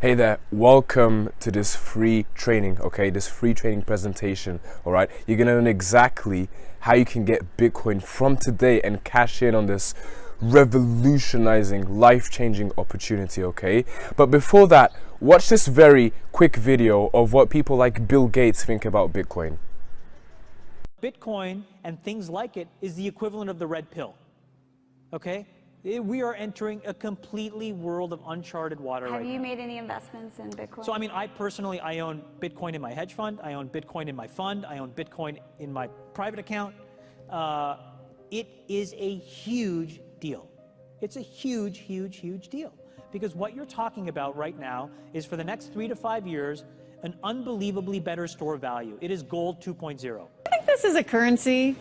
Hey there, welcome to this free training, okay? This free training presentation, all right? You're gonna learn exactly how you can get Bitcoin from today and cash in on this revolutionizing, life-changing opportunity, okay? But before that, watch this very quick video of what people like Bill Gates think about Bitcoin. Bitcoin and things like it is the equivalent of the red pill, okay? We are entering a completely world of uncharted water right now. Have you made any investments in Bitcoin? So, I mean, I personally own Bitcoin in my hedge fund. I own Bitcoin in my fund. I own Bitcoin in my private account. It is a huge deal. It's a huge, huge, huge deal. Because what you're talking about right now is for the next 3 to 5 years, an unbelievably better store value. It is gold 2.0. I think this is a currency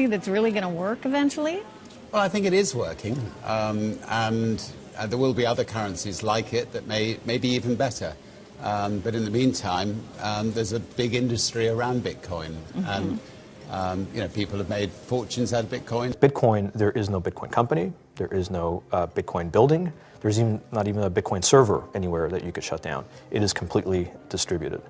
that's really going to work eventually. Well, I think it is working, and there will be other currencies like it that may be even better. But in the meantime, there's a big industry around Bitcoin, and people have made fortunes out of Bitcoin. Bitcoin, there is no Bitcoin company, there is no Bitcoin building, there's not even a Bitcoin server anywhere that you could shut down. It is completely distributed.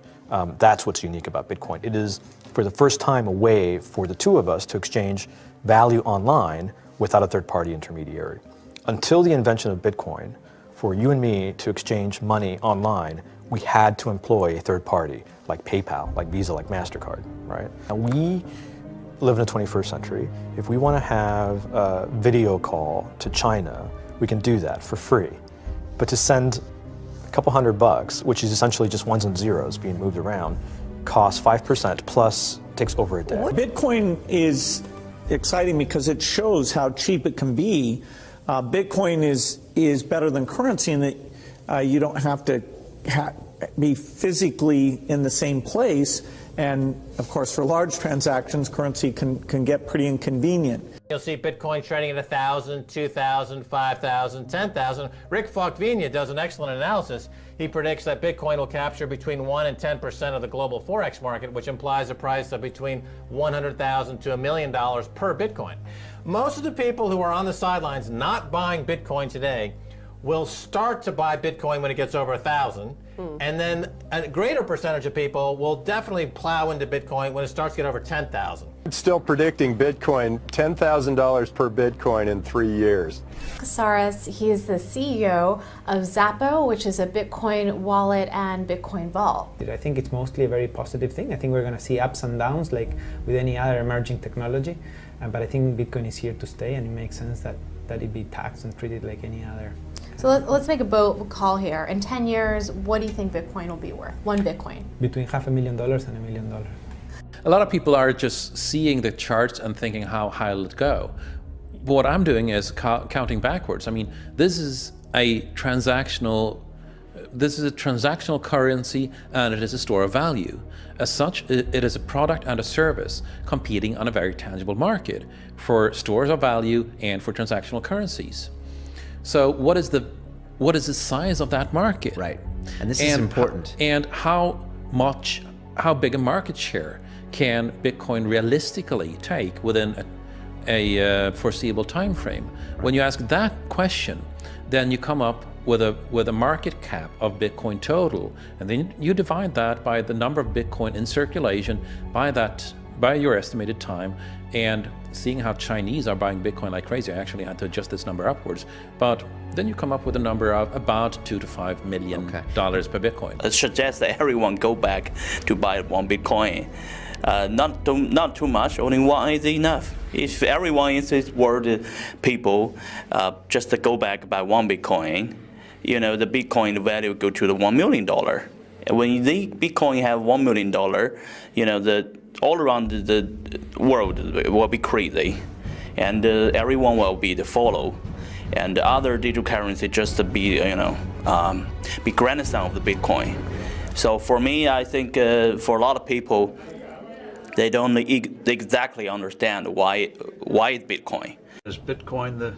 That's what's unique about Bitcoin. It is, for the first time, a way for the two of us to exchange value online without a third-party intermediary. Until the invention of Bitcoin, for you and me to exchange money online, we had to employ a third party, like PayPal, like Visa, like MasterCard, right? And we live in the 21st century. If we want to have a video call to China, we can do that for free. But to send a couple $100, which is essentially just ones and zeros being moved around, costs 5% plus takes over a day. Bitcoin is exciting because it shows how cheap it can be. Bitcoin is better than currency in that you don't have to be physically in the same place. And of course, for large transactions, currency can get pretty inconvenient. You'll see Bitcoin trading at 1,000, 2,000, 5,000, 10,000. Rick Falkvinia does an excellent analysis. He predicts that Bitcoin will capture between 1 and 10% of the global Forex market, which implies a price of between $100,000 to $1 million per Bitcoin. Most of the people who are on the sidelines not buying Bitcoin today will start to buy Bitcoin when it gets over 1,000, and then a greater percentage of people will definitely plow into Bitcoin when it starts to get over 10,000. It's still predicting Bitcoin, $10,000 per Bitcoin in 3 years. Casares, he is the CEO of Xapo, which is a Bitcoin wallet and Bitcoin vault. I think it's mostly a very positive thing. I think we're going to see ups and downs like with any other emerging technology, but I think Bitcoin is here to stay, and it makes sense that it be taxed and treated like any other. So let's make a bold call here. In 10 years, what do you think Bitcoin will be worth? One Bitcoin? Between $500,000 and $1 million. A lot of people are just seeing the charts and thinking how high will it go. But what I'm doing is counting backwards. I mean, this is a transactional currency, and it is a store of value. As such, it is a product and a service competing on a very tangible market for stores of value and for transactional currencies. So what is the size of that market? Right, and this is important. And how big a market share can Bitcoin realistically take within a foreseeable time frame? Right. When you ask that question, then you come up with a market cap of Bitcoin total, and then you divide that by the number of Bitcoin in circulation by your estimated time, and seeing how Chinese are buying Bitcoin like crazy, I actually had to adjust this number upwards, but then you come up with a number of about $2 to $5 million per Bitcoin. It suggests that everyone go back to buy one Bitcoin. Not too much, only one is enough. If everyone in this world, people, just to go back buy one Bitcoin, the Bitcoin value go to the $1 million. And when the Bitcoin have $1 million, all around the world will be crazy, and everyone will be the follow, and the other digital currency just to be grandson of the Bitcoin. So for me, I think for a lot of people, they don't exactly understand why it's Bitcoin. Is Bitcoin the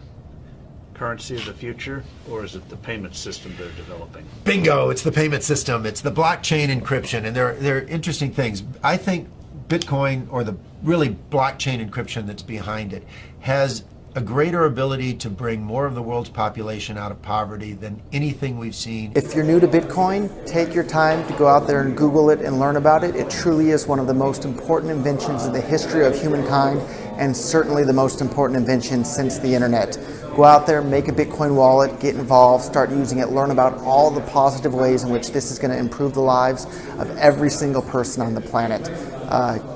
currency of the future, or is it the payment system they're developing? Bingo! It's the payment system. It's the blockchain encryption, and they're interesting things. I think Bitcoin, or the really blockchain encryption that's behind it, has a greater ability to bring more of the world's population out of poverty than anything we've seen. If you're new to Bitcoin, take your time to go out there and Google it and learn about it. It truly is one of the most important inventions in the history of humankind, and certainly the most important invention since the internet. Go out there, make a Bitcoin wallet, get involved, start using it, learn about all the positive ways in which this is going to improve the lives of every single person on the planet.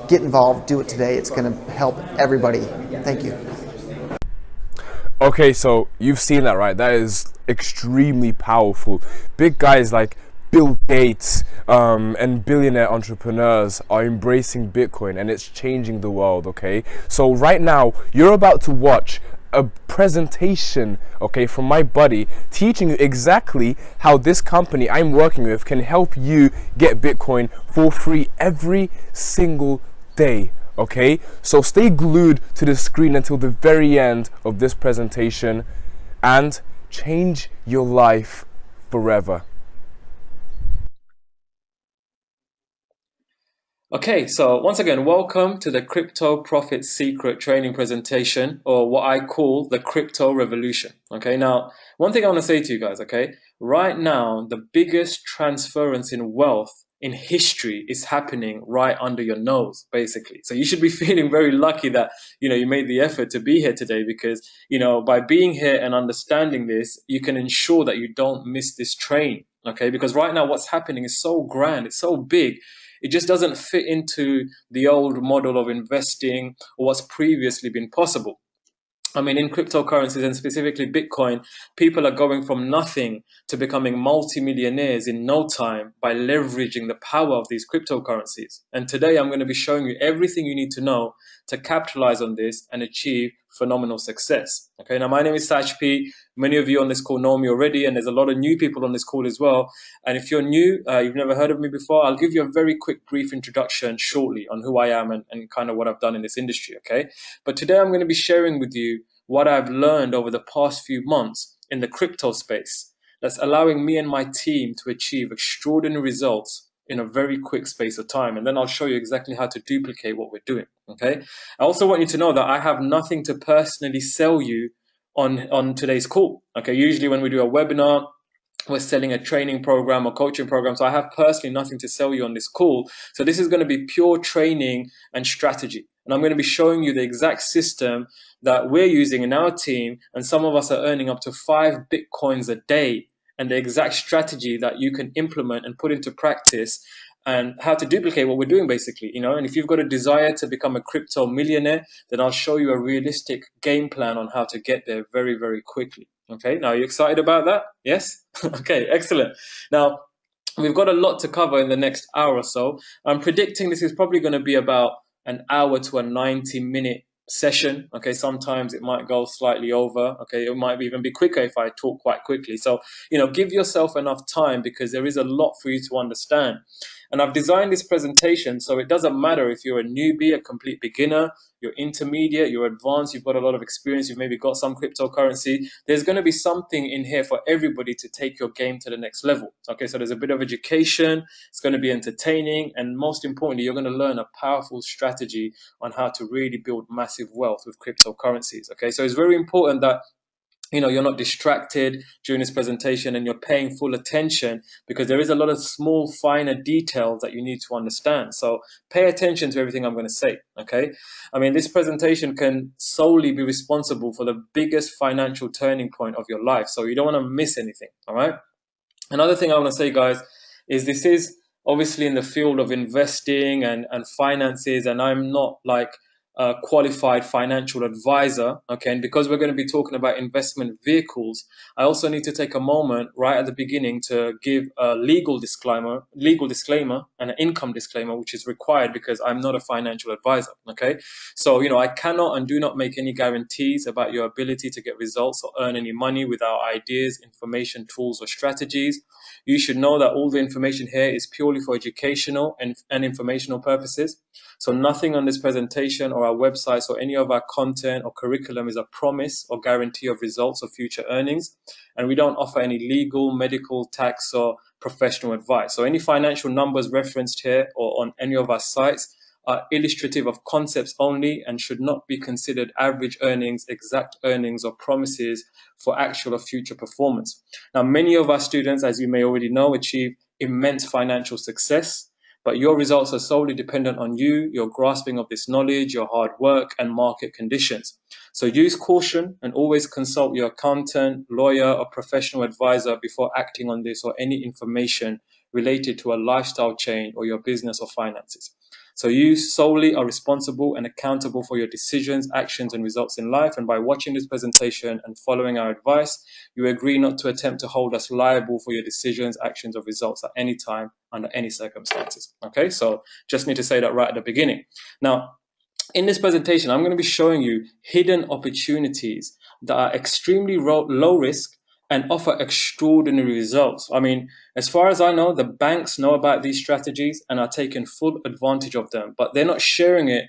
Get involved, do it today. It's going to help everybody. Thank you. Okay, so you've seen that, right? That is extremely powerful. Big guys like Bill Gates and billionaire entrepreneurs are embracing Bitcoin, and it's changing the world, okay? So right now, you're about to watch a presentation, okay, from my buddy teaching you exactly how this company I'm working with can help you get Bitcoin for free every single day. Okay, so stay glued to the screen until the very end of this presentation and change your life forever. Okay, so once again, welcome to the Crypto Profit Secret training presentation, or what I call the crypto revolution. Okay, now, one thing I want to say to you guys, okay, right now, the biggest transference in wealth in history is happening right under your nose, basically. So you should be feeling very lucky that, you made the effort to be here today, because, by being here and understanding this, you can ensure that you don't miss this train, okay? Because right now what's happening is so grand, it's so big, it just doesn't fit into the old model of investing or what's previously been possible. I mean, in cryptocurrencies and specifically Bitcoin, people are going from nothing to becoming multimillionaires in no time by leveraging the power of these cryptocurrencies. And today I'm going to be showing you everything you need to know to capitalize on this and achieve phenomenal success. Okay, now my name is Sach P. Many of you on this call know me already, and there's a lot of new people on this call as well. And if you're new, you've never heard of me before, I'll give you a very quick brief introduction shortly on who I am and kind of what I've done in this industry, okay? But today I'm going to be sharing with you what I've learned over the past few months in the crypto space that's allowing me and my team to achieve extraordinary results in a very quick space of time. And then I'll show you exactly how to duplicate what we're doing, okay? I also want you to know that I have nothing to personally sell you on today's call, okay? Usually when we do a webinar, we're selling a training program or coaching program. So I have personally nothing to sell you on this call. So this is going to be pure training and strategy. And I'm going to be showing you the exact system that we're using in our team. And some of us are earning up to 5 Bitcoins a day, and the exact strategy that you can implement and put into practice, and how to duplicate what we're doing, basically, And if you've got a desire to become a crypto millionaire, then I'll show you a realistic game plan on how to get there very, very quickly. Okay, now, are you excited about that? Yes? Okay, excellent. Now, we've got a lot to cover in the next hour or so. I'm predicting this is probably going to be about an hour to a 90-minute session. Okay, sometimes it might go slightly over. Okay, it might even be quicker if I talk quite quickly. So, give yourself enough time, because there is a lot for you to understand. And I've designed this presentation so it doesn't matter if you're a newbie, a complete beginner, you're intermediate, you're advanced, you've got a lot of experience, you've maybe got some cryptocurrency. There's going to be something in here for everybody to take your game to the next level. Okay, so there's a bit of education, it's going to be entertaining, and most importantly, you're going to learn a powerful strategy on how to really build massive wealth with cryptocurrencies. Okay, so it's very important that you're not distracted during this presentation, and you're paying full attention, because there is a lot of small, finer details that you need to understand. So pay attention to everything I'm going to say, okay? I mean, this presentation can solely be responsible for the biggest financial turning point of your life. So you don't want to miss anything, all right? Another thing I want to say, guys, is this is obviously in the field of investing and finances, and I'm not like a qualified financial advisor, okay? And because we're going to be talking about investment vehicles, I also need to take a moment right at the beginning to give a legal disclaimer and an income disclaimer, which is required because I'm not a financial advisor, okay? So, I cannot and do not make any guarantees about your ability to get results or earn any money with our ideas, information, tools, or strategies. You should know that all the information here is purely for educational and informational purposes. So nothing on this presentation or our websites or any of our content or curriculum is a promise or guarantee of results or future earnings. And we don't offer any legal, medical, tax, or professional advice. So any financial numbers referenced here or on any of our sites are illustrative of concepts only and should not be considered average earnings, exact earnings, or promises for actual or future performance. Now, many of our students, as you may already know, achieve immense financial success, but your results are solely dependent on you, your grasping of this knowledge, your hard work, and market conditions. So use caution and always consult your accountant, lawyer, or professional advisor before acting on this or any information related to a lifestyle change or your business or finances. So you solely are responsible and accountable for your decisions, actions, and results in life. And by watching this presentation and following our advice, you agree not to attempt to hold us liable for your decisions, actions, or results at any time, under any circumstances. Okay, so just need to say that right at the beginning. Now, in this presentation, I'm going to be showing you hidden opportunities that are extremely low risk and offer extraordinary results. I mean, as far as I know, the banks know about these strategies and are taking full advantage of them, but they're not sharing it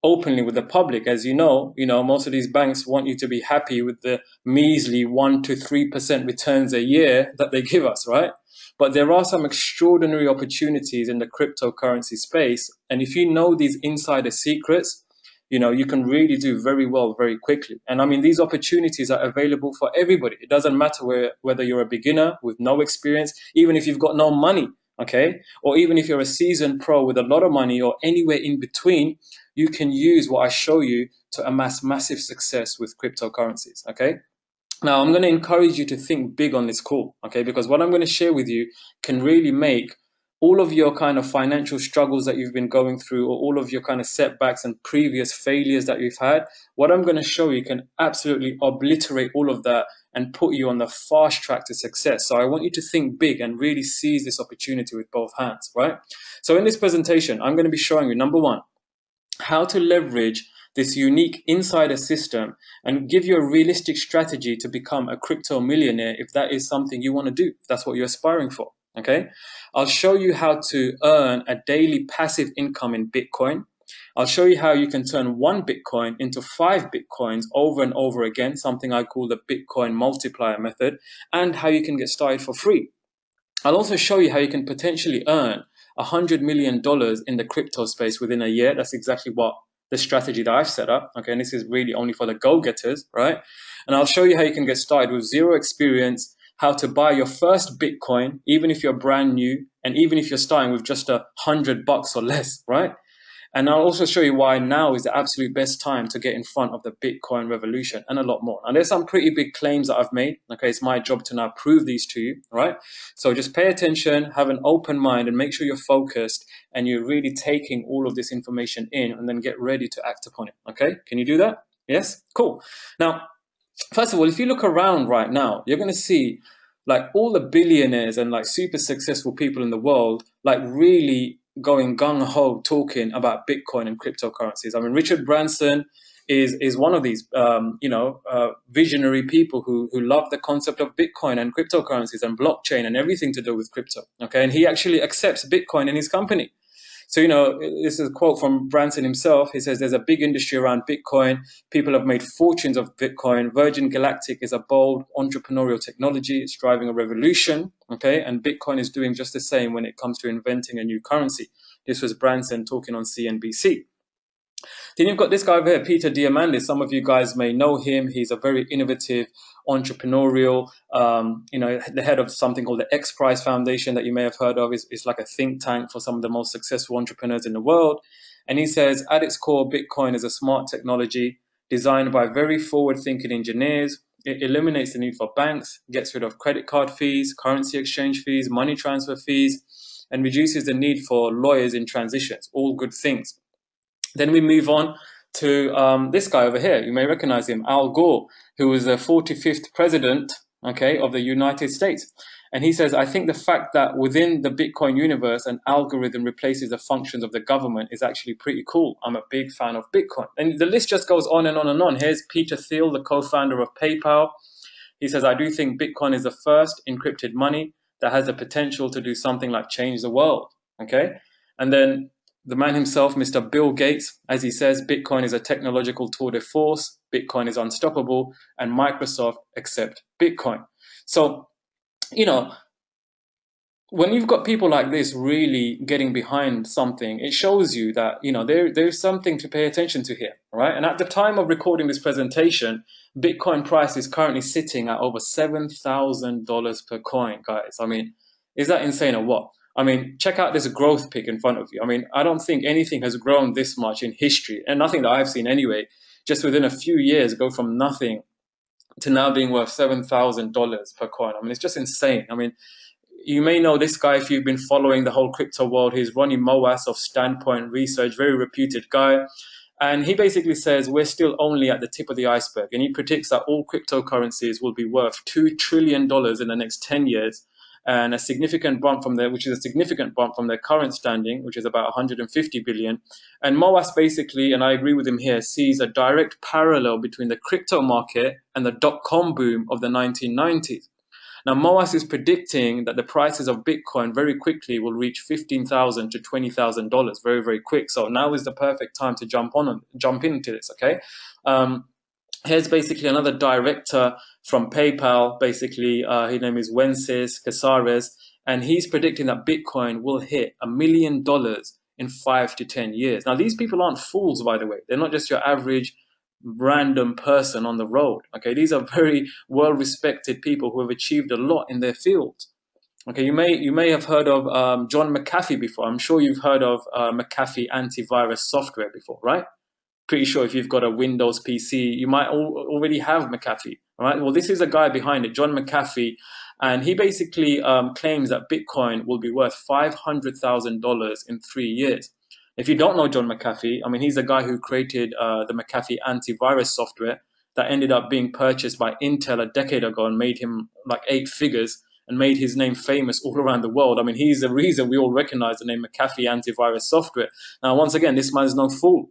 openly with the public. As you know, most of these banks want you to be happy with the measly 1 to 3% returns a year that they give us, right? But there are some extraordinary opportunities in the cryptocurrency space. And if you know these insider secrets, you can really do very well very quickly. And I mean, these opportunities are available for everybody. It doesn't matter whether you're a beginner with no experience, even if you've got no money, okay? Or even if you're a seasoned pro with a lot of money or anywhere in between, you can use what I show you to amass massive success with cryptocurrencies, okay? Now, I'm going to encourage you to think big on this call, okay? Because what I'm going to share with you can really make all of your kind of financial struggles that you've been going through, or all of your kind of setbacks and previous failures that you've had, what I'm going to show you can absolutely obliterate all of that and put you on the fast track to success. So I want you to think big and really seize this opportunity with both hands, right? So in this presentation, I'm going to be showing you, number one, how to leverage this unique insider system and give you a realistic strategy to become a crypto millionaire if that is something you want to do, if that's what you're aspiring for. Okay, I'll show you how to earn a daily passive income in Bitcoin. I'll show you how you can turn 1 Bitcoin into 5 Bitcoins over and over again, something I call the Bitcoin multiplier method, and how you can get started for free. I'll also show you how you can potentially earn $100 million in the crypto space within a year. That's exactly what the strategy that I've set up. Okay, and this is really only for the go-getters, right? And I'll show you how you can get started with zero experience, how to buy your first Bitcoin, even if you're brand new, and even if you're starting with just $100 or less, right? And I'll also show you why now is the absolute best time to get in front of the Bitcoin revolution, and a lot more. And there's some pretty big claims that I've made. Okay, it's my job to now prove these to you, right? So just pay attention, have an open mind, and make sure you're focused and you're really taking all of this information in, and then get ready to act upon it. Okay, can you do that? Yes? Cool. Now, first of all, if you look around right now, you're going to see like all the billionaires and like super successful people in the world, like really going gung-ho talking about Bitcoin and cryptocurrencies. I mean, Richard Branson is one of these, visionary people who love the concept of Bitcoin and cryptocurrencies and blockchain and everything to do with crypto. Okay, and he actually accepts Bitcoin in his company. So, this is a quote from Branson himself. He says, there's a big industry around Bitcoin. People have made fortunes of Bitcoin. Virgin Galactic is a bold entrepreneurial technology. It's driving a revolution. Okay. And Bitcoin is doing just the same when it comes to inventing a new currency. This was Branson talking on CNBC. Then you've got this guy over here, Peter Diamandis. Some of you guys may know him. He's a very innovative, entrepreneurial, the head of something called the X Prize Foundation that you may have heard of. It's like a think tank for some of the most successful entrepreneurs in the world. And he says, at its core, Bitcoin is a smart technology designed by very forward-thinking engineers. It eliminates the need for banks, gets rid of credit card fees, currency exchange fees, money transfer fees, and reduces the need for lawyers in transitions. All good things. Then we move on to this guy over here. You may recognize him, Al Gore, who was the 45th president, okay, of the United States. And he says, I think the fact that within the Bitcoin universe, an algorithm replaces the functions of the government is actually pretty cool. I'm a big fan of Bitcoin. And the list just goes on and on and on. Here's Peter Thiel, the co-founder of PayPal. He says, I do think Bitcoin is the first encrypted money that has the potential to do something like change the world, okay? And then the man himself, Mr. Bill Gates, as he says, Bitcoin is a technological tour de force, Bitcoin is unstoppable, and Microsoft accept Bitcoin. So, when you've got people like this really getting behind something, it shows you that, you know, there's something to pay attention to here, right? And at the time of recording this presentation, Bitcoin price is currently sitting at over $7,000 per coin, guys. I mean, is that insane or what? I mean, check out this growth pic in front of you. I mean, I don't think anything has grown this much in history, and nothing that I've seen anyway, just within a few years, go from nothing to now being worth $7,000 per coin. I mean, it's just insane. I mean, you may know this guy if you've been following the whole crypto world. He's Ronnie Moas of Standpoint Research, very reputed guy. And he basically says we're still only at the tip of the iceberg. And he predicts that all cryptocurrencies will be worth $2 trillion in the next 10 years. And a significant bump from there, which is a significant bump from their current standing, which is about 150 billion. And Moas basically, and I agree with him here, sees a direct parallel between the crypto market and the dot-com boom of the 1990s. Now, Moas is predicting that the prices of Bitcoin very quickly will reach $15,000 to $20,000 very, very quick. So now is the perfect time to jump into this, okay? Here's basically another director from PayPal, basically, his name is Wences Casares, and he's predicting that Bitcoin will hit $1 million in 5 to 10 years. Now, these people aren't fools, by the way. They're not just your average random person on the road. Okay, these are very well-respected people who have achieved a lot in their fields. Okay, you may have heard of John McAfee before. I'm sure you've heard of McAfee antivirus software before, right? Pretty sure if you've got a Windows PC, you might already have McAfee. All right. Well, this is a guy behind it, John McAfee, and he basically claims that Bitcoin will be worth $500,000 in 3 years. If you don't know John McAfee, I mean, he's the guy who created the McAfee antivirus software that ended up being purchased by Intel a decade ago and made him like 8 figures and made his name famous all around the world. I mean, he's the reason we all recognize the name McAfee antivirus software. Now, once again, this man's no fool.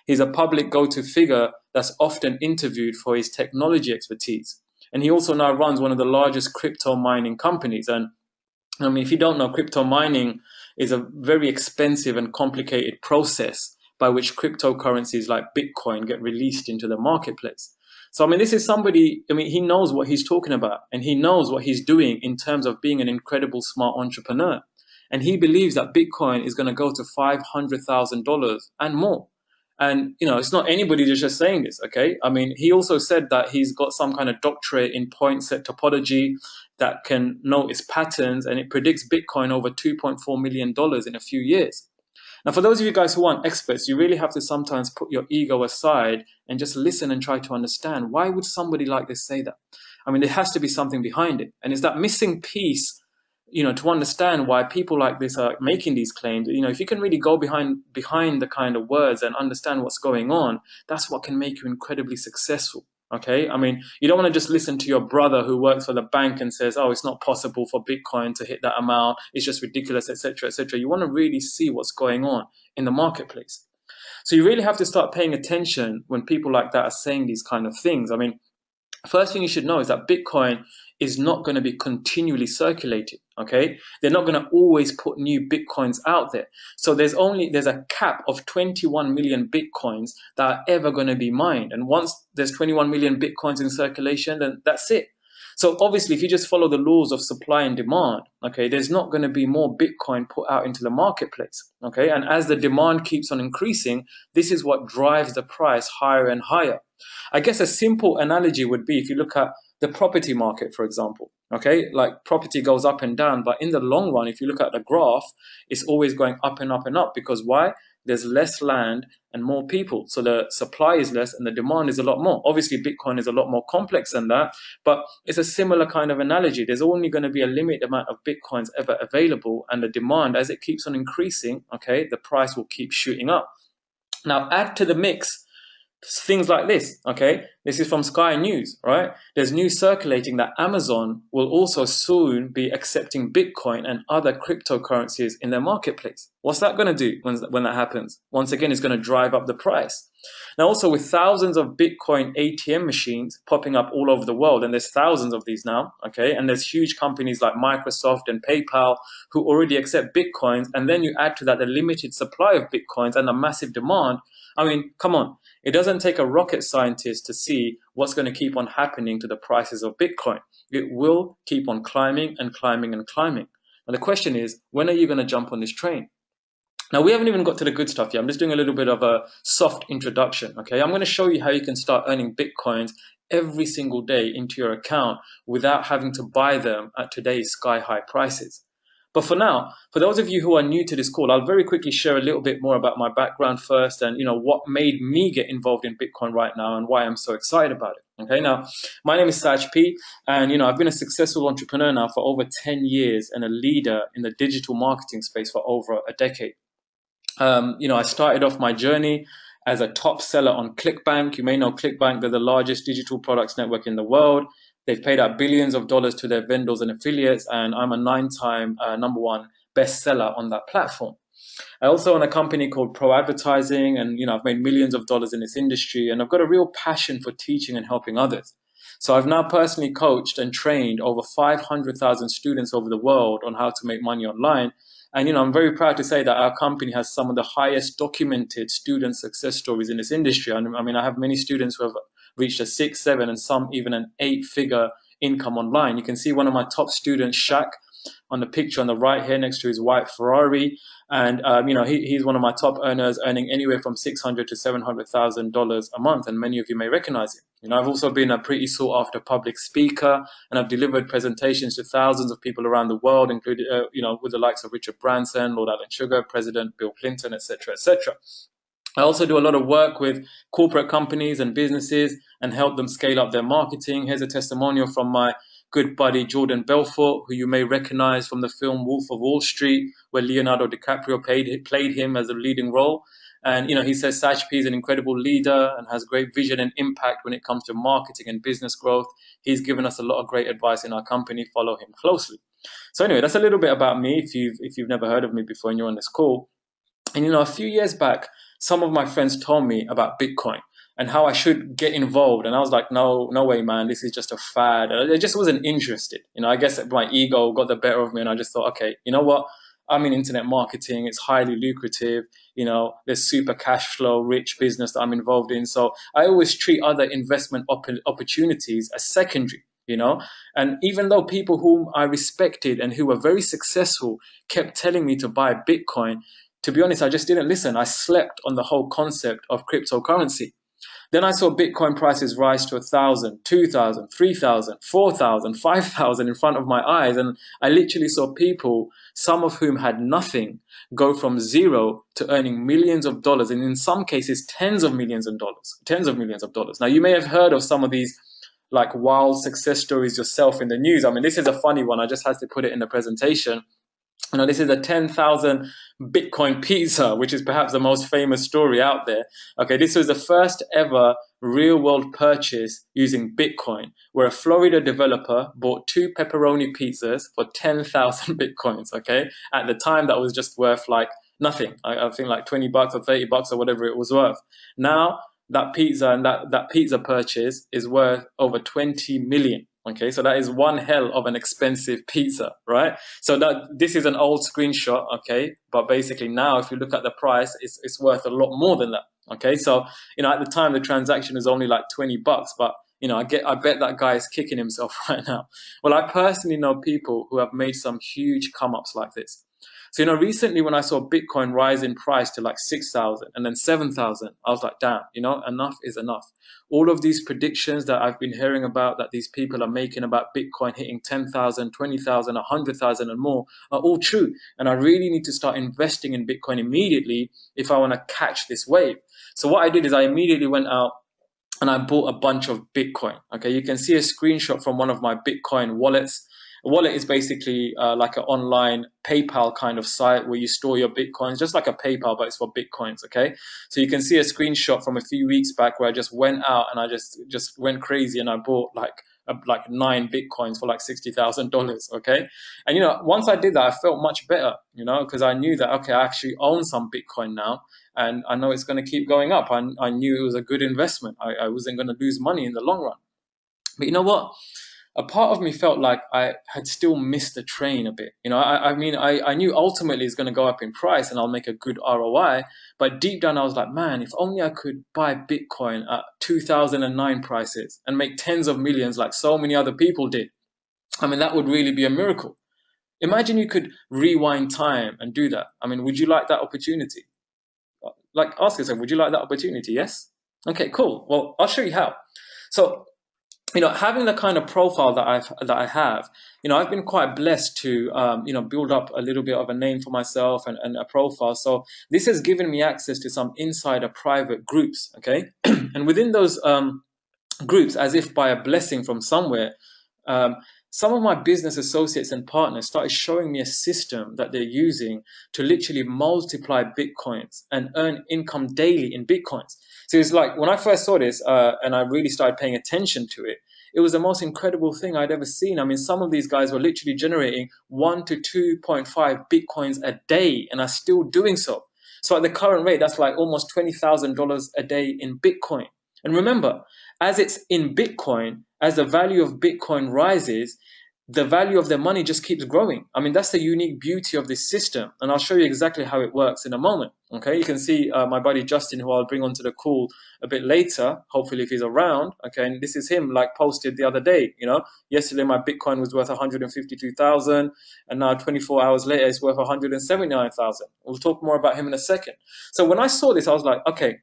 He's a public go-to figure that's often interviewed for his technology expertise. And he also now runs one of the largest crypto mining companies. And I mean, if you don't know, crypto mining is a very expensive and complicated process by which cryptocurrencies like Bitcoin get released into the marketplace. So, I mean, this is somebody, I mean, he knows what he's talking about and he knows what he's doing in terms of being an incredible smart entrepreneur. And he believes that Bitcoin is going to go to $500,000 and more. And, you know, it's not anybody just saying this, okay? I mean, he also said that he's got some kind of doctorate in point set topology that can notice patterns, and it predicts Bitcoin over $2.4 million in a few years. Now, for those of you guys who aren't experts, you really have to sometimes put your ego aside and just listen and try to understand, why would somebody like this say that? I mean, there has to be something behind it. And it's that missing piece, you know, to understand why people like this are making these claims. You know, if you can really go behind the kind of words and understand what's going on, that's what can make you incredibly successful. Okay, I mean, you don't want to just listen to your brother who works for the bank and says, oh, it's not possible for Bitcoin to hit that amount, it's just ridiculous, etc., etc. You want to really see what's going on in the marketplace. So you really have to start paying attention when people like that are saying these kind of things. I mean, first thing you should know is that Bitcoin is not going to be continually circulated, okay? They're not going to always put new Bitcoins out there. So there's a cap of 21 million Bitcoins that are ever going to be mined. And once there's 21 million Bitcoins in circulation, then that's it. So obviously, if you just follow the laws of supply and demand, okay, there's not going to be more Bitcoin put out into the marketplace, okay? And as the demand keeps on increasing, this is what drives the price higher and higher. I guess a simple analogy would be if you look at the property market, for example, okay? Like property goes up and down, but in the long run, if you look at the graph, it's always going up and up and up because why? There's less land and more people. So the supply is less and the demand is a lot more. Obviously, Bitcoin is a lot more complex than that, but it's a similar kind of analogy. There's only going to be a limited amount of Bitcoins ever available, and the demand, as it keeps on increasing, okay, the price will keep shooting up. Now, add to the mix things like this, okay? This is from Sky News, right? There's news circulating that Amazon will also soon be accepting Bitcoin and other cryptocurrencies in their marketplace. What's that going to do when that happens? Once again, it's going to drive up the price. Now, also with thousands of Bitcoin ATM machines popping up all over the world, and there's thousands of these now, okay? And there's huge companies like Microsoft and PayPal who already accept Bitcoins, and then you add to that the limited supply of Bitcoins and the massive demand. I mean, come on. It doesn't take a rocket scientist to see what's going to keep on happening to the prices of Bitcoin. It will keep on climbing and climbing and climbing. Now the question is, when are you going to jump on this train? Now, we haven't even got to the good stuff yet. I'm just doing a little bit of a soft introduction, okay? I'm going to show you how you can start earning Bitcoins every single day into your account without having to buy them at today's sky-high prices. But for now, for those of you who are new to this call, I'll very quickly share a little bit more about my background first and, what made me get involved in Bitcoin right now and why I'm so excited about it. Okay, now, my name is Saj P, and, I've been a successful entrepreneur now for over 10 years and a leader in the digital marketing space for over a decade. I started off my journey as a top seller on ClickBank. You may know ClickBank, they're the largest digital products network in the world. They've paid out billions of dollars to their vendors and affiliates, and I'm a 9-time #1 bestseller on that platform. I also own a company called Pro Advertising, and I've made millions of dollars in this industry, and I've got a real passion for teaching and helping others. So I've now personally coached and trained over 500,000 students over the world on how to make money online. And I'm very proud to say that our company has some of the highest documented student success stories in this industry. I have many students who have reached a 6, 7, and some even an 8-figure income online. You can see one of my top students, Shaq, on the picture on the right here next to his white Ferrari. And, he's one of my top earners, earning anywhere from $600,000 to $700,000 a month. And many of you may recognize him. I've also been a pretty sought after public speaker, and I've delivered presentations to thousands of people around the world, including, with the likes of Richard Branson, Lord Alan Sugar, President Bill Clinton, etc., etc. I also do a lot of work with corporate companies and businesses and help them scale up their marketing. Here's a testimonial from my good buddy Jordan Belfort, who you may recognize from the film Wolf of Wall Street, where Leonardo DiCaprio played him as a leading role. And, he says Saj P is an incredible leader and has great vision and impact when it comes to marketing and business growth. He's given us a lot of great advice in our company. Follow him closely. So anyway, that's a little bit about me if you've never heard of me before and you're on this call. And, a few years back, some of my friends told me about Bitcoin and how I should get involved. And I was like, no way, man, this is just a fad. I just wasn't interested. I guess my ego got the better of me, and I just thought, okay, you know what? I'm in internet marketing. It's highly lucrative. There's super cash flow rich business that I'm involved in. So I always treat other investment opportunities as secondary. And even though people whom I respected and who were very successful kept telling me to buy Bitcoin, to be honest, I just didn't listen. I slept on the whole concept of cryptocurrency. Then I saw Bitcoin prices rise to 1,000, 2,000, 3,000, 4,000, 5,000 in front of my eyes. And I literally saw people, some of whom had nothing, go from zero to earning millions of dollars, and in some cases, tens of millions of dollars. Now, you may have heard of some of these like wild success stories yourself in the news. This is a funny one. I just had to put it in the presentation. This is a 10,000 Bitcoin pizza, which is perhaps the most famous story out there. Okay, this was the first ever real world purchase using Bitcoin, where a Florida developer bought 2 pepperoni pizzas for 10,000 Bitcoins. Okay, at the time that was just worth like nothing. I think like $20 or $30 or whatever it was worth. Now that pizza and that pizza purchase is worth over 20 million. Okay, so that is one hell of an expensive pizza, right? So this is an old screenshot, okay? But basically now, if you look at the price, it's worth a lot more than that, okay? So, at the time, the transaction is only like $20, but, I bet that guy is kicking himself right now. Well, I personally know people who have made some huge come-ups like this. So, recently when I saw Bitcoin rise in price to like 6,000 and then 7,000, I was like, damn, enough is enough. All of these predictions that I've been hearing about that these people are making about Bitcoin hitting 10,000, 20,000, 100,000 and more are all true. And I really need to start investing in Bitcoin immediately if I want to catch this wave. So what I did is I immediately went out and I bought a bunch of Bitcoin. Okay, you can see a screenshot from one of my Bitcoin wallets. A wallet is basically like an online PayPal kind of site where you store your Bitcoins, just like a PayPal, but it's for Bitcoins, okay? So you can see a screenshot from a few weeks back where I just went out and I just went crazy and I bought like 9 Bitcoins for like $60,000, okay? And, once I did that, I felt much better, because I knew that, okay, I actually own some Bitcoin now and I know it's going to keep going up. I knew it was a good investment. I wasn't going to lose money in the long run. But you know what? A part of me felt like I had still missed the train a bit. I knew ultimately it's going to go up in price and I'll make a good ROI. But deep down, I was like, man, if only I could buy Bitcoin at 2009 prices and make tens of millions like so many other people did. That would really be a miracle. Imagine you could rewind time and do that. I mean, would you like that opportunity? Like, ask yourself, would you like that opportunity? Yes? Okay, cool. Well, I'll show you how. So, having the kind of profile that I have, I've been quite blessed to, build up a little bit of a name for myself and a profile. So this has given me access to some insider private groups, okay? And within those groups, as if by a blessing from somewhere, some of my business associates and partners started showing me a system that they're using to literally multiply Bitcoins and earn income daily in Bitcoins. So it's like, when I first saw this and I really started paying attention to it, it was the most incredible thing I'd ever seen. I mean, some of these guys were literally generating 1 to 2.5 Bitcoins a day and are still doing so. So at the current rate, that's like almost $20,000 a day in Bitcoin. And remember, as it's in Bitcoin, as the value of Bitcoin rises, the value of their money just keeps growing. I mean, that's the unique beauty of this system. And I'll show you exactly how it works in a moment. Okay, you can see my buddy Justin, who I'll bring onto the call a bit later, hopefully if he's around. Okay, and this is him, like, posted the other day. Yesterday my Bitcoin was worth 152,000, and now 24 hours later it's worth 179,000. We'll talk more about him in a second. So when I saw this, I was like, okay,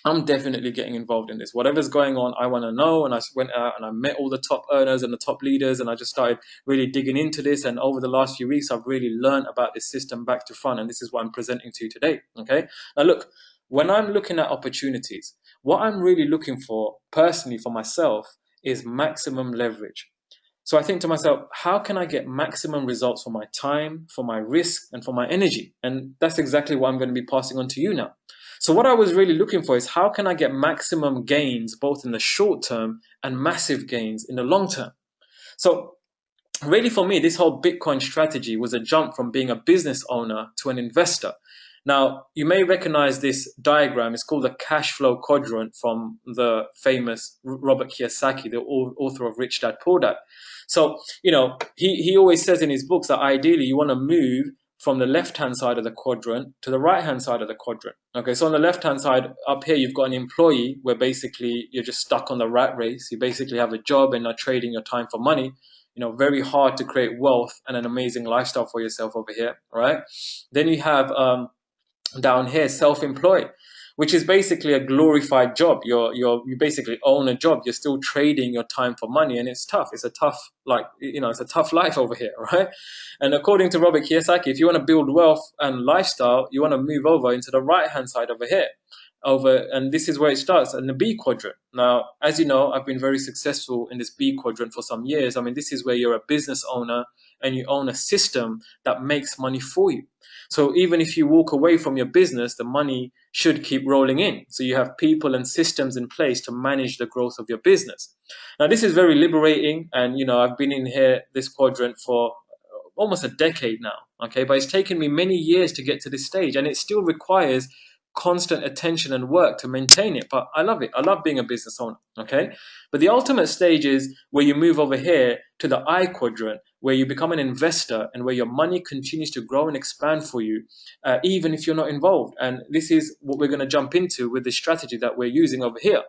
I'm definitely getting involved in this. Whatever's going on, I want to know. And I went out and I met all the top earners and the top leaders, and I just started really digging into this. And over the last few weeks, I've really learned about this system back to front. And this is what I'm presenting to you today. Okay. Now, look, when I'm looking at opportunities, what I'm really looking for personally for myself is maximum leverage. So I think to myself, how can I get maximum results for my time, for my risk, and for my energy? And that's exactly what I'm going to be passing on to you now. So what I was really looking for is, how can I get maximum gains both in the short term and massive gains in the long term? So really for me, this whole Bitcoin strategy was a jump from being a business owner to an investor. Now, you may recognize this diagram. It's called the cash flow quadrant from the famous Robert Kiyosaki, the author of Rich Dad, Poor Dad. So, he always says in his books that ideally you want to move from the left-hand side of the quadrant to the right-hand side of the quadrant. Okay, so on the left-hand side, up here, you've got an employee where basically you're just stuck on the rat race. You basically have a job and are trading your time for money. Very hard to create wealth and an amazing lifestyle for yourself over here, right? Then you have down here, self-employed, which is basically a glorified job. You basically own a job. You're still trading your time for money, and it's tough. It's a tough, it's a tough life over here, right? And according to Robert Kiyosaki, if you want to build wealth and lifestyle, you want to move over into the right-hand side over here. And this is where it starts, in the B quadrant. Now, as you know, I've been very successful in this B quadrant for some years. I mean, this is where you're a business owner and you own a system that makes money for you. So even if you walk away from your business, the money should keep rolling in. So you have people and systems in place to manage the growth of your business. Now, this is very liberating. And, I've been in here, this quadrant, for almost a decade now. Okay, but it's taken me many years to get to this stage, and it still requires constant attention and work to maintain it. But I love it. I love being a business owner. Okay. But the ultimate stage is where you move over here to the I quadrant, where you become an investor and where your money continues to grow and expand for you, even if you're not involved. And this is what we're going to jump into with the strategy that we're using over here.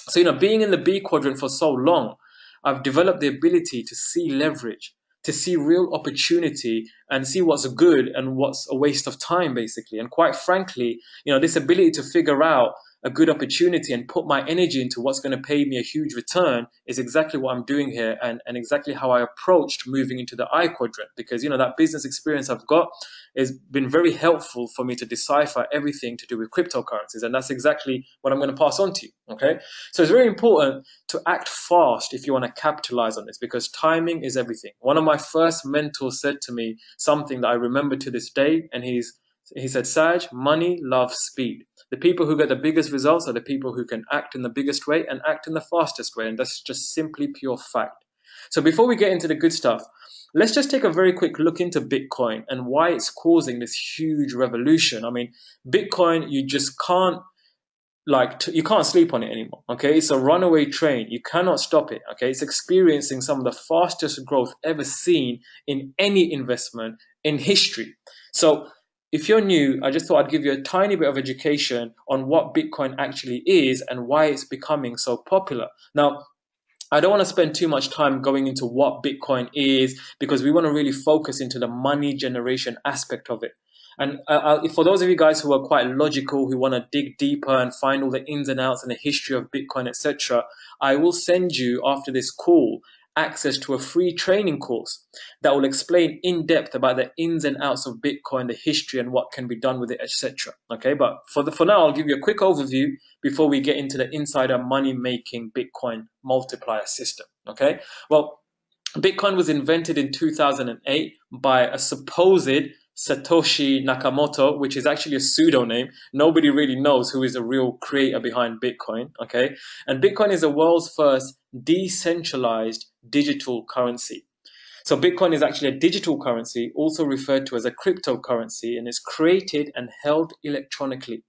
So, being in the B quadrant for so long, I've developed the ability to see leverage, to see real opportunity and see what's good and what's a waste of time, basically. And quite frankly, this ability to figure out a good opportunity and put my energy into what's going to pay me a huge return is exactly what I'm doing here, and exactly how I approached moving into the I quadrant, because that business experience I've got has been very helpful for me to decipher everything to do with cryptocurrencies, and that's exactly what I'm going to pass on to you. Okay, so it's very important to act fast if you want to capitalize on this, because timing is everything. One of my first mentors said to me something that I remember to this day, and he said, Saj, money loves speed. The people who get the biggest results are the people who can act in the biggest way and act in the fastest way. And that's just simply pure fact. So before we get into the good stuff, let's just take a very quick look into Bitcoin and why it's causing this huge revolution. I mean, Bitcoin, you just can't, you can't sleep on it anymore. Okay, it's a runaway train. You cannot stop it. Okay, it's experiencing some of the fastest growth ever seen in any investment in history. So if you're new, I just thought I'd give you a tiny bit of education on what Bitcoin actually is and why it's becoming so popular. Now, I don't want to spend too much time going into what Bitcoin is, because we want to really focus into the money generation aspect of it. And for those of you guys who are quite logical, who want to dig deeper and find all the ins and outs and the history of Bitcoin, etc., I will send you after this call access to a free training course that will explain in depth about the ins and outs of Bitcoin, the history, and what can be done with it, etc. Okay, but for now, I'll give you a quick overview before we get into the insider money making Bitcoin multiplier system. Okay, well, Bitcoin was invented in 2008 by a supposed Satoshi Nakamoto, which is actually a pseudonym. Nobody really knows who is the real creator behind Bitcoin, okay? And Bitcoin is the world's first decentralized digital currency. So Bitcoin is actually a digital currency, also referred to as a cryptocurrency, and is created and held electronically.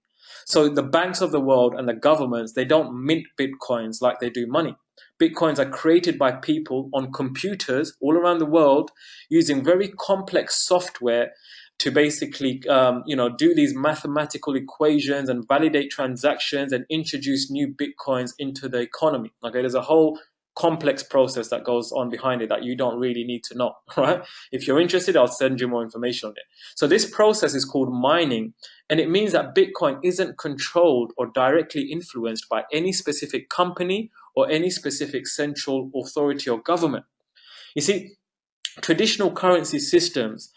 So the banks of the world and the governments, they don't mint Bitcoins like they do money. Bitcoins are created by people on computers all around the world using very complex software to basically, do these mathematical equations and validate transactions and introduce new Bitcoins into the economy. Okay, there's a whole complex process that goes on behind it that you don't really need to know, right? If you're interested, I'll send you more information on it. So this process is called mining, and it means that Bitcoin isn't controlled or directly influenced by any specific company or any specific central authority or government. You see, traditional currency systems,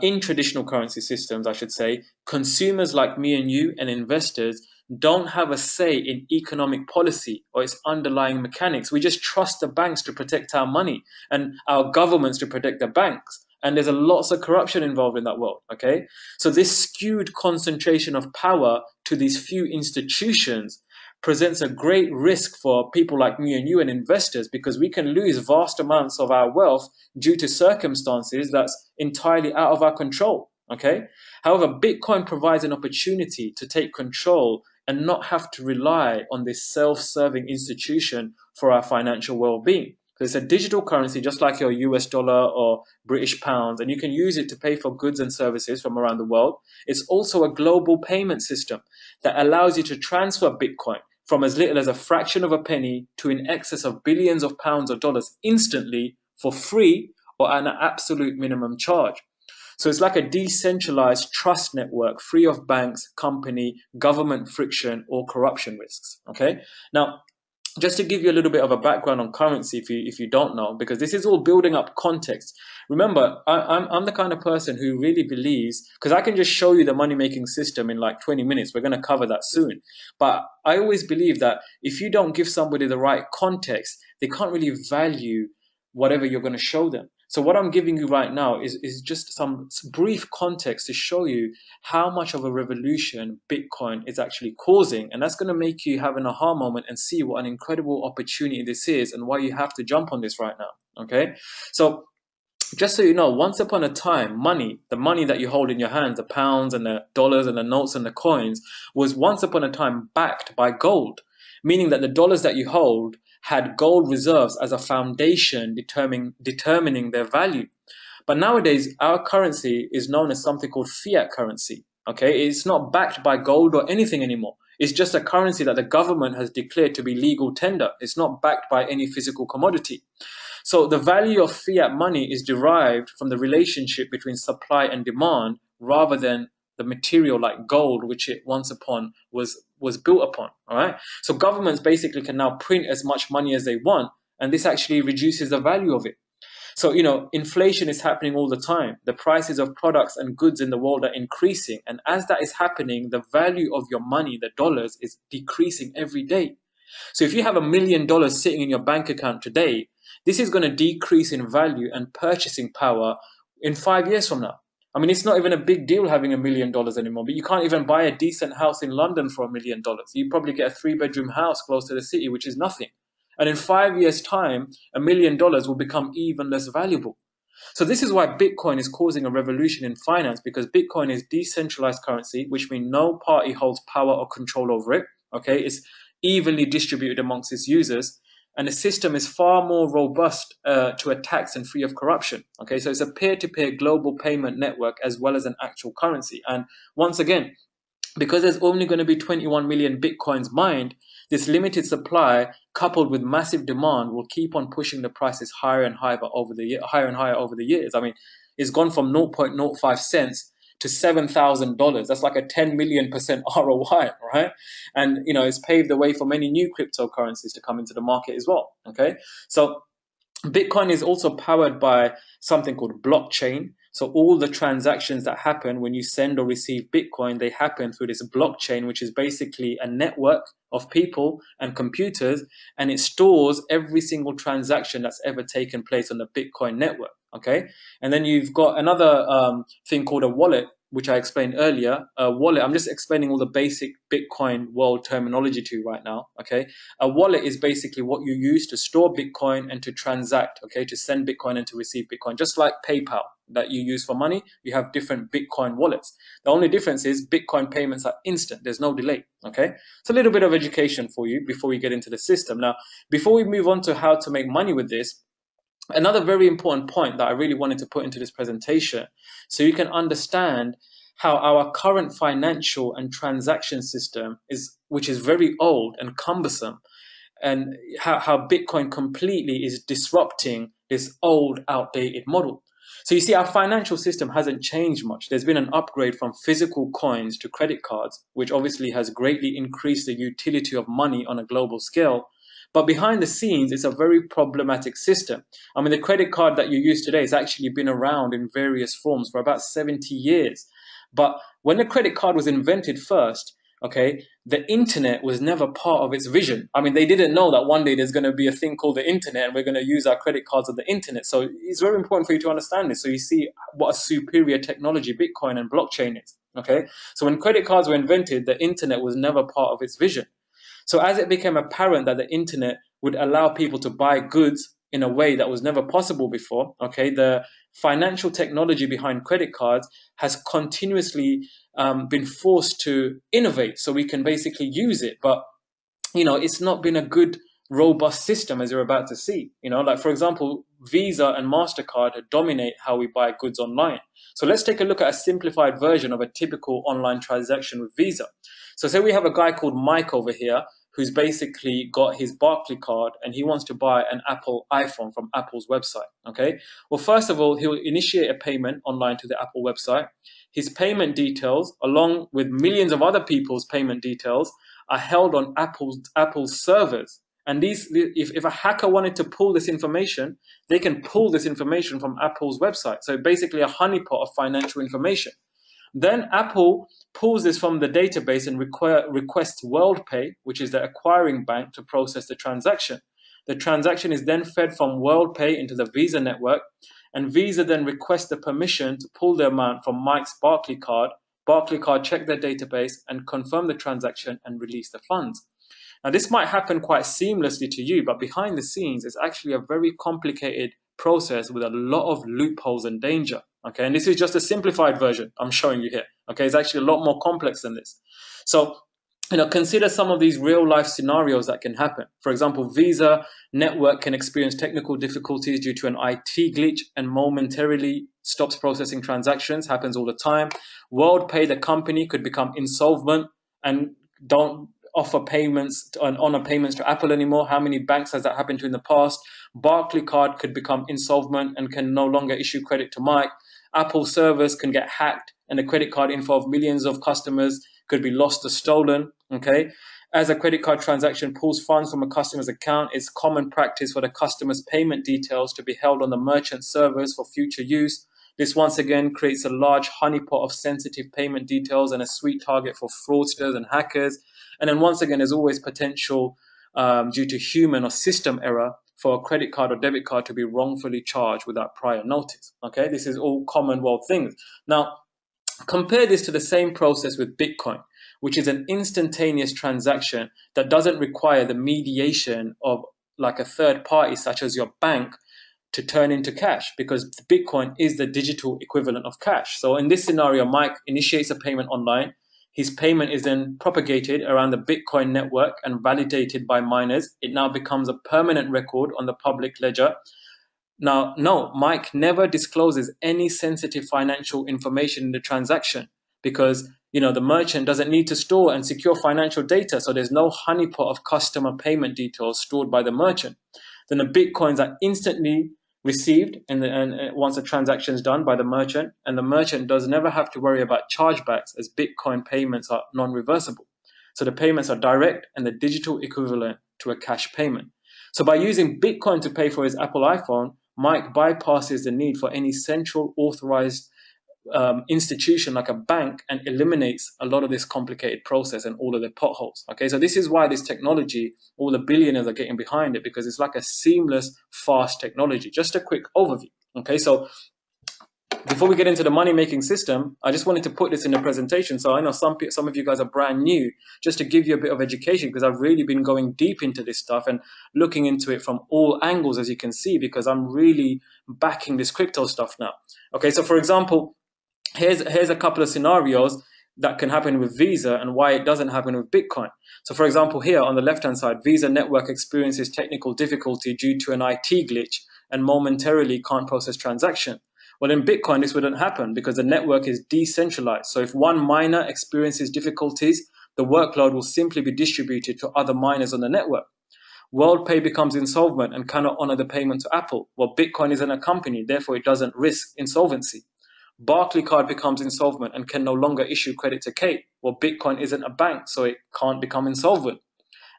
in traditional currency systems, I should say, consumers like me and you and investors don't have a say in economic policy or its underlying mechanics. We just trust the banks to protect our money and our governments to protect the banks. And there's lots of corruption involved in that world, okay? So this skewed concentration of power to these few institutions presents a great risk for people like me and you and investors, because we can lose vast amounts of our wealth due to circumstances that's entirely out of our control, okay? However, Bitcoin provides an opportunity to take control and not have to rely on this self-serving institution for our financial well-being. It's a digital currency, just like your US dollar or British pounds, and you can use it to pay for goods and services from around the world. It's also a global payment system that allows you to transfer Bitcoin from as little as a fraction of a penny to in excess of billions of pounds or dollars instantly for free or at an absolute minimum charge. So it's like a decentralized trust network, free of banks, company, government friction, or corruption risks. Okay. Now, just to give you a little bit of a background on currency, if you don't know, because this is all building up context. Remember, I'm the kind of person who really believes, because I can just show you the money-making system in like 20 minutes. We're going to cover that soon. But I always believe that if you don't give somebody the right context, they can't really value whatever you're going to show them. So what I'm giving you right now is just some brief context to show you how much of a revolution Bitcoin is actually causing. And that's going to make you have an aha moment and see what an incredible opportunity this is and why you have to jump on this right now. Okay. So just so you know, once upon a time, money, the money that you hold in your hands, the pounds and the dollars and the notes and the coins, was once upon a time backed by gold, meaning that the dollars that you hold had gold reserves as a foundation determining their value. But nowadays, our currency is known as something called fiat currency. Okay, it's not backed by gold or anything anymore. It's just a currency that the government has declared to be legal tender. It's not backed by any physical commodity. So the value of fiat money is derived from the relationship between supply and demand rather than the material like gold, which it once upon was built upon. All right. So governments basically can now print as much money as they want, and this actually reduces the value of it. So, inflation is happening all the time. The prices of products and goods in the world are increasing. And as that is happening, the value of your money, the dollars, is decreasing every day. So if you have $1 million sitting in your bank account today, this is going to decrease in value and purchasing power in 5 years from now. I mean, it's not even a big deal having $1 million anymore, but you can't even buy a decent house in London for $1 million. You probably get a 3-bedroom house close to the city, which is nothing. And in 5 years' time, $1 million will become even less valuable. So this is why Bitcoin is causing a revolution in finance, because Bitcoin is decentralized currency, which means no party holds power or control over it. Okay, it's evenly distributed amongst its users. And the system is far more robust to attacks and free of corruption. Okay, so it's a peer-to-peer global payment network as well as an actual currency. And once again, because there's only going to be 21 million Bitcoins mined, this limited supply coupled with massive demand will keep on pushing the prices higher and higher over the years. I mean, it's gone from 0.05 cents to $7,000. That's like a 10 million% ROI, right? And it's paved the way for many new cryptocurrencies to come into the market as well. Okay, so Bitcoin is also powered by something called blockchain. So all the transactions that happen when you send or receive Bitcoin, they happen through this blockchain, which is basically a network of people and computers, and it stores every single transaction that's ever taken place on the Bitcoin network. Okay, and then you've got another thing called a wallet, which I explained earlier. A wallet, I'm just explaining all the basic Bitcoin world terminology to you right now. Okay, a wallet is basically what you use to store Bitcoin and to transact. Okay, to send Bitcoin and to receive Bitcoin, just like PayPal that you use for money. You have different Bitcoin wallets. The only difference is Bitcoin payments are instant. There's no delay. Okay, it's a little bit of education for you before we get into the system. Now, before we move on to how to make money with this, another very important point that I really wanted to put into this presentation, so you can understand how our current financial and transaction system which is very old and cumbersome, and how Bitcoin completely is disrupting this old, outdated model. So you see, our financial system hasn't changed much. There's been an upgrade from physical coins to credit cards, which obviously has greatly increased the utility of money on a global scale. But behind the scenes, it's a very problematic system. I mean, the credit card that you use today has actually been around in various forms for about 70 years. But when the credit card was invented first, okay, the internet was never part of its vision. I mean, they didn't know that one day there's going to be a thing called the internet and we're going to use our credit cards on the internet. So it's very important for you to understand this. So you see what a superior technology Bitcoin and blockchain is. Okay, so when credit cards were invented, the internet was never part of its vision. So as it became apparent that the internet would allow people to buy goods in a way that was never possible before, okay, the financial technology behind credit cards has continuously been forced to innovate so we can basically use it. But, it's not been a good, robust system, as you're about to see. Like, for example, Visa and MasterCard dominate how we buy goods online. So let's take a look at a simplified version of a typical online transaction with Visa. So say we have a guy called Mike over here who's basically got his Barclays card and he wants to buy an Apple iPhone from Apple's website. Okay. Well, first of all, he'll initiate a payment online to the Apple website. His payment details, along with millions of other people's payment details, are held on Apple's servers. And if a hacker wanted to pull this information, they can pull this information from Apple's website. So basically a honeypot of financial information. Then Apple pulls this from the database and requests WorldPay, which is the acquiring bank, to process the transaction. The transaction is then fed from WorldPay into the Visa network, and Visa then requests the permission to pull the amount from Mike's Barclays card. Barclays card check their database and confirm the transaction and release the funds. Now, this might happen quite seamlessly to you, but behind the scenes, it's actually a very complicated process with a lot of loopholes and danger. Okay, and this is just a simplified version I'm showing you here. Okay, it's actually a lot more complex than this. So, consider some of these real life scenarios that can happen. For example, Visa network can experience technical difficulties due to an IT glitch and momentarily stops processing transactions. Happens all the time. WorldPay, the company, could become insolvent and don't offer payments and honor payments to Apple anymore. How many banks has that happened to in the past? Barclays card could become insolvent and can no longer issue credit to Mike. Apple servers can get hacked and the credit card info of millions of customers could be lost or stolen. Okay. As a credit card transaction pulls funds from a customer's account, it's common practice for the customer's payment details to be held on the merchant servers for future use. This once again creates a large honeypot of sensitive payment details and a sweet target for fraudsters and hackers. And then once again, there's always potential due to human or system error for a credit card or debit card to be wrongfully charged without prior notice. Okay, this is all common world things. Now, compare this to the same process with Bitcoin, which is an instantaneous transaction that doesn't require the mediation of like a third party, such as your bank, to turn into cash, because Bitcoin is the digital equivalent of cash. So in this scenario, Mike initiates a payment online. His payment is then propagated around the Bitcoin network and validated by miners. It now becomes a permanent record on the public ledger. Now, no, Mike never discloses any sensitive financial information in the transaction because The merchant doesn't need to store and secure financial data, so there's no honeypot of customer payment details stored by the merchant. Then the Bitcoins are instantly received and once the transaction is done by the merchant, and the merchant does never have to worry about chargebacks, as Bitcoin payments are non-reversible. So the payments are direct and the digital equivalent to a cash payment. So by using Bitcoin to pay for his Apple iPhone, Mike bypasses the need for any central authorized institution like a bank and eliminates a lot of this complicated process and all of the potholes. Okay, so this is why this technology, all the billionaires are getting behind it, because it's like a seamless, fast technology. Just a quick overview. Okay, so before we get into the money-making system, I just wanted to put this in the presentation. So I know some of you guys are brand new, just to give you a bit of education, because I've really been going deep into this stuff and looking into it from all angles, as you can see, because I'm really backing this crypto stuff now. Okay, so for example, here's a couple of scenarios that can happen with Visa and why it doesn't happen with Bitcoin. So for example, here on the left-hand side, Visa network experiences technical difficulty due to an IT glitch and momentarily can't process transaction. Well, in Bitcoin, this wouldn't happen because the network is decentralized. So if one miner experiences difficulties, the workload will simply be distributed to other miners on the network. WorldPay becomes insolvent and cannot honor the payment to Apple. Well, Bitcoin isn't a company, therefore it doesn't risk insolvency. Barclaycard becomes insolvent and can no longer issue credit to Kate. Well, Bitcoin isn't a bank, so it can't become insolvent.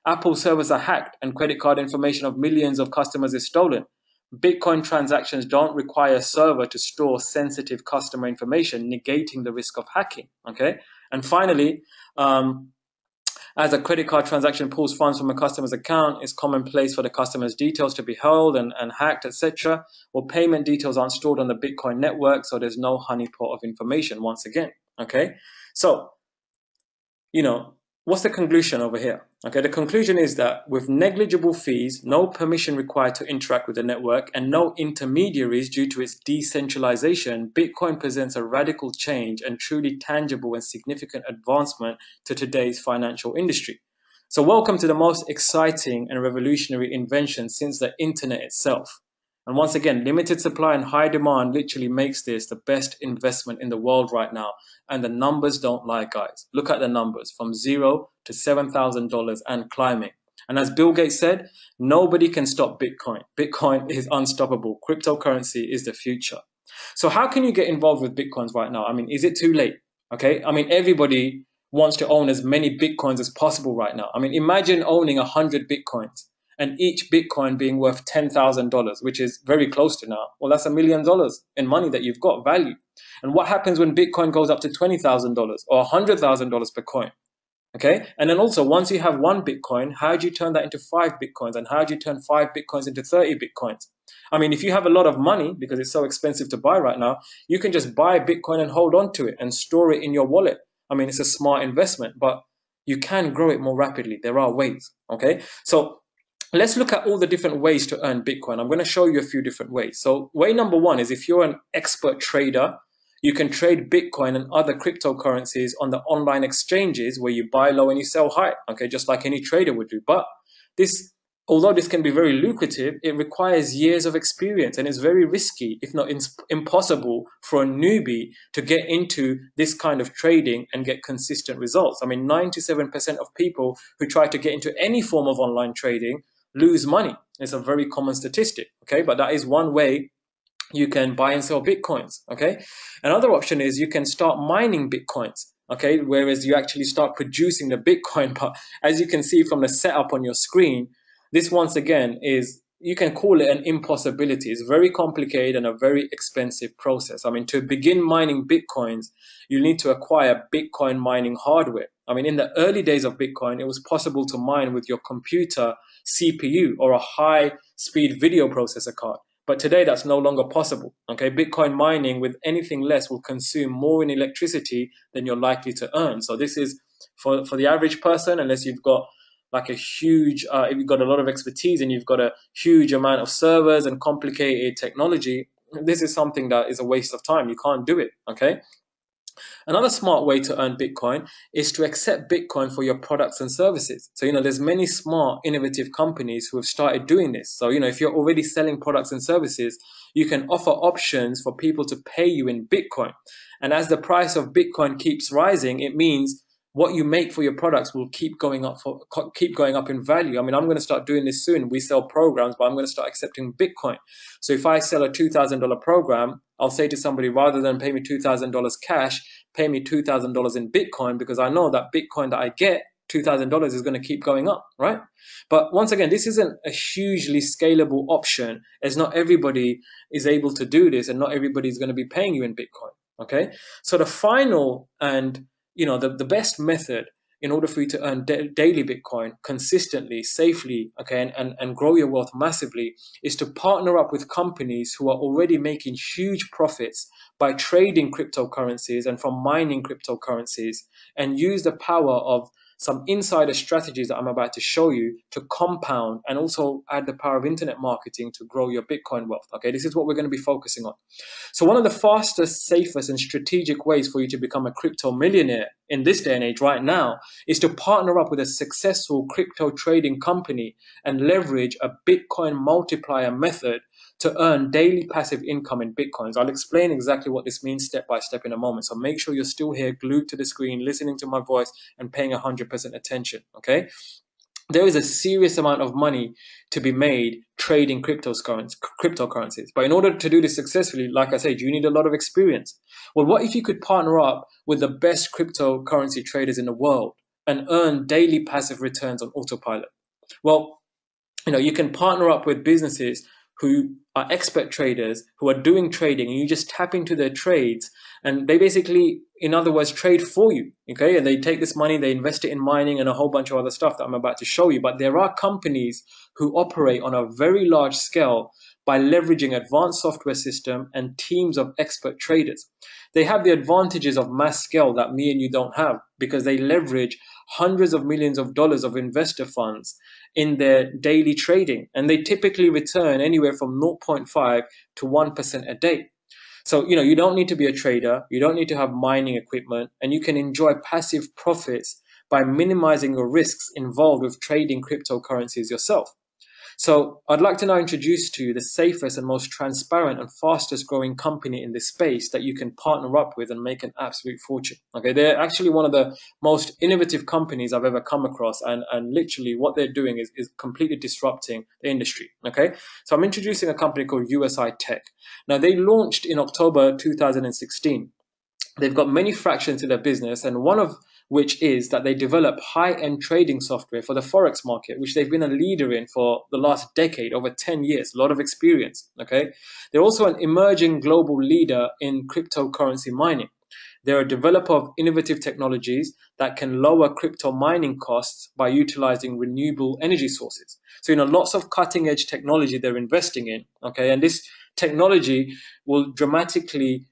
Apple servers are hacked and credit card information of millions of customers is stolen. Bitcoin transactions don't require a server to store sensitive customer information, negating the risk of hacking. Okay, and finally, as a credit card transaction pulls funds from a customer's account, it's commonplace for the customer's details to be held and hacked, etc. Well, payment details aren't stored on the Bitcoin network, so there's no honeypot of information once again. Okay, so what's the conclusion over here? Okay, the conclusion is that with negligible fees, no permission required to interact with the network, and no intermediaries due to its decentralization, Bitcoin presents a radical change and truly tangible and significant advancement to today's financial industry. So welcome to the most exciting and revolutionary invention since the internet itself. And once again, limited supply and high demand literally makes this the best investment in the world right now. And the numbers don't lie, guys. Look at the numbers, from $0 to $7,000 and climbing. And as Bill Gates said, nobody can stop Bitcoin. Bitcoin is unstoppable. Cryptocurrency is the future. So how can you get involved with Bitcoins right now? I mean, is it too late? Okay, I mean, everybody wants to own as many Bitcoins as possible right now. I mean, imagine owning 100 Bitcoins. And each Bitcoin being worth $10,000, which is very close to now. Well, that's $1 million in money that you've got, value. And what happens when Bitcoin goes up to $20,000 or $100,000 per coin? Okay, and then also once you have one Bitcoin, how do you turn that into 5 Bitcoins? And how do you turn 5 Bitcoins into 30 Bitcoins? I mean, if you have a lot of money, because it's so expensive to buy right now, you can just buy Bitcoin and hold on to it and store it in your wallet. I mean, it's a smart investment, but you can grow it more rapidly. There are ways, okay? So let's look at all the different ways to earn Bitcoin. I'm going to show you a few different ways. So way number one is if you're an expert trader, you can trade Bitcoin and other cryptocurrencies on the online exchanges where you buy low and you sell high, okay, just like any trader would do. But although this can be very lucrative, it requires years of experience and it's very risky, if not impossible, for a newbie to get into this kind of trading and get consistent results. I mean, 97% of people who try to get into any form of online trading lose money. It's a very common statistic, okay? But that is one way you can buy and sell Bitcoins, okay? Another option is you can start mining Bitcoins, okay? Whereas you actually start producing the Bitcoin. But as you can see from the setup on your screen, this once again is, you can call it an impossibility. It's very complicated and a very expensive process. I mean, to begin mining Bitcoins, you need to acquire Bitcoin mining hardware. I mean, in the early days of Bitcoin, it was possible to mine with your computer CPU or a high-speed video processor card. But today, that's no longer possible. Okay, Bitcoin mining with anything less will consume more in electricity than you're likely to earn. So this is for the average person, unless you've got like a huge, if you've got a lot of expertise and you've got a huge amount of servers and complicated technology, this is something that is a waste of time. You can't do it, okay? Another smart way to earn Bitcoin is to accept Bitcoin for your products and services. So, there's many smart, innovative companies who have started doing this. So, if you're already selling products and services, you can offer options for people to pay you in Bitcoin. And as the price of Bitcoin keeps rising, it means what you make for your products will keep going up in value. I mean, I'm going to start doing this soon. We sell programs, but I'm going to start accepting Bitcoin. So if I sell a $2,000 program, I'll say to somebody, rather than pay me $2,000 cash, pay me $2,000 in Bitcoin, because I know that Bitcoin that I get, $2,000 is going to keep going up, right? But once again, this isn't a hugely scalable option, as not everybody is able to do this, and not everybody is going to be paying you in Bitcoin. Okay, so the final and the best method in order for you to earn daily Bitcoin consistently, safely, okay, and grow your wealth massively, is to partner up with companies who are already making huge profits by trading cryptocurrencies and from mining cryptocurrencies, and use the power of some insider strategies that I'm about to show you to compound and also add the power of internet marketing to grow your Bitcoin wealth. Okay, this is what we're going to be focusing on. So one of the fastest, safest, and strategic ways for you to become a crypto millionaire in this day and age right now is to partner up with a successful crypto trading company and leverage a Bitcoin multiplier method to earn daily passive income in Bitcoins. I'll explain exactly what this means step by step in a moment. So make sure you're still here, glued to the screen, listening to my voice and paying 100% attention, okay? There is a serious amount of money to be made trading cryptocurrencies. But in order to do this successfully, like I said, you need a lot of experience. Well, what if you could partner up with the best cryptocurrency traders in the world and earn daily passive returns on autopilot? Well, you can partner up with businesses who are expert traders who are doing trading, and you just tap into their trades, and they basically, in other words, trade for you, okay? And they take this money, they invest it in mining and a whole bunch of other stuff that I'm about to show you. But there are companies who operate on a very large scale by leveraging advanced software system and teams of expert traders. They have the advantages of mass scale that me and you don't have, because they leverage hundreds of millions of dollars of investor funds in their daily trading, and they typically return anywhere from 0.5 to 1% a day. So, you don't need to be a trader, you don't need to have mining equipment, and you can enjoy passive profits by minimizing your risks involved with trading cryptocurrencies yourself. So I'd like to now introduce to you the safest and most transparent and fastest growing company in this space that you can partner up with and make an absolute fortune. Okay, they're actually one of the most innovative companies I've ever come across, and literally what they're doing is completely disrupting the industry. Okay, so I'm introducing a company called USI Tech. Now, they launched in October 2016. They've got many fractions to their business, and one of which is that they develop high-end trading software for the Forex market, which they've been a leader in for the last decade, over 10 years, a lot of experience, okay? They're also an emerging global leader in cryptocurrency mining. They're a developer of innovative technologies that can lower crypto mining costs by utilizing renewable energy sources. So, lots of cutting-edge technology they're investing in, okay? And this technology will dramatically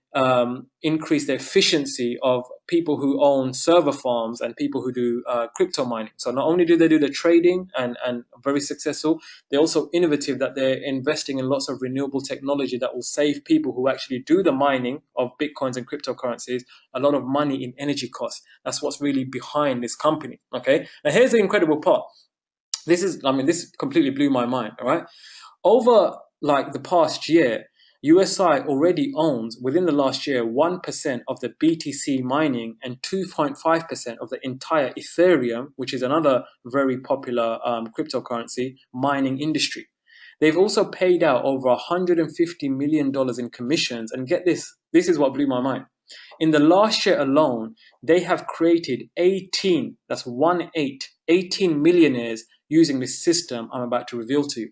increase the efficiency of people who own server farms and people who do crypto mining. So not only do they do the trading and very successful, they're also innovative that they're investing in lots of renewable technology that will save people who actually do the mining of Bitcoins and cryptocurrencies a lot of money in energy costs. That's what's really behind this company, okay? Now here's the incredible part. This completely blew my mind, all right? Over the past year, USI already owns, within the last year, 1% of the BTC mining and 2.5% of the entire Ethereum, which is another very popular cryptocurrency, mining industry. They've also paid out over $150 million in commissions. And get this is what blew my mind. In the last year alone, they have created 18 millionaires using this system I'm about to reveal to you.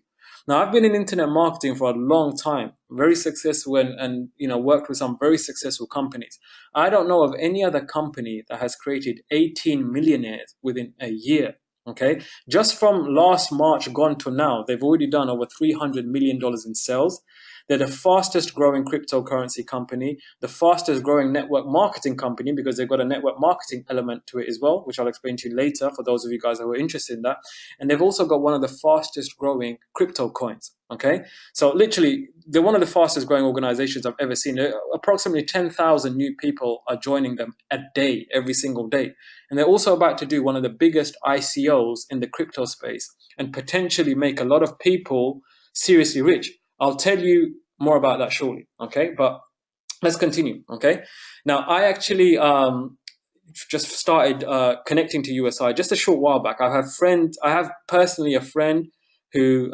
Now, I've been in internet marketing for a long time, very successful, and worked with some very successful companies. I don't know of any other company that has created 18 millionaires within a year. Okay, just from last March gone to now, they've already done over $300 million in sales. They're the fastest growing cryptocurrency company, the fastest growing network marketing company, because they've got a network marketing element to it as well, which I'll explain to you later for those of you guys who are interested in that. And they've also got one of the fastest growing crypto coins. Okay, so literally, they're one of the fastest growing organizations I've ever seen. Approximately 10,000 new people are joining them a day, every single day. And they're also about to do one of the biggest ICOs in the crypto space and potentially make a lot of people seriously rich. I'll tell you more about that shortly. Okay, but let's continue. Okay, now I actually just started connecting to USI just a short while back. I have personally a friend who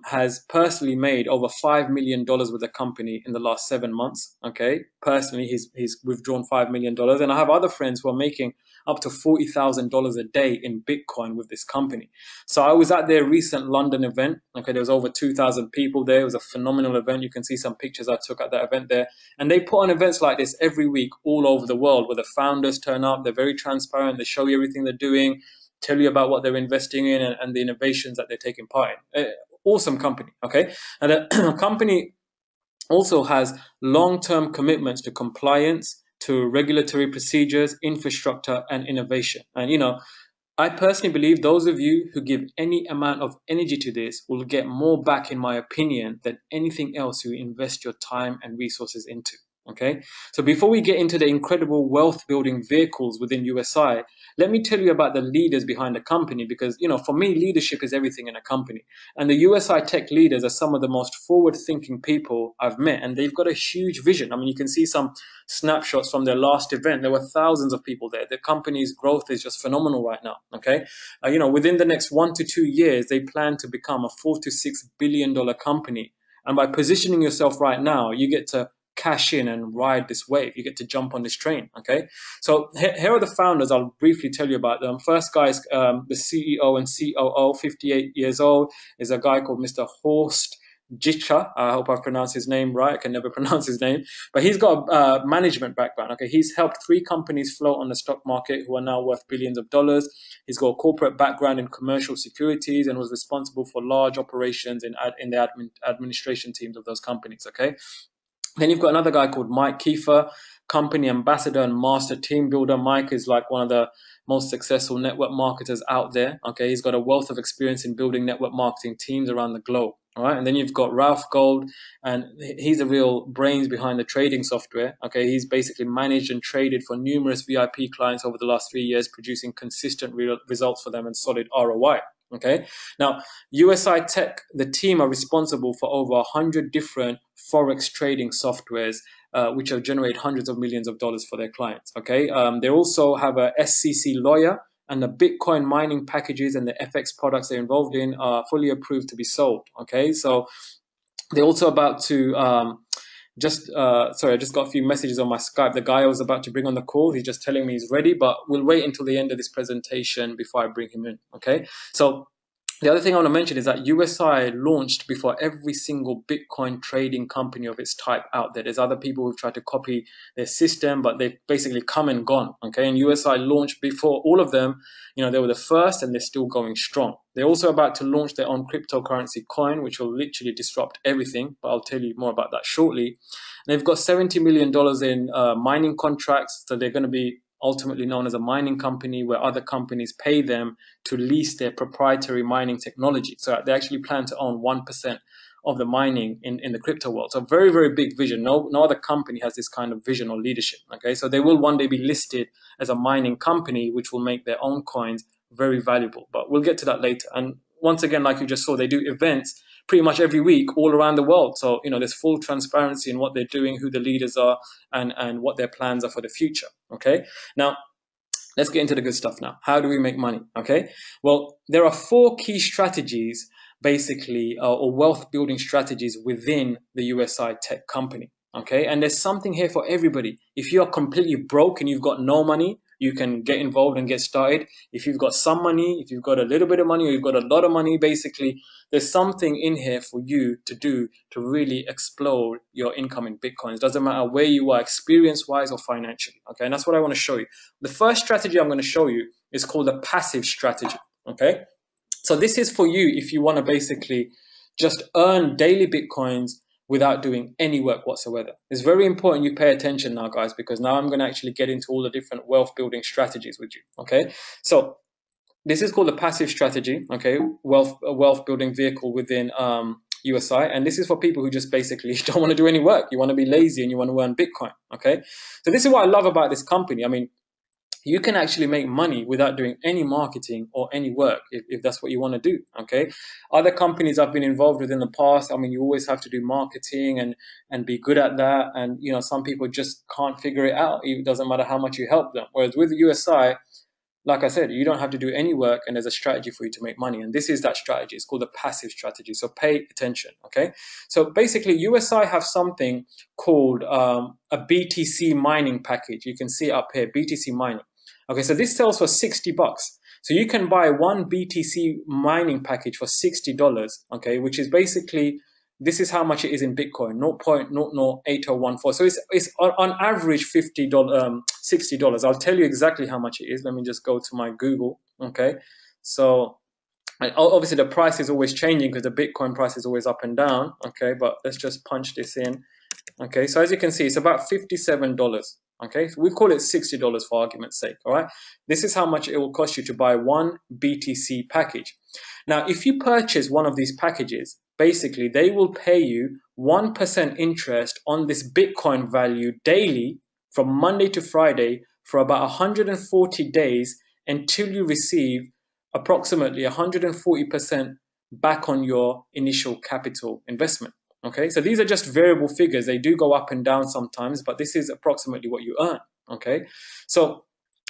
has personally made over $5 million with the company in the last 7 months. Okay, personally, he's withdrawn $5 million, and I have other friends who are making up to $40,000 a day in Bitcoin with this company. So I was at their recent London event. Okay, there was over 2,000 people there. It was a phenomenal event. You can see some pictures I took at that event there. And they put on events like this every week all over the world, where the founders turn up. They're very transparent. They show you everything they're doing, tell you about what they're investing in, and the innovations that they're taking part in. Awesome company, okay? And the company also has long-term commitments to compliance, to regulatory procedures, infrastructure, and innovation. And, you know, I personally believe those of you who give any amount of energy to this will get more back, in my opinion, than anything else you invest your time and resources into. Okay, so before we get into the incredible wealth building vehicles within USI, let me tell you about the leaders behind the company, because, you know, for me, leadership is everything in a company. And the USI tech leaders are some of the most forward thinking people I've met, and they've got a huge vision. I mean, you can see some snapshots from their last event. There were thousands of people there. The company's growth is just phenomenal right now. Okay, you know, within the next 1 to 2 years, they plan to become a $4 to $6 billion company. And by positioning yourself right now, you get to cash in and ride this wave. You get to jump on this train. Okay, so here are the founders. I'll briefly tell you about them. First guy is the CEO and COO, 58 years old, is a guy called Mr. Horst Jicha. I hope I've pronounced his name right. I can never pronounce his name, but he's got a management background. Okay, he's helped 3 companies float on the stock market who are now worth billions of dollars. He's got a corporate background in commercial securities and was responsible for large operations in the administration teams of those companies. Okay. Then you've got another guy called Mike Kiefer, company ambassador and master team builder. Mike is like one of the most successful network marketers out there. Okay, he's got a wealth of experience in building network marketing teams around the globe. All right, and then you've got Ralph Gold, and he's the real brains behind the trading software. Okay, he's basically managed and traded for numerous VIP clients over the last 3 years, producing consistent results for them and solid ROI. Okay, now USI Tech, the team are responsible for over 100 different Forex trading softwares, which have generated hundreds of millions of dollars for their clients. Okay, they also have a SEC lawyer, and the Bitcoin mining packages and the FX products they're involved in are fully approved to be sold. Okay, so they're also about to sorry, I just got a few messages on my Skype. The guy I was about to bring on the call, he's just telling me he's ready, but we'll wait until the end of this presentation before I bring him in. Okay, so the other thing I want to mention is that USI launched before every single Bitcoin trading company of its type out there. There's other people who've tried to copy their system, but they've basically come and gone. Okay, and USI launched before all of them. You know, they were the first, and they're still going strong. They're also about to launch their own cryptocurrency coin, which will literally disrupt everything, but I'll tell you more about that shortly. And they've got $70 million in mining contracts, so they're going to be ultimately known as a mining company, where other companies pay them to lease their proprietary mining technology. So they actually plan to own 1% of the mining in the crypto world. So very, very big vision. No other company has this kind of vision or leadership. Okay, so they will one day be listed as a mining company, which will make their own coins very valuable. But we'll get to that later. And once again, like you just saw, they do events pretty much every week all around the world. So, you know, there's full transparency in what they're doing, who the leaders are, and what their plans are for the future. Okay, now let's get into the good stuff now. How do we make money? Okay, well, there are 4 key strategies, basically, or wealth building strategies within the USI Tech company. Okay, and there's something here for everybody. If you are completely broke and you've got no money, you can get involved and get started. If you've got some money, if you've got a little bit of money, or you've got a lot of money, basically, there's something in here for you to do to really explode your income in Bitcoins. Doesn't matter where you are, experience-wise or financially. Okay, and that's what I want to show you. The first strategy I'm going to show you is called a passive strategy. Okay, so this is for you if you want to basically just earn daily Bitcoins without doing any work whatsoever. It's very important you pay attention now, guys, because now I'm going to actually get into all the different wealth building strategies with you. Okay, so this is called a passive strategy. Okay, wealth building vehicle within USI, and this is for people who just basically don't want to do any work. You want to be lazy and you want to earn Bitcoin. Okay, so this is what I love about this company. I mean, you can actually make money without doing any marketing or any work if that's what you want to do. Okay, other companies I've been involved with in the past, I mean, you always have to do marketing and be good at that, and you know, some people just can't figure it out. It doesn't matter how much you help them. Whereas with USI, like I said, you don't have to do any work, and there's a strategy for you to make money. And this is that strategy. It's called the passive strategy. So pay attention, okay? So basically, USI have something called a BTC mining package. You can see it up here, BTC mining. Okay, so this sells for $60. So you can buy one BTC mining package for $60, okay, which is basically, this is how much it is in Bitcoin, 0.008014. So it's on average $60. I'll tell you exactly how much it is. Let me just go to my Google, okay? So obviously the price is always changing because the Bitcoin price is always up and down, okay? But let's just punch this in, okay? So as you can see, it's about $57, okay? We call it $60 for argument's sake, all right? This is how much it will cost you to buy one BTC package. Now, if you purchase one of these packages, basically they will pay you 1% interest on this Bitcoin value daily from Monday to Friday for about 140 days until you receive approximately 140% back on your initial capital investment. Okay, so these are just variable figures. They do go up and down sometimes, but this is approximately what you earn. Okay, so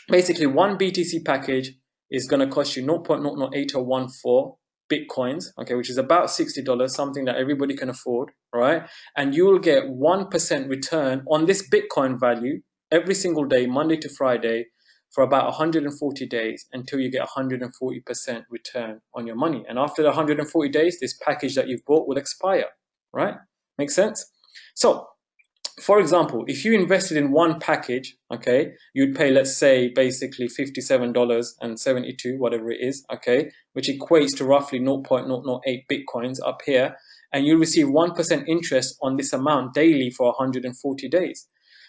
basically one BTC package is going to cost you 0.008014 Bitcoins, okay, which is about $60, something that everybody can afford, right? And you will get 1% return on this Bitcoin value every single day, Monday to Friday, for about 140 days until you get 140% return on your money. And after the 140 days, this package that you've bought will expire, right? Makes sense? So, for example, if you invested in one package, okay, you'd pay, let's say, basically $57.72, whatever it is, okay, which equates to roughly 0.008 Bitcoins up here, and you receive 1% interest on this amount daily for 140 days.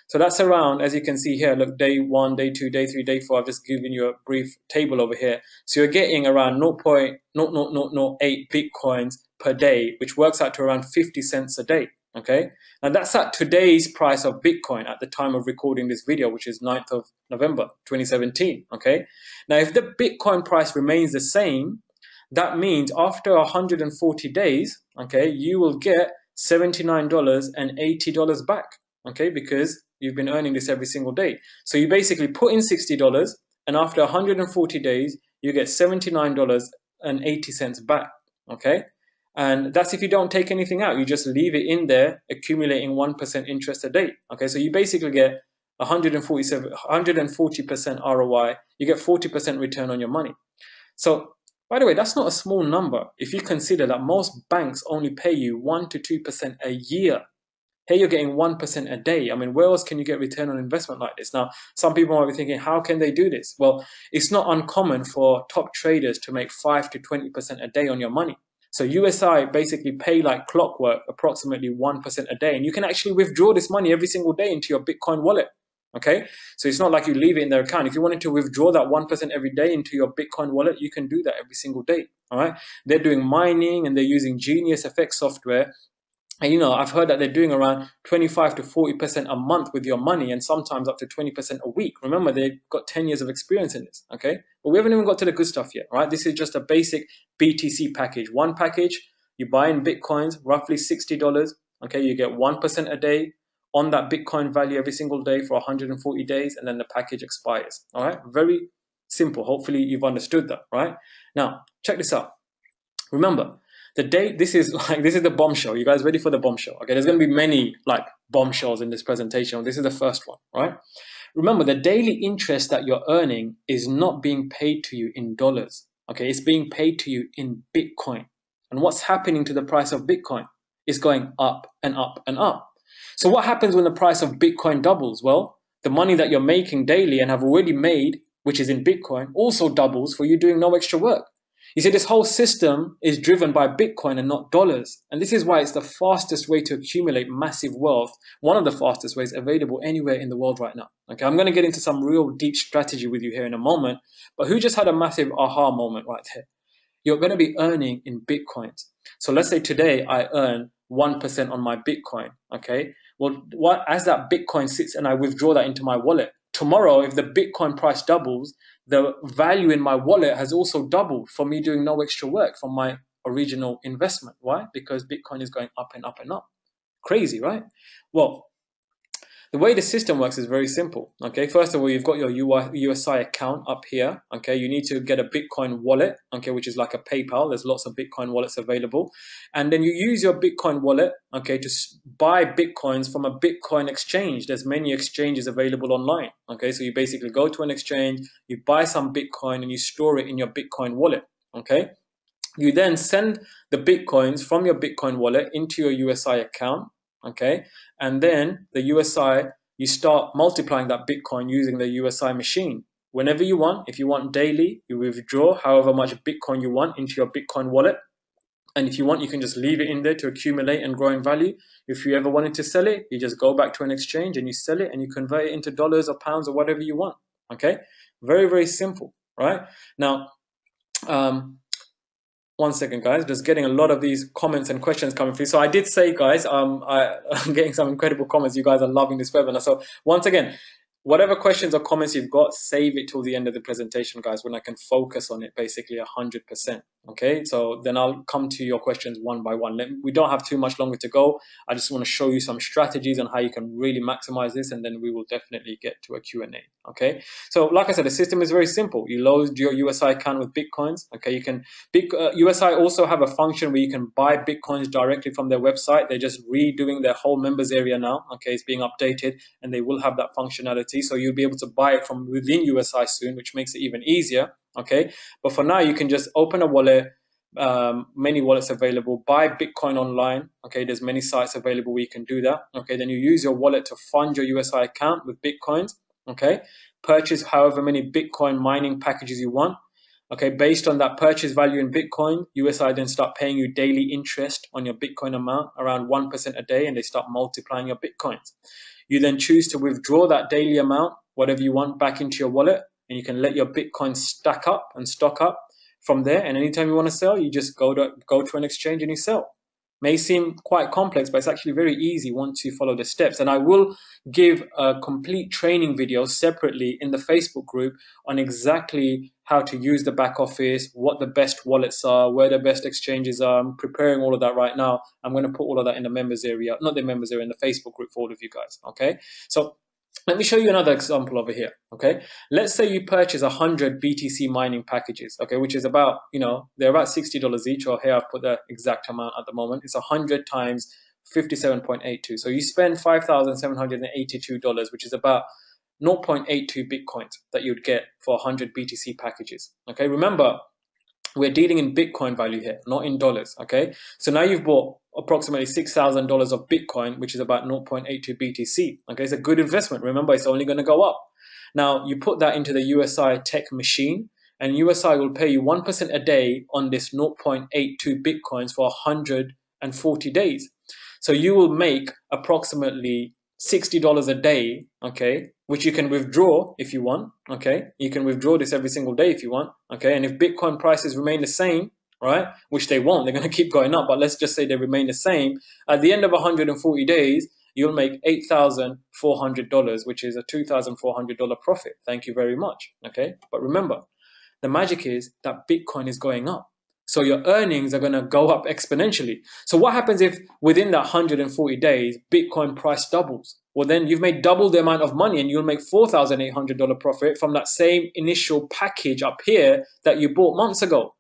So that's around, as you can see here, look, day 1, day 2, day 3, day 4, I've just given you a brief table over here. So you're getting around 0.0008 Bitcoins per day, which works out to around 50 cents a day. Okay, now that's at today's price of Bitcoin at the time of recording this video, which is 9th of November 2017. Okay, now if the Bitcoin price remains the same, that means after 140 days, okay, you will get $79.80 back. Okay, because you've been earning this every single day. So you basically put in $60, and after 140 days, you get $79.80 back. Okay. And that's if you don't take anything out. You just leave it in there, accumulating 1% interest a day. Okay, so you basically get 140% ROI. You get 40% return on your money. So, by the way, that's not a small number if you consider that most banks only pay you 1 to 2% a year. Here you're getting 1% a day. I mean, where else can you get return on investment like this? Now, some people might be thinking, how can they do this? Well, it's not uncommon for top traders to make 5 to 20% a day on your money. So USI basically pay like clockwork, approximately 1% a day. And you can actually withdraw this money every single day into your Bitcoin wallet. Okay, so it's not like you leave it in their account. If you wanted to withdraw that 1% every day into your Bitcoin wallet, you can do that every single day. All right, they're doing mining and they're using Genius FX software. And you know, I've heard that they're doing around 25 to 40% a month with your money, and sometimes up to 20% a week. Remember, they've got 10 years of experience in this, okay? But we haven't even got to the good stuff yet, right? This is just a basic BTC package. One package, you buy in Bitcoins, roughly $60, okay? You get 1% a day on that Bitcoin value every single day for 140 days, and then the package expires, all right? Very simple. Hopefully you've understood that, right? Now, check this out. Remember, the day, this is the bombshell. You guys ready for the bombshell? Okay, there's going to be many like bombshells in this presentation. This is the first one, right? Remember, the daily interest that you're earning is not being paid to you in dollars. Okay, it's being paid to you in Bitcoin. And what's happening to the price of Bitcoin? It's going up and up and up. So what happens when the price of Bitcoin doubles? Well, the money that you're making daily and have already made, which is in Bitcoin, also doubles for you doing no extra work. You see, this whole system is driven by Bitcoin and not dollars. And this is why it's the fastest way to accumulate massive wealth, one of the fastest ways available anywhere in the world right now. Okay, I'm going to get into some real deep strategy with you here in a moment, but who just had a massive aha moment right here? You're going to be earning in Bitcoins. So let's say today I earn 1% on my Bitcoin, okay? Well, as that Bitcoin sits and I withdraw that into my wallet, tomorrow, if the Bitcoin price doubles, the value in my wallet has also doubled for me doing no extra work from my original investment. Why? Because Bitcoin is going up and up and up. Crazy, right? Well, the way the system works is very simple. Okay, first of all, you've got your USI account up here. Okay, you need to get a Bitcoin wallet. Okay, which is like a PayPal. There's lots of Bitcoin wallets available, and then you use your Bitcoin wallet. Okay, to buy Bitcoins from a Bitcoin exchange. There's many exchanges available online. Okay, so you basically go to an exchange, you buy some Bitcoin, and you store it in your Bitcoin wallet. Okay, you then send the Bitcoins from your Bitcoin wallet into your USI account. Okay, and then the USI, you start multiplying that Bitcoin using the USI machine. Whenever you want, if you want daily, you withdraw however much Bitcoin you want into your Bitcoin wallet. And if you want, you can just leave it in there to accumulate and grow in value. If you ever wanted to sell it, you just go back to an exchange and you sell it and you convert it into dollars or pounds or whatever you want. Okay, very, very simple, right? Now, one second, guys. Just getting a lot of these comments and questions coming through. So I did say, guys, I'm getting some incredible comments. You guys are loving this webinar. So once again, whatever questions or comments you've got, save it till the end of the presentation, guys, when I can focus on it basically 100%. Okay, so then I'll come to your questions one by one. We don't have too much longer to go. I just want to show you some strategies on how you can really maximize this, and then we will definitely get to a Q&A. Okay, so like I said, the system is very simple. You load your USI account with Bitcoins. Okay, you can USI also have a function where you can buy Bitcoins directly from their website. They're just redoing their whole members area now. Okay, it's being updated, and they will have that functionality. So you'll be able to buy it from within USI soon, which makes it even easier. Okay, but for now, you can just open a wallet, many wallets available, buy Bitcoin online. Okay, there's many sites available where you can do that. Okay, then you use your wallet to fund your USI account with Bitcoins. Okay, purchase however many Bitcoin mining packages you want. Okay, based on that purchase value in Bitcoin, USI then start paying you daily interest on your Bitcoin amount, around 1% a day, and they start multiplying your Bitcoins. You then choose to withdraw that daily amount, whatever you want, back into your wallet, and you can let your Bitcoin stack up and stock up from there. And anytime you want to sell, you just go to an exchange and you sell. May seem quite complex, but it's actually very easy once you follow the steps. And I will give a complete training video separately in the Facebook group on exactly how to use the back office, what the best wallets are, where the best exchanges are. I'm preparing all of that right now. I'm going to put all of that in the members area, not the members area, in the Facebook group for all of you guys. Okay, so let me show you another example over here. Okay, let's say you purchase 100 BTC mining packages. Okay, which is about, they're about $60 each, or here I've put the exact amount at the moment. It's 100 times 57.82. So you spend $5,782, which is about 0.82 Bitcoins that you'd get for 100 BTC packages. Okay, remember, we're dealing in Bitcoin value here, not in dollars. Okay, so now you've bought approximately $6,000 of Bitcoin, which is about 0.82 BTC. Okay, it's a good investment. Remember, it's only going to go up. Now, you put that into the USI tech machine, and USI will pay you 1% a day on this 0.82 Bitcoins for 140 days. So you will make approximately $60 a day, okay, which you can withdraw if you want, okay? You can withdraw this every single day if you want, okay? And if Bitcoin prices remain the same, right, which they won't, they're going to keep going up, but let's just say they remain the same, at the end of 140 days, you'll make $8,400, which is a $2,400 profit. Thank you very much, okay? But remember, the magic is that Bitcoin is going up. So your earnings are going to go up exponentially. So what happens if within that 140 days, Bitcoin price doubles? Well, then you've made double the amount of money, and you'll make $4,800 profit from that same initial package up here that you bought months ago.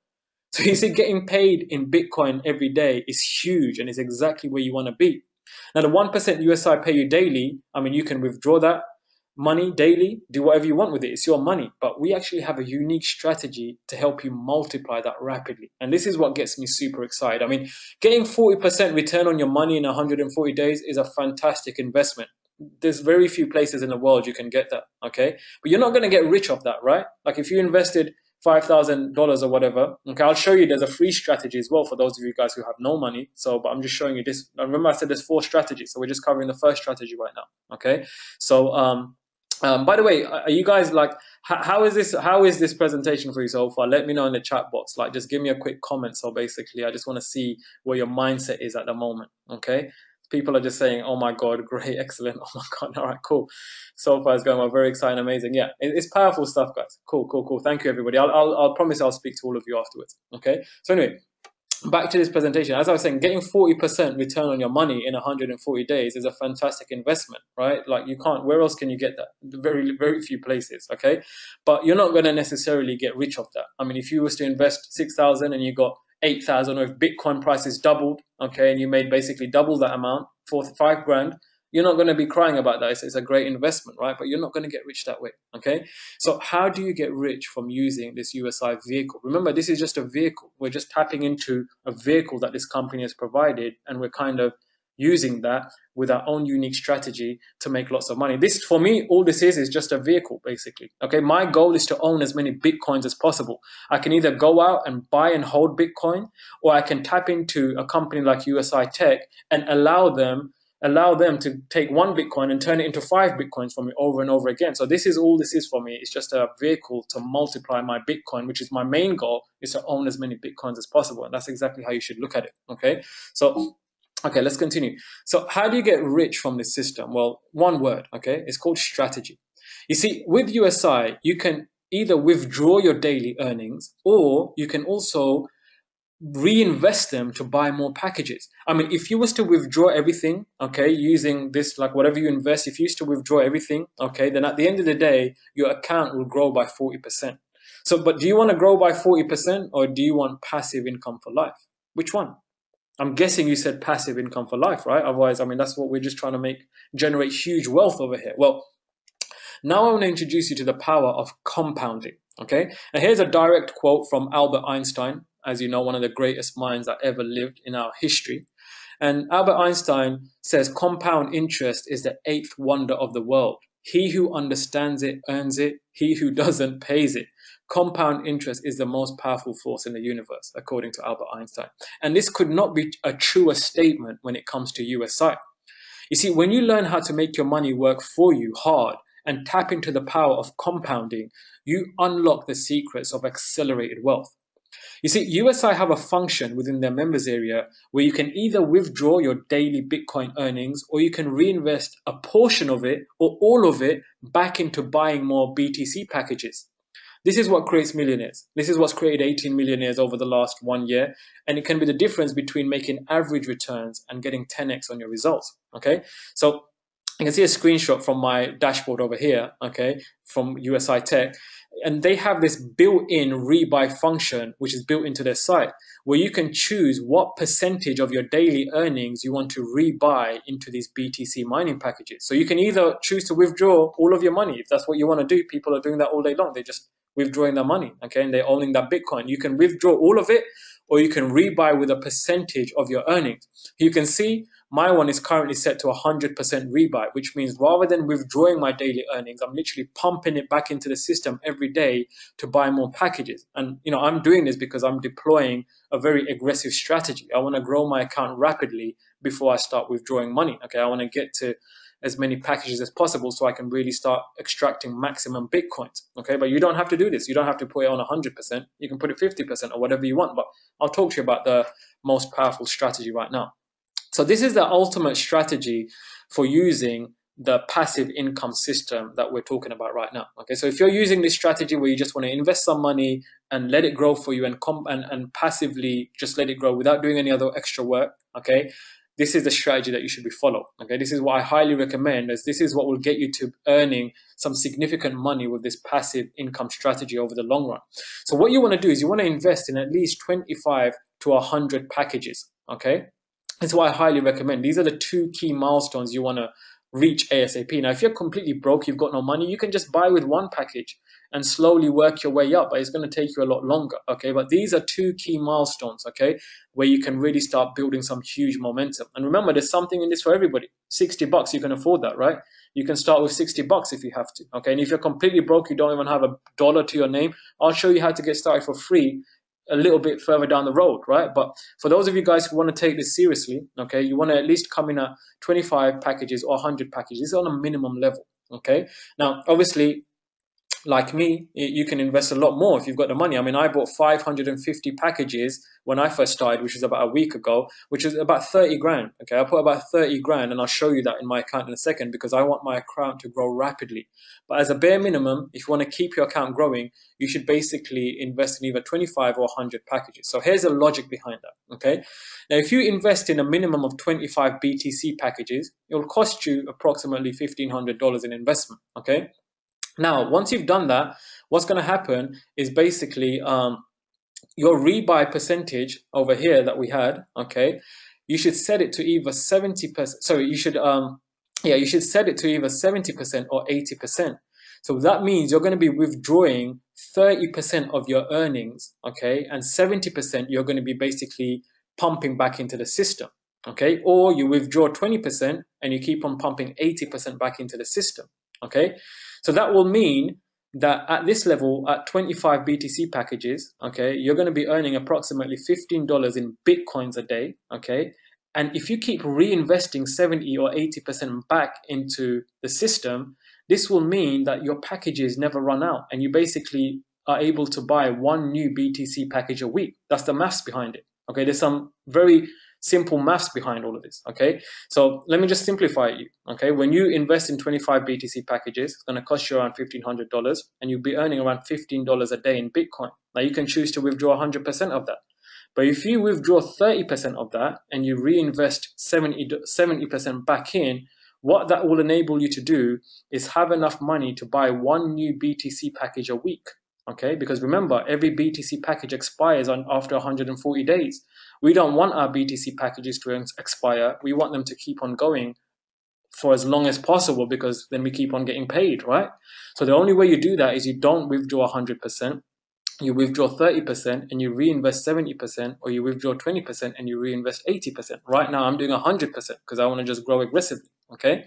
So you see, getting paid in Bitcoin every day is huge, and it's exactly where you want to be. Now, the 1% USI pay you daily, I mean, you can withdraw that money daily, do whatever you want with it. It's your money. But we actually have a unique strategy to help you multiply that rapidly. And this is what gets me super excited. I mean, getting 40% return on your money in 140 days is a fantastic investment. There's very few places in the world you can get that, okay? But you're not going to get rich off that, right? Like if you invested $5,000 or whatever, okay, I'll show you there's a free strategy as well for those of you guys who have no money. So, but I'm just showing you this. Remember I said there's 4 strategies. So we're just covering the first strategy right now, okay? So, by the way, are you guys like, how is this presentation for you so far? Let me know in the chat box. Like, just give me a quick comment. So basically, I just want to see where your mindset is at the moment. Okay. People are just saying, oh my God, great, excellent. Oh my God, all right, cool. So far it's going well, very exciting, amazing. Yeah, it's powerful stuff, guys. Cool, cool, cool. Thank you, everybody. I'll promise I'll speak to all of you afterwards. Okay. So anyway, back to this presentation. As I was saying, getting 40% return on your money in 140 days is a fantastic investment, right? Like you can't, where else can you get that? Very, very few places, okay? But you're not going to necessarily get rich off that. I mean, if you was to invest 6,000 and you got 8,000, or if Bitcoin prices doubled, okay, and you made basically double that amount, 5 grand, you're not going to be crying about that. It's a great investment, right? But you're not going to get rich that way, okay? So how do you get rich from using this USI vehicle? Remember, this is just a vehicle. We're just tapping into a vehicle that this company has provided, and we're kind of using that with our own unique strategy to make lots of money. This, for me, all this is just a vehicle, basically, okay? My goal is to own as many Bitcoins as possible. I can either go out and buy and hold Bitcoin, or I can tap into a company like USI Tech and allow them to take 1 Bitcoin and turn it into 5 Bitcoins for me over and over again. So this is all this is for me. It's just a vehicle to multiply my Bitcoin, which is my main goal, is to own as many Bitcoins as possible. And that's exactly how you should look at it, okay? So, okay, let's continue. So how do you get rich from this system? Well, one word, okay? It's called strategy. You see, with USI, you can either withdraw your daily earnings, or you can also reinvest them to buy more packages. I mean, if you was to withdraw everything, okay, using this, like whatever you invest, if you used to withdraw everything, okay, then at the end of the day, your account will grow by 40%. So, but do you want to grow by 40%, or do you want passive income for life? Which one? I'm guessing you said passive income for life, right? Otherwise, I mean, that's what we're just trying to generate huge wealth over here. Well, now I want to introduce you to the power of compounding, okay? And here's a direct quote from Albert Einstein, as you know, one of the greatest minds that ever lived in our history. And Albert Einstein says, compound interest is the 8th wonder of the world. He who understands it earns it. He who doesn't pays it. Compound interest is the most powerful force in the universe, according to Albert Einstein. And this could not be a truer statement when it comes to USI. You see, when you learn how to make your money work for you hard and tap into the power of compounding, you unlock the secrets of accelerated wealth. You see, USI have a function within their members area where you can either withdraw your daily Bitcoin earnings, or you can reinvest a portion of it or all of it back into buying more BTC packages. This is what creates millionaires. This is what's created 18 millionaires over the last 1 year. And it can be the difference between making average returns and getting 10x on your results. Okay. So you can see a screenshot from my dashboard over here. Okay. From USI Tech. And they have this built-in rebuy function, which is built into their site, where you can choose what percentage of your daily earnings you want to rebuy into these BTC mining packages. So you can either choose to withdraw all of your money. If that's what you want to do, people are doing that all day long. They're just withdrawing their money, okay, and they're owning that Bitcoin. You can withdraw all of it, or you can rebuy with a percentage of your earnings. You can see my one is currently set to 100% rebuy, which means rather than withdrawing my daily earnings, I'm literally pumping it back into the system every day to buy more packages. And you know, I'm doing this because I'm deploying a very aggressive strategy. I want to grow my account rapidly before I start withdrawing money. Okay, I want to get to as many packages as possible so I can really start extracting maximum Bitcoins. Okay, but you don't have to do this. You don't have to put it on 100%. You can put it 50% or whatever you want. But I'll talk to you about the most powerful strategy right now. So this is the ultimate strategy for using the passive income system that we're talking about right now. Okay, so if you're using this strategy where you just want to invest some money and let it grow for you and passively just let it grow without doing any other extra work, okay, this is the strategy that you should be following. Okay, this is what I highly recommend, as this is what will get you to earning some significant money with this passive income strategy over the long run. So what you want to do is you want to invest in at least 25 to 100 packages. Okay, that's what I highly recommend. These are the 2 key milestones you want to reach ASAP. Now, if you're completely broke, you've got no money, you can just buy with 1 package and slowly work your way up, but it's going to take you a lot longer, okay? But these are 2 key milestones, okay, where you can really start building some huge momentum. And remember, there's something in this for everybody. $60, you can afford that, right? You can start with $60 if you have to, okay? And if you're completely broke, you don't even have $1 to your name, I'll show you how to get started for free a little bit further down the road, right? But for those of you guys who want to take this seriously, okay, you want to at least come in at 25 packages or 100 packages. This is on a minimum level, okay? Now, obviously, like me, you can invest a lot more if you've got the money. I mean, I bought 550 packages when I first started, which was about a week ago, which is about 30 grand. Okay, I put about 30 grand, and I'll show you that in my account in a second, because I want my account to grow rapidly. But as a bare minimum, if you want to keep your account growing, you should basically invest in either 25 or 100 packages. So here's the logic behind that. Okay, now if you invest in a minimum of 25 BTC packages, it will cost you approximately $1,500 in investment. Okay. Now, once you've done that, what's going to happen is basically your rebuy percentage over here that we had, okay, you should set it to either 70%. Sorry, you should you should set it to either 70% or 80%. So that means you're going to be withdrawing 30% of your earnings, okay, and 70% you're going to be basically pumping back into the system, okay, or you withdraw 20% and you keep on pumping 80% back into the system, okay. So that will mean that at this level, at 25 BTC packages, okay, you're going to be earning approximately $15 in Bitcoins a day, okay? And if you keep reinvesting 70 or 80% back into the system, this will mean that your packages never run out, and you basically are able to buy one new BTC package a week. That's the maths behind it, okay? There's some very simple maths behind all of this, okay? So let me just simplify it. Okay, when you invest in 25 BTC packages, it's going to cost you around $1,500, and you'll be earning around $15 a day in Bitcoin. Now you can choose to withdraw 100% of that. But if you withdraw 30% of that and you reinvest 70% back in, what that will enable you to do is have enough money to buy one new BTC package a week. Okay, because remember, every BTC package expires after 140 days. We don't want our BTC packages to expire. We want them to keep on going for as long as possible, because then we keep on getting paid, right? So the only way you do that is you don't withdraw 100%, you withdraw 30% and you reinvest 70%, or you withdraw 20% and you reinvest 80%. Right now I'm doing 100% because I want to just grow aggressively, okay?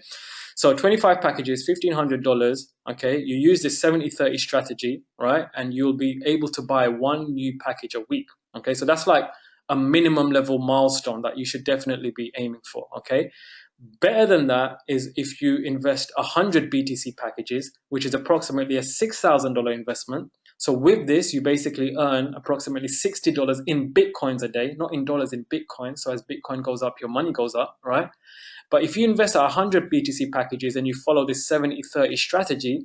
So 25 packages, $1,500, okay? You use this 70-30 strategy, right? And you'll be able to buy one new package a week, okay? So that's like a minimum level milestone that you should definitely be aiming for, okay? Better than that is if you invest 100 BTC packages, which is approximately a $6,000 investment. So with this, you basically earn approximately $60 in Bitcoins a day, not in dollars, in Bitcoin. So as Bitcoin goes up, your money goes up, right? But if you invest 100 BTC packages and you follow this 70-30 strategy,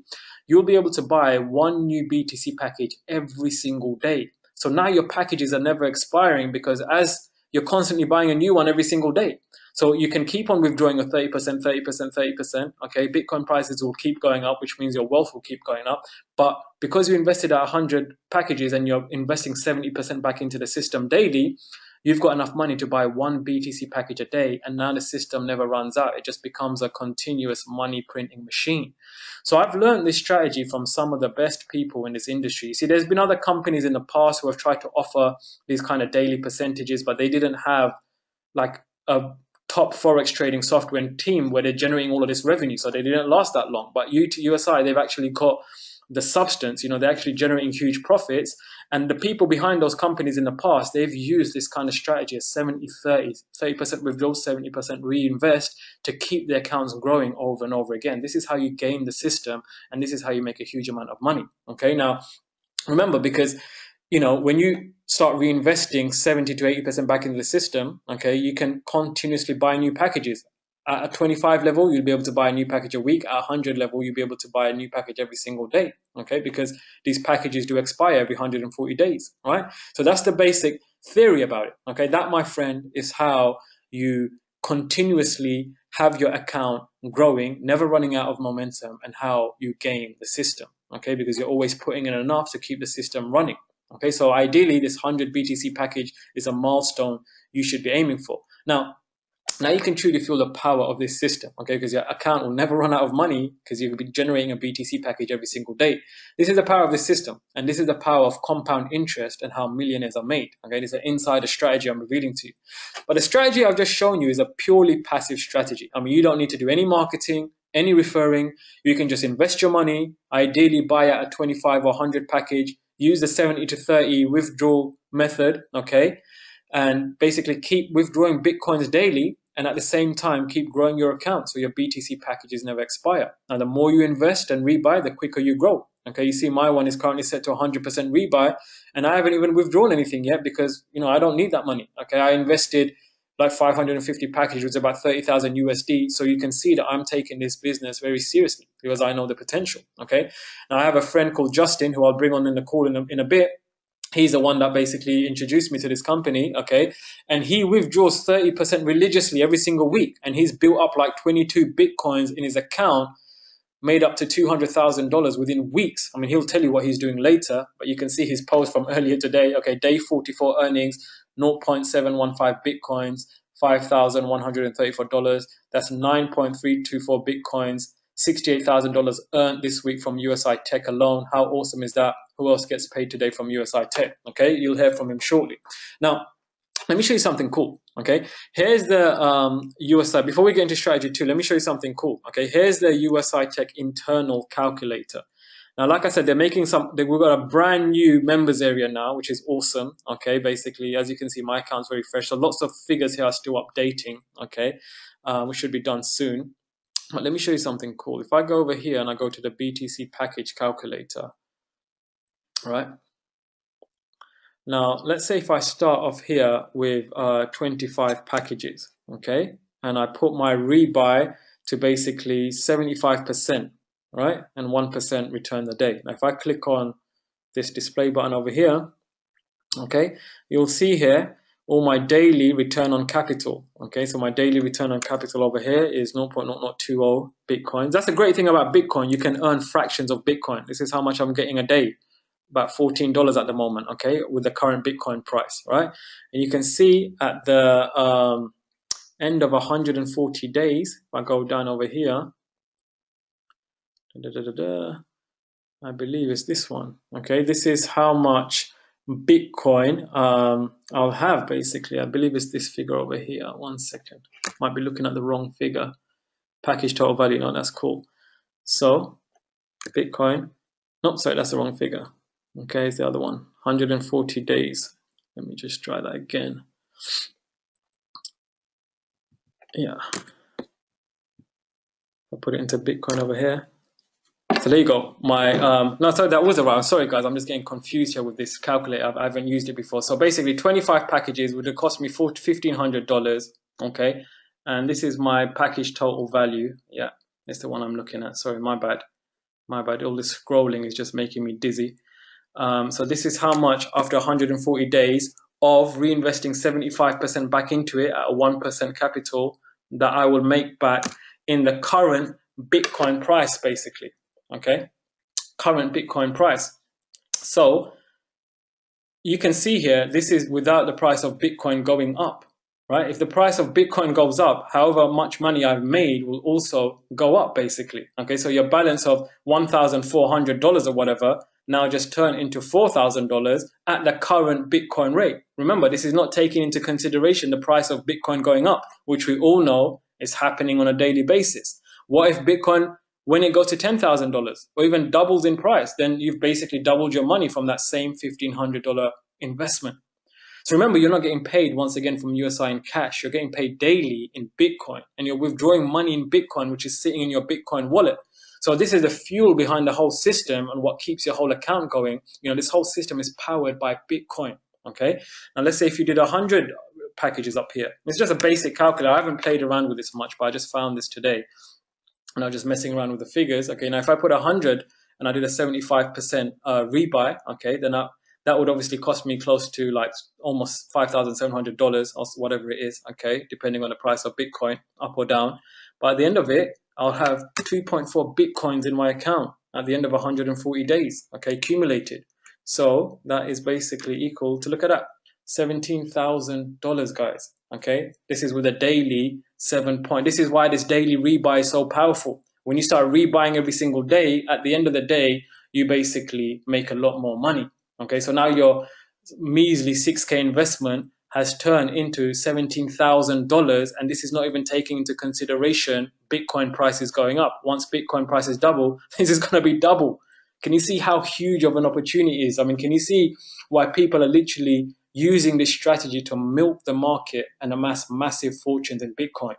you'll be able to buy one new BTC package every single day. So now your packages are never expiring, because as you're constantly buying a new one every single day. So you can keep on withdrawing a 30%, 30%, 30%, okay? Bitcoin prices will keep going up, which means your wealth will keep going up. But because you invested at 100 packages and you're investing 70% back into the system daily, you've got enough money to buy one BTC package a day, and now the system never runs out. It just becomes a continuous money printing machine. So I've learned this strategy from some of the best people in this industry. You see, there's been other companies in the past who have tried to offer these kind of daily percentages, but they didn't have like a top forex trading software and team where they're generating all of this revenue, so they didn't last that long. But USI, they've actually got the substance, you know, they're actually generating huge profits. And the people behind those companies in the past, they've used this kind of strategy as 70-30, 30% withdraw, 70% reinvest, to keep their accounts growing over and over again. This is how you game the system, and this is how you make a huge amount of money. Okay, now remember, because you know, when you start reinvesting 70 to 80% back into the system, okay, you can continuously buy new packages. At a 25 level, you'll be able to buy a new package a week. At 100 level, you'll be able to buy a new package every single day, okay, because these packages do expire every 140 days, right? So that's the basic theory about it, okay? That, my friend, is how you continuously have your account growing, never running out of momentum, and how you game the system, okay, because you're always putting in enough to keep the system running. Okay, so ideally, this 100 BTC package is a milestone you should be aiming for. Now you can truly feel the power of this system, okay, because your account will never run out of money because you'll be generating a BTC package every single day. This is the power of this system, and this is the power of compound interest and how millionaires are made, okay? This is an insider strategy I'm revealing to you. But the strategy I've just shown you is a purely passive strategy. I mean, you don't need to do any marketing, any referring. You can just invest your money, ideally buy at a 25 or 100 package, use the 70-30 withdrawal method, okay? And basically keep withdrawing Bitcoins daily, and at the same time, keep growing your account so your BTC packages never expire. Now, the more you invest and rebuy, the quicker you grow. Okay, you see my one is currently set to 100% rebuy, and I haven't even withdrawn anything yet because, you know, I don't need that money. Okay, I invested like 550 packages, which is about 30,000 USD. So you can see that I'm taking this business very seriously because I know the potential. Okay, now I have a friend called Justin who I'll bring on in the call in a bit. He's the one that basically introduced me to this company, okay? And he withdraws 30% religiously every single week. And he's built up like 22 Bitcoins in his account, made up to $200,000 within weeks. I mean, he'll tell you what he's doing later, but you can see his post from earlier today. Okay, day 44 earnings, 0.715 Bitcoins, $5,134. That's 9.324 Bitcoins. $68,000 earned this week from USI Tech alone. How awesome is that? Who else gets paid today from USI Tech? Okay, you'll hear from him shortly. Now, let me show you something cool. Okay, here's the USI. Before we get into strategy 2, let me show you something cool. Okay, here's the USI Tech internal calculator. Now, like I said, they're making we've got a brand new members area now, which is awesome. Okay, basically, as you can see, my account's very fresh. So lots of figures here are still updating. Okay, which should be done soon. But let me show you something cool. If I go over here and I go to the BTC package calculator, right? Now, let's say if I start off here with 25 packages, okay? And I put my rebuy to basically 75%, right? And 1% return the day. Now, if I click on this display button over here, okay, you'll see here all my daily return on capital. Okay, so my daily return on capital over here is 0.0020 Bitcoins. That's the great thing about Bitcoin. You can earn fractions of Bitcoin. This is how much I'm getting a day, about $14 at the moment, okay, with the current Bitcoin price, right? And you can see at the end of 140 days, if I go down over here, I believe it's this one, okay? This is how much Bitcoin I'll have basically. I believe it's this figure over here. 1 second. Might be looking at the wrong figure. Package total value. No, that's cool. So Bitcoin. No, sorry, that's the wrong figure. Okay, it's the other one. 140 days. Let me just try that again. Yeah. I'll put it into Bitcoin over here. So there you go. My no, sorry, that was around. Sorry, guys, I'm just getting confused here with this calculator. I haven't used it before. So basically, 25 packages would have cost me $1,500. Okay, and this is my package total value. Yeah, it's the one I'm looking at. Sorry, my bad. My bad. All this scrolling is just making me dizzy. So this is how much after 140 days of reinvesting 75% back into it at a 1% capital that I will make back in the current Bitcoin price, basically. Okay, current Bitcoin price. So you can see here, this is without the price of Bitcoin going up, right? If the price of Bitcoin goes up, however much money I've made will also go up, basically. Okay, so your balance of $1,400 or whatever now just turn into $4,000 at the current Bitcoin rate. Remember, this is not taking into consideration the price of Bitcoin going up, which we all know is happening on a daily basis. What if Bitcoin, when it goes to $10,000 or even doubles in price, then you've basically doubled your money from that same $1,500 investment. So remember, you're not getting paid once again from USI in cash. You're getting paid daily in Bitcoin, and you're withdrawing money in Bitcoin, which is sitting in your Bitcoin wallet. So this is the fuel behind the whole system and what keeps your whole account going. You know, this whole system is powered by Bitcoin. Okay. Now let's say if you did 100 packages up here, it's just a basic calculator. I haven't played around with this much, but I just found this today. And I was just messing around with the figures. Okay, now if I put 100 and I did a 75% rebuy, okay, then that would obviously cost me close to like almost $5,700 or whatever it is, okay, depending on the price of Bitcoin, up or down. But at the end of it, I'll have 2.4 Bitcoins in my account at the end of 140 days, okay, accumulated. So that is basically equal to, look at that, $17,000, guys. Okay, this is with a daily 7 point. This is why this daily rebuy is so powerful. When you start rebuying every single day, at the end of the day, you basically make a lot more money. Okay, so now your measly 6K investment has turned into $17,000, and this is not even taking into consideration Bitcoin prices going up. Once Bitcoin prices double, this is going to be double. Can you see how huge of an opportunity it is? I mean, can you see why people are literally using this strategy to milk the market and amass massive fortunes in Bitcoin?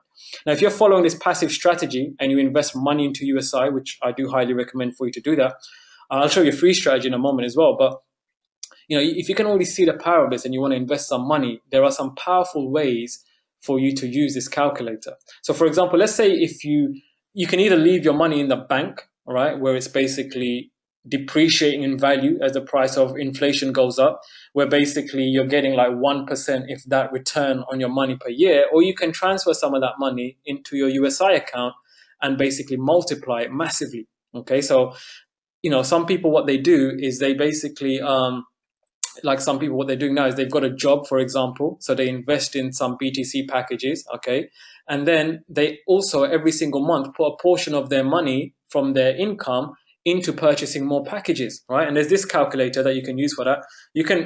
Now, if you're following this passive strategy and you invest money into USI, which I do highly recommend for you to do that, I'll show you a free strategy in a moment as well. But you know, if you can already see the power of this and you want to invest some money, there are some powerful ways for you to use this calculator. So for example, let's say if you can either leave your money in the bank, all right, where it's basically depreciating in value as the price of inflation goes up, where basically you're getting like 1% if that return on your money per year, or you can transfer some of that money into your USI account and basically multiply it massively. Okay, so you know, some people, what they do is they basically like some people, what they're doing now is they've got a job, for example, so they invest in some BTC packages, okay, and then they also every single month put a portion of their money from their income into purchasing more packages, right? And there's this calculator that you can use for that.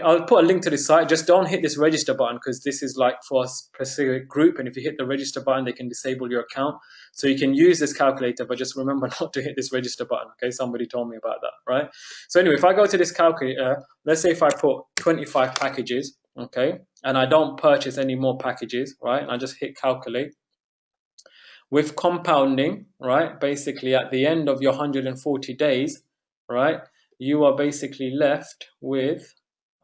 I'll put a link to this site. Just don't hit this register button because this is like for a specific group. And if you hit the register button, they can disable your account. So you can use this calculator, but just remember not to hit this register button. Okay, somebody told me about that, right? So anyway, if I go to this calculator, let's say if I put 25 packages, okay, and I don't purchase any more packages, right? And I just hit calculate. With compounding, right, basically at the end of your 140 days, right, you are basically left with,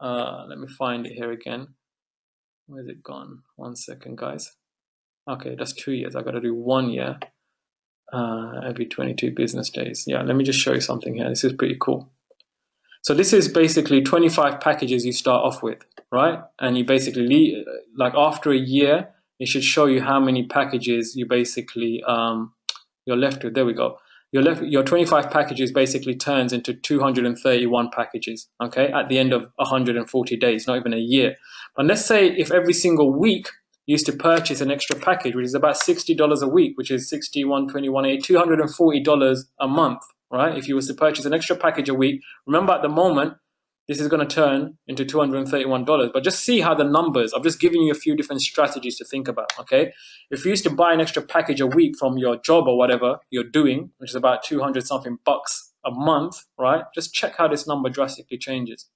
let me find it here again. Where's it gone? 1 second, guys. Okay, that's 2 years. I got to do 1 year every 22 business days. Yeah, let me just show you something here. This is pretty cool. So this is basically 25 packages you start off with, right? And you basically, like after a year, it should show you how many packages you basically you're left with. There we go. Your 25 packages basically turns into 231 packages, okay, at the end of 140 days, not even a year. But let's say if every single week you used to purchase an extra package, which is about $60 a week, which is 61, 21, $240 a month, right? If you was to purchase an extra package a week, remember at the moment, this is going to turn into $231. But just see how the numbers, I've just given you a few different strategies to think about, okay? If you used to buy an extra package a week from your job or whatever you're doing, which is about 200 something bucks a month, right? Just check how this number drastically changes,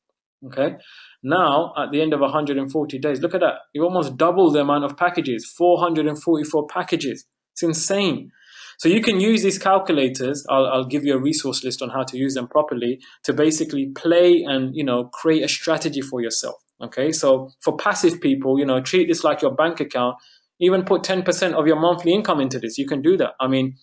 okay? Now, at the end of 140 days, look at that. You almost double the amount of packages, 444 packages. It's insane. So you can use these calculators. I'll give you a resource list on how to use them properly to basically play and, you know, create a strategy for yourself. Okay, so for passive people, you know, treat this like your bank account. Even put 10% of your monthly income into this. You can do that. I mean,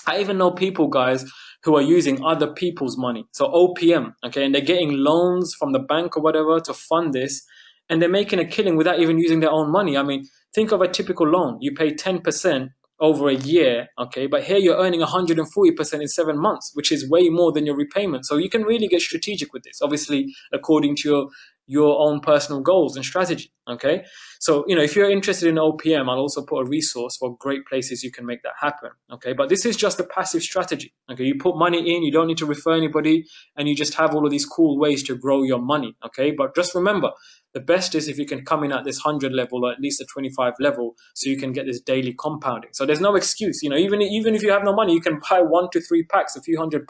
I even know people, guys, who are using other people's money. So OPM, okay, and they're getting loans from the bank or whatever to fund this, and they're making a killing without even using their own money. I mean, think of a typical loan. You pay 10% over a year, okay, but here you're earning 140% in 7 months, which is way more than your repayment. So you can really get strategic with this, obviously according to your own personal goals and strategy, okay? So, you know, if you're interested in OPM, I'll also put a resource for great places you can make that happen, okay? But this is just a passive strategy, okay? You put money in, you don't need to refer anybody, and you just have all of these cool ways to grow your money, okay? But just remember, the best is if you can come in at this 100 level or at least a 25 level so you can get this daily compounding. So there's no excuse, you know, even if you have no money, you can buy 1 to 3 packs, a few $100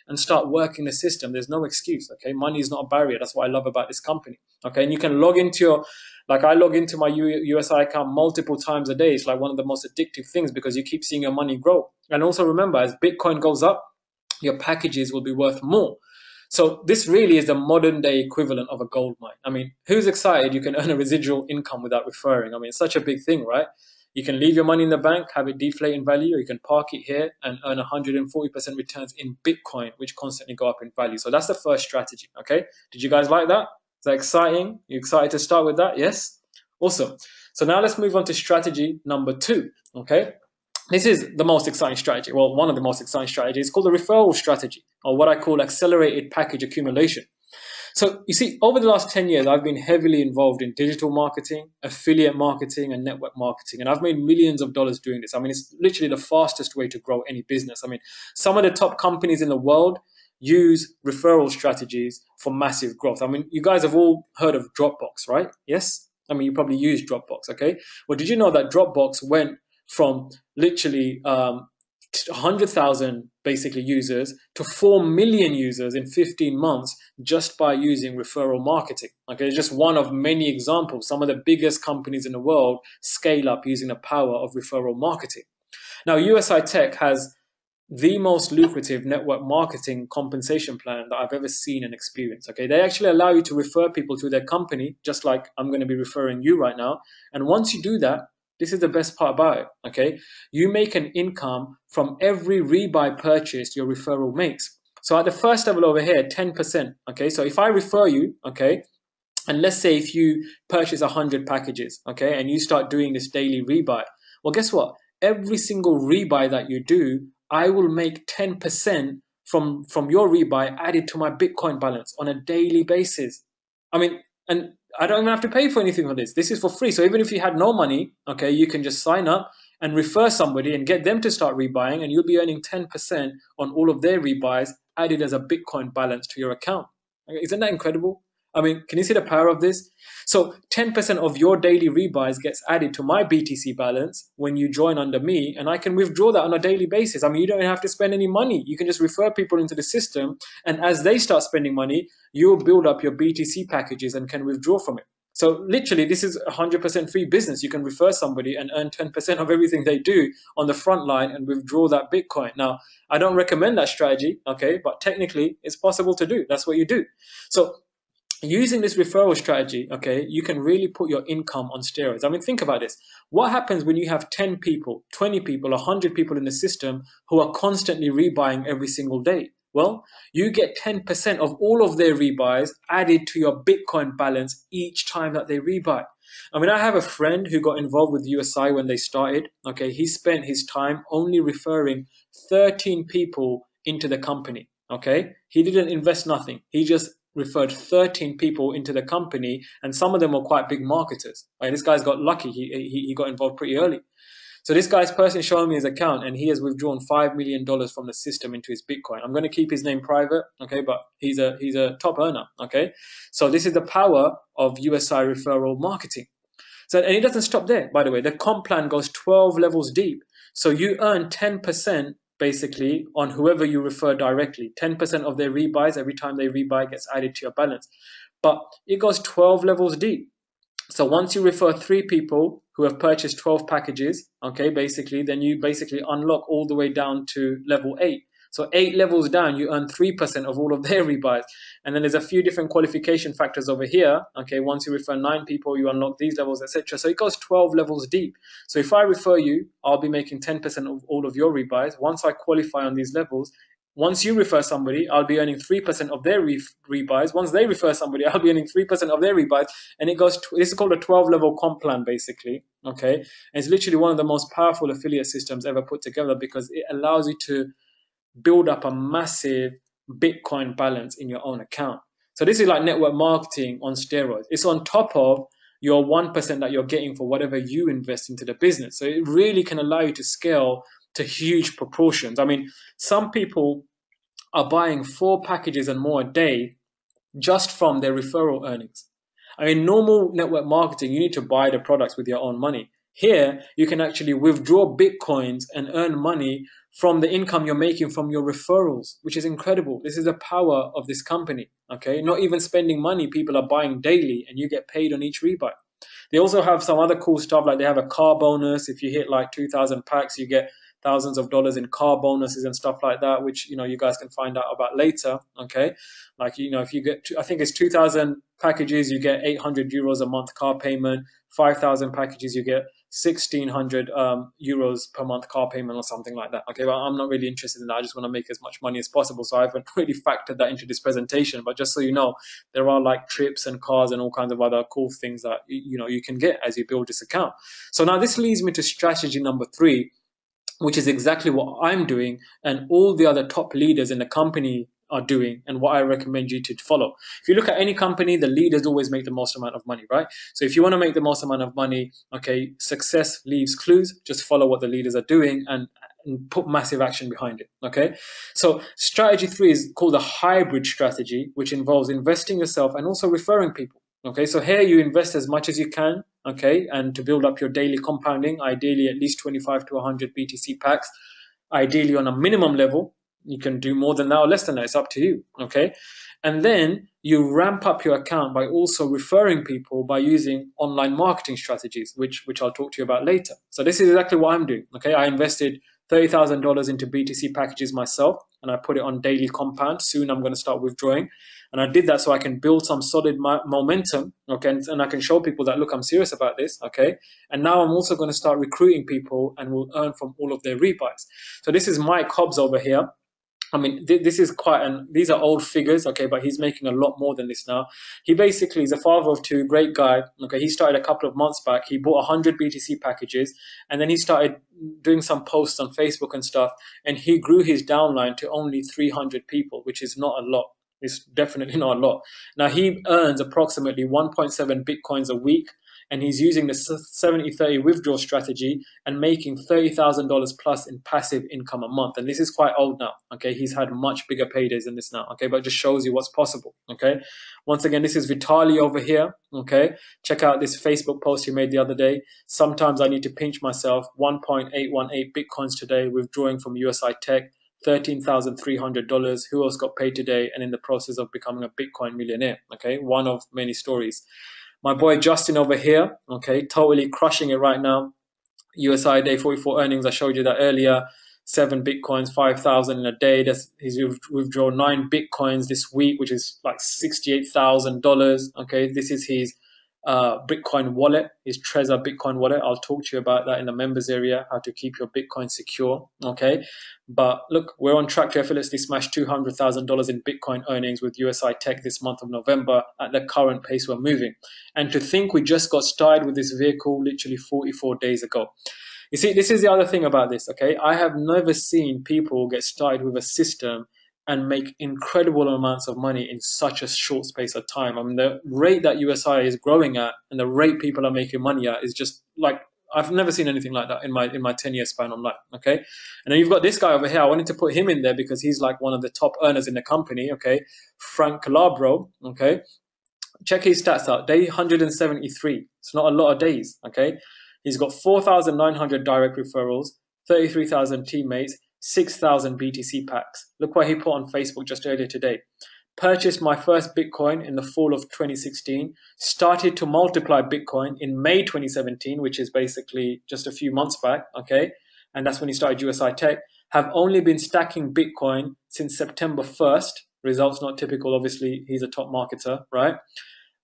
and start working the system. There's no excuse, okay? Money is not a barrier. That's what I love about this company, okay? And you can log into your, like I log into my USI account multiple times a day. It's like one of the most addictive things because you keep seeing your money grow. And also remember, as Bitcoin goes up, your packages will be worth more. So this really is the modern day equivalent of a gold mine. I mean, who's excited you can earn a residual income without referring? I mean, it's such a big thing, right? You can leave your money in the bank, have it deflate in value, or you can park it here and earn 140% returns in Bitcoin, which constantly go up in value. So that's the first strategy, okay? Did you guys like that? Is that exciting? You excited to start with that? Yes? Awesome. So now let's move on to strategy number 2, okay? This is the most exciting strategy. Well, one of the most exciting strategies. It's called the referral strategy, or what I call accelerated package accumulation. So you see, over the last 10 years, I've been heavily involved in digital marketing, affiliate marketing, and network marketing. And I've made millions of dollars doing this. I mean, it's literally the fastest way to grow any business. I mean, some of the top companies in the world use referral strategies for massive growth. I mean, you guys have all heard of Dropbox, right? Yes? I mean, you probably use Dropbox, okay? Well, did you know that Dropbox went from literally 100,000 basically users to 4 million users in 15 months just by using referral marketing? Okay, it's just one of many examples. Some of the biggest companies in the world scale up using the power of referral marketing. Now, USI Tech has the most lucrative network marketing compensation plan that I've ever seen and experienced. Okay, they actually allow you to refer people to their company, just like I'm going to be referring you right now. And once you do that, this is the best part about it. Okay, you make an income from every rebuy purchase your referral makes. So at the first level over here, 10%. Okay, so if I refer you, okay, and let's say if you purchase 100 packages, okay, and you start doing this daily rebuy, well, guess what? Every single rebuy that you do, I will make 10% from your rebuy added to my Bitcoin balance on a daily basis. I mean, and I don't even have to pay for anything for this. This is for free. So even if you had no money, okay, you can just sign up and refer somebody and get them to start rebuying, and you'll be earning 10% on all of their rebuys added as a Bitcoin balance to your account. Isn't that incredible? I mean, can you see the power of this? So 10% of your daily rebuys gets added to my BTC balance when you join under me, and I can withdraw that on a daily basis. I mean, you don't have to spend any money. You can just refer people into the system, and as they start spending money, you'll build up your BTC packages and can withdraw from it. So literally, this is 100% free business. You can refer somebody and earn 10% of everything they do on the front line and withdraw that Bitcoin. Now, I don't recommend that strategy, okay, but technically it's possible to do. That's what you do. So using this referral strategy, okay, you can really put your income on steroids. I mean, think about this. What happens when you have 10 people, 20 people, 100 people in the system who are constantly rebuying every single day? Well, you get 10% of all of their rebuys added to your Bitcoin balance each time that they rebuy. I mean, I have a friend who got involved with USI when they started. Okay, he spent his time only referring 13 people into the company. Okay, he didn't invest nothing. He just referred 13 people into the company, and some of them were quite big marketers. Right? This guy's got lucky. He got involved pretty early. So this guy's personally showing me his account, and he has withdrawn $5 million from the system into his Bitcoin. I'm going to keep his name private, okay, but he's a top earner, okay? So this is the power of USI referral marketing. So, and it doesn't stop there, by the way. The comp plan goes 12 levels deep. So you earn 10% basically on whoever you refer directly. 10% of their rebuys, every time they rebuy, gets added to your balance. But it goes 12 levels deep. So once you refer 3 people who have purchased 12 packages, okay, basically, then you basically unlock all the way down to level 8. So 8 levels down, you earn 3% of all of their rebuys. And then there's a few different qualification factors over here. Okay, once you refer 9 people, you unlock these levels, etc. So it goes 12 levels deep. So if I refer you, I'll be making 10% of all of your rebuys. Once I qualify on these levels, once you refer somebody, I'll be earning 3% of their rebuys. Once they refer somebody, I'll be earning 3% of their rebuys. And it goes, this is called a 12-level comp plan, basically. Okay, and it's literally one of the most powerful affiliate systems ever put together because it allows you to build up a massive Bitcoin balance in your own account. So this is like network marketing on steroids. It's on top of your 1% that you're getting for whatever you invest into the business. So it really can allow you to scale to huge proportions. I mean, some people are buying 4 packages and more a day just from their referral earnings. I mean, normal network marketing, you need to buy the products with your own money. Here, you can actually withdraw Bitcoins and earn money from the income you're making from your referrals, which is incredible. This is the power of this company, okay? Not even spending money, people are buying daily and you get paid on each rebuy. They also have some other cool stuff, like they have a car bonus. If you hit like 2,000 packs, you get thousands of dollars in car bonuses and stuff like that, which, you know, you guys can find out about later, okay? Like, you know, if you get, I think it's 2,000 packages, you get 800 euros a month car payment. 5,000 packages, you get 1,600 euros per month car payment or something like that. Okay, well, I'm not really interested in that. I just want to make as much money as possible. So I haven't really factored that into this presentation. But just so you know, there are like trips and cars and all kinds of other cool things that, you know, you can get as you build this account. So now this leads me to strategy number 3, which is exactly what I'm doing and all the other top leaders in the company are doing, and what I recommend you to follow. If you look at any company, the leaders always make the most amount of money, right? So if you want to make the most amount of money, okay, success leaves clues. Just follow what the leaders are doing and put massive action behind it, okay? So strategy 3 is called a hybrid strategy, which involves investing yourself and also referring people. Okay, so here you invest as much as you can, okay, and to build up your daily compounding, ideally at least 25 to 100 BTC packs, ideally on a minimum level. You can do more than that or less than that. It's up to you, okay? And then you ramp up your account by also referring people by using online marketing strategies, which I'll talk to you about later. So this is exactly what I'm doing, okay? I invested $30,000 into BTC packages myself, and I put it on daily compound. Soon I'm going to start withdrawing. And I did that so I can build some solid momentum, okay, and I can show people that, look, I'm serious about this, okay. And now I'm also going to start recruiting people and will earn from all of their rebuys. So this is Mike Hobbs over here. I mean, this is these are old figures, okay, but he's making a lot more than this now. He basically is a father of two, great guy, okay. He started a couple of months back. He bought 100 BTC packages, and then he started doing some posts on Facebook and stuff, and he grew his downline to only 300 people, which is not a lot. It's definitely not a lot. Now, he earns approximately 1.7 Bitcoins a week, and he's using the 70-30 withdrawal strategy and making $30,000 plus in passive income a month. And this is quite old now, okay? He's had much bigger paydays than this now, okay? But it just shows you what's possible, okay? Once again, this is Vitali over here, okay? Check out this Facebook post he made the other day. Sometimes I need to pinch myself. 1.818 Bitcoins today, withdrawing from USI Tech. $13,300. Who else got paid today and in the process of becoming a Bitcoin millionaire? Okay, one of many stories. My boy Justin over here, okay, totally crushing it right now. USI day 44 earnings, I showed you that earlier. 7 Bitcoins, 5,000 in a day. He's withdrawn 9 Bitcoins this week, which is like $68,000. Okay, this is his Bitcoin wallet, his Trezor Bitcoin wallet. I'll talk to you about that in the members area, how to keep your Bitcoin secure. Okay, but look, we're on track to effortlessly smash $200,000 in Bitcoin earnings with USI Tech this month of November at the current pace we're moving. And to think we just got started with this vehicle literally 44 days ago. You see, this is the other thing about this, okay? I have never seen people get started with a system and make incredible amounts of money in such a short space of time. I mean, the rate that USI is growing at and the rate people are making money at is just like, I've never seen anything like that in my 10-year span online, okay? And then you've got this guy over here. I wanted to put him in there because he's like one of the top earners in the company, okay? Frank Calabro, okay? Check his stats out. Day 173. It's not a lot of days, okay? He's got 4,900 direct referrals, 33,000 teammates, 6,000 BTC packs. Look what he put on Facebook just earlier today. Purchased my first Bitcoin in the fall of 2016. Started to multiply Bitcoin in May 2017, which is basically just a few months back, okay? And that's when he started USI Tech. Have only been stacking Bitcoin since September 1st. Results not typical, obviously. He's a top marketer, right?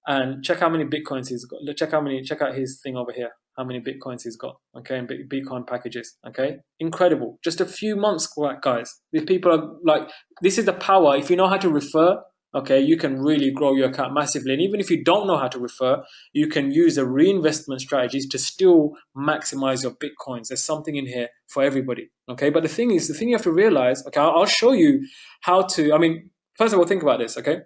And check how many Bitcoins he's got. Check out his thing over here. How many Bitcoins he's got, okay, and Bitcoin packages, okay? Incredible. Just a few months, guys. These people are like, this is the power. If you know how to refer, okay, you can really grow your account massively. And even if you don't know how to refer, you can use the reinvestment strategies to still maximize your Bitcoins. There's something in here for everybody, okay? But the thing you have to realize, okay, I'll show you how to, I mean, first of all, think about this, okay?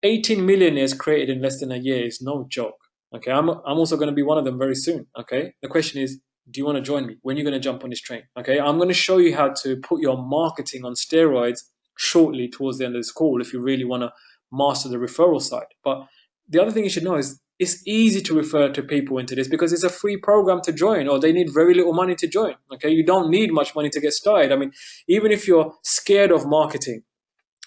18 millionaires created in less than a year is no joke. Okay, I'm also going to be one of them very soon. Okay, the question is, do you want to join me? When are you going to jump on this train? Okay, I'm going to show you how to put your marketing on steroids shortly towards the end of this call if you really want to master the referral side. But the other thing you should know is it's easy to refer to people into this because it's a free program to join, or they need very little money to join. Okay, you don't need much money to get started. I mean, even if you're scared of marketing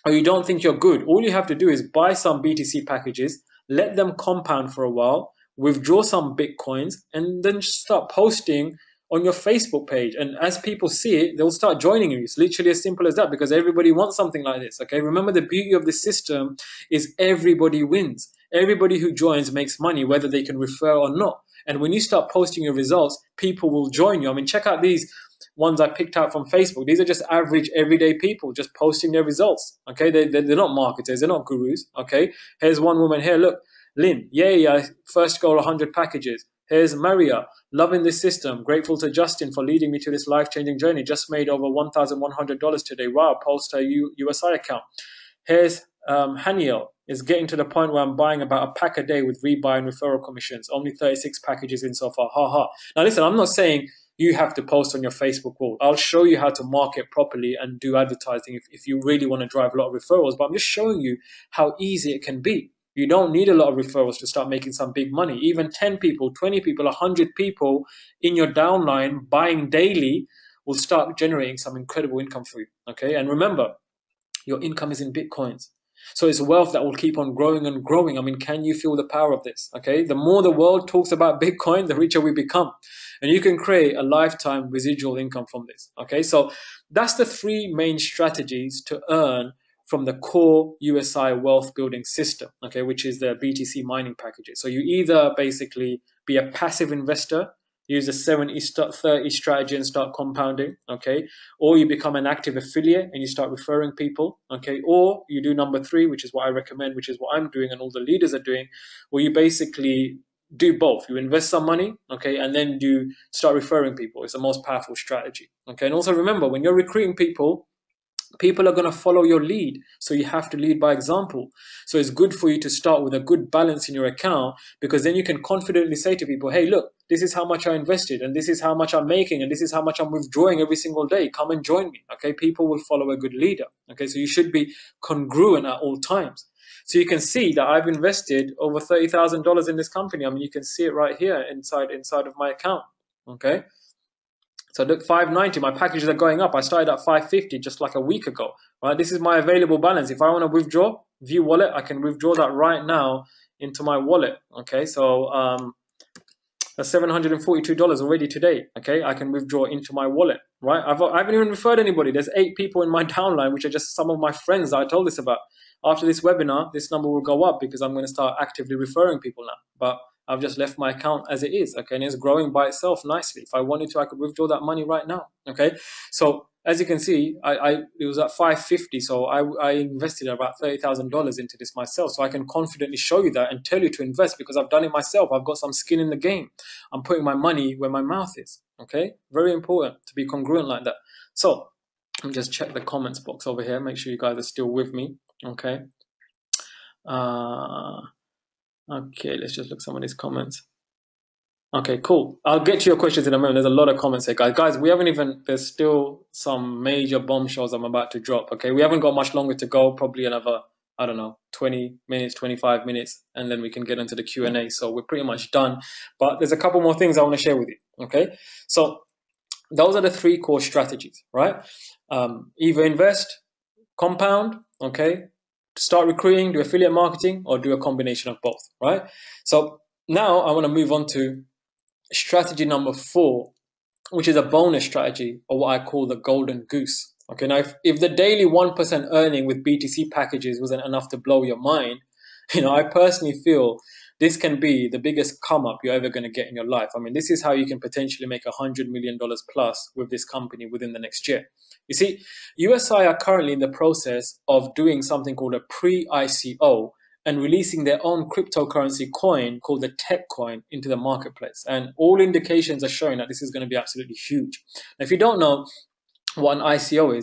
or you don't think you're good, all you have to do is buy some BTC packages, let them compound for a while, withdraw some Bitcoins, and then just start posting on your Facebook page. And as people see it, they'll start joining you. It's literally as simple as that because everybody wants something like this, okay? Remember, the beauty of this system is everybody wins. Everybody who joins makes money, whether they can refer or not. And when you start posting your results, people will join you. I mean, check out these ones I picked out from Facebook. These are just average, everyday people just posting their results, okay? They're not marketers. They're not gurus, okay? Here's one woman here. Look, Lynn, yay, I first goal 100 packages. Here's Maria, loving this system. Grateful to Justin for leading me to this life-changing journey. Just made over $1,100 today. Wow, post her USI account. Here's Haniel, is getting to the point where I'm buying about a pack a day with rebuy and referral commissions. Only 36 packages in so far. Ha ha. Now listen, I'm not saying you have to post on your Facebook wall. I'll show you how to market properly and do advertising if you really want to drive a lot of referrals. But I'm just showing you how easy it can be. You don't need a lot of referrals to start making some big money. Even 10 people, 20 people, 100 people in your downline buying daily will start generating some incredible income for you, okay? And remember, your income is in Bitcoins. So it's wealth that will keep on growing and growing. I mean, can you feel the power of this? Okay, the more the world talks about Bitcoin, the richer we become. And you can create a lifetime residual income from this. Okay, so that's the three main strategies to earn from the core USI wealth building system, okay, which is the BTC mining packages. So you either basically be a passive investor, use the 70-30 strategy and start compounding, okay, or you become an active affiliate and you start referring people, okay, or you do number 3, which is what I recommend, which is what I'm doing and all the leaders are doing, where you basically do both. You invest some money, okay, and then you start referring people. It's the most powerful strategy, okay. And also remember, when you're recruiting people, people are going to follow your lead. So you have to lead by example. So it's good for you to start with a good balance in your account, because then you can confidently say to people, hey, look, this is how much I invested, and this is how much I'm making, and this is how much I'm withdrawing every single day. Come and join me. Okay, people will follow a good leader. Okay, so you should be congruent at all times. So you can see that I've invested over $30,000 in this company. I mean, you can see it right here inside of my account. Okay. So look, 590, my packages are going up. I started at 550 just like a week ago, right? This is my available balance. If I want to withdraw, view wallet, I can withdraw that right now into my wallet, okay? So that's $742 already today, okay? I can withdraw into my wallet, right? I haven't even referred anybody. There's 8 people in my downline, which are just some of my friends that I told this about. After this webinar, this number will go up because I'm going to start actively referring people now. But I've just left my account as it is, okay, and it's growing by itself nicely. If I wanted to, I could withdraw that money right now, okay? So as you can see, it was at 550, so I invested about $30,000 into this myself, so I can confidently show you that and tell you to invest because I've done it myself. I've got some skin in the game. I'm putting my money where my mouth is, okay? Very important to be congruent like that. So let me just check the comments box over here, make sure you guys are still with me, okay? Okay, let's just look at some of these comments. Okay, cool. I'll get to your questions in a moment. There's a lot of comments here, guys. Guys, we haven't even, there's still some major bombshells I'm about to drop, okay? We haven't got much longer to go, probably another, I don't know, 20 minutes, 25 minutes, and then we can get into the Q&A. So we're pretty much done. But there's a couple more things I want to share with you, okay? So those are the 3 core strategies, right? Either invest, compound, okay? Start recruiting, do affiliate marketing, or do a combination of both, right? So now I want to move on to strategy number 4, which is a bonus strategy, or what I call the golden goose. Okay, now if the daily 1% earning with BTC packages wasn't enough to blow your mind, I personally feel this can be the biggest come up you're ever going to get in your life. I mean, this is how you can potentially make $100 million plus with this company within the next year. You see, USI are currently in the process of doing something called a pre-ICO and releasing their own cryptocurrency coin called the Tech Coin into the marketplace. And all indications are showing that this is going to be absolutely huge. Now, if you don't know what an ICO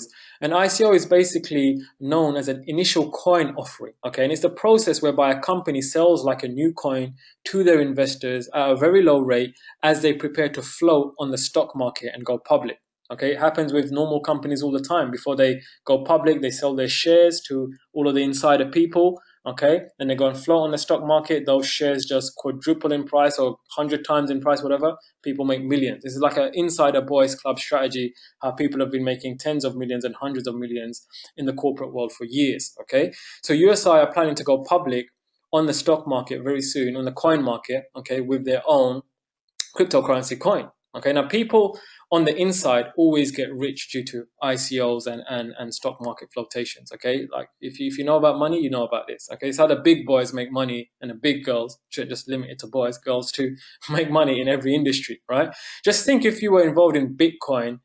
is basically known as an initial coin offering, okay? And it's the process whereby a company sells like a new coin to their investors at a very low rate as they prepare to float on the stock market and go public. Okay, it happens with normal companies all the time. Before they go public, they sell their shares to all of the insider people, okay? And they go and float on the stock market. Those shares just quadruple in price or 100 times in price, whatever. People make millions. This is like an insider boys club strategy, how people have been making tens of millions and hundreds of millions in the corporate world for years, okay? So USI are planning to go public on the stock market very soon, on the coin market, okay, with their own cryptocurrency coin, okay? Now, people on the inside always get rich due to ICOs and stock market flotations, okay? Like if you know about money, you know about this, okay? It's how the big boys make money and the big girls, should just limit it to boys, girls too, make money in every industry, right? Just think if you were involved in Bitcoin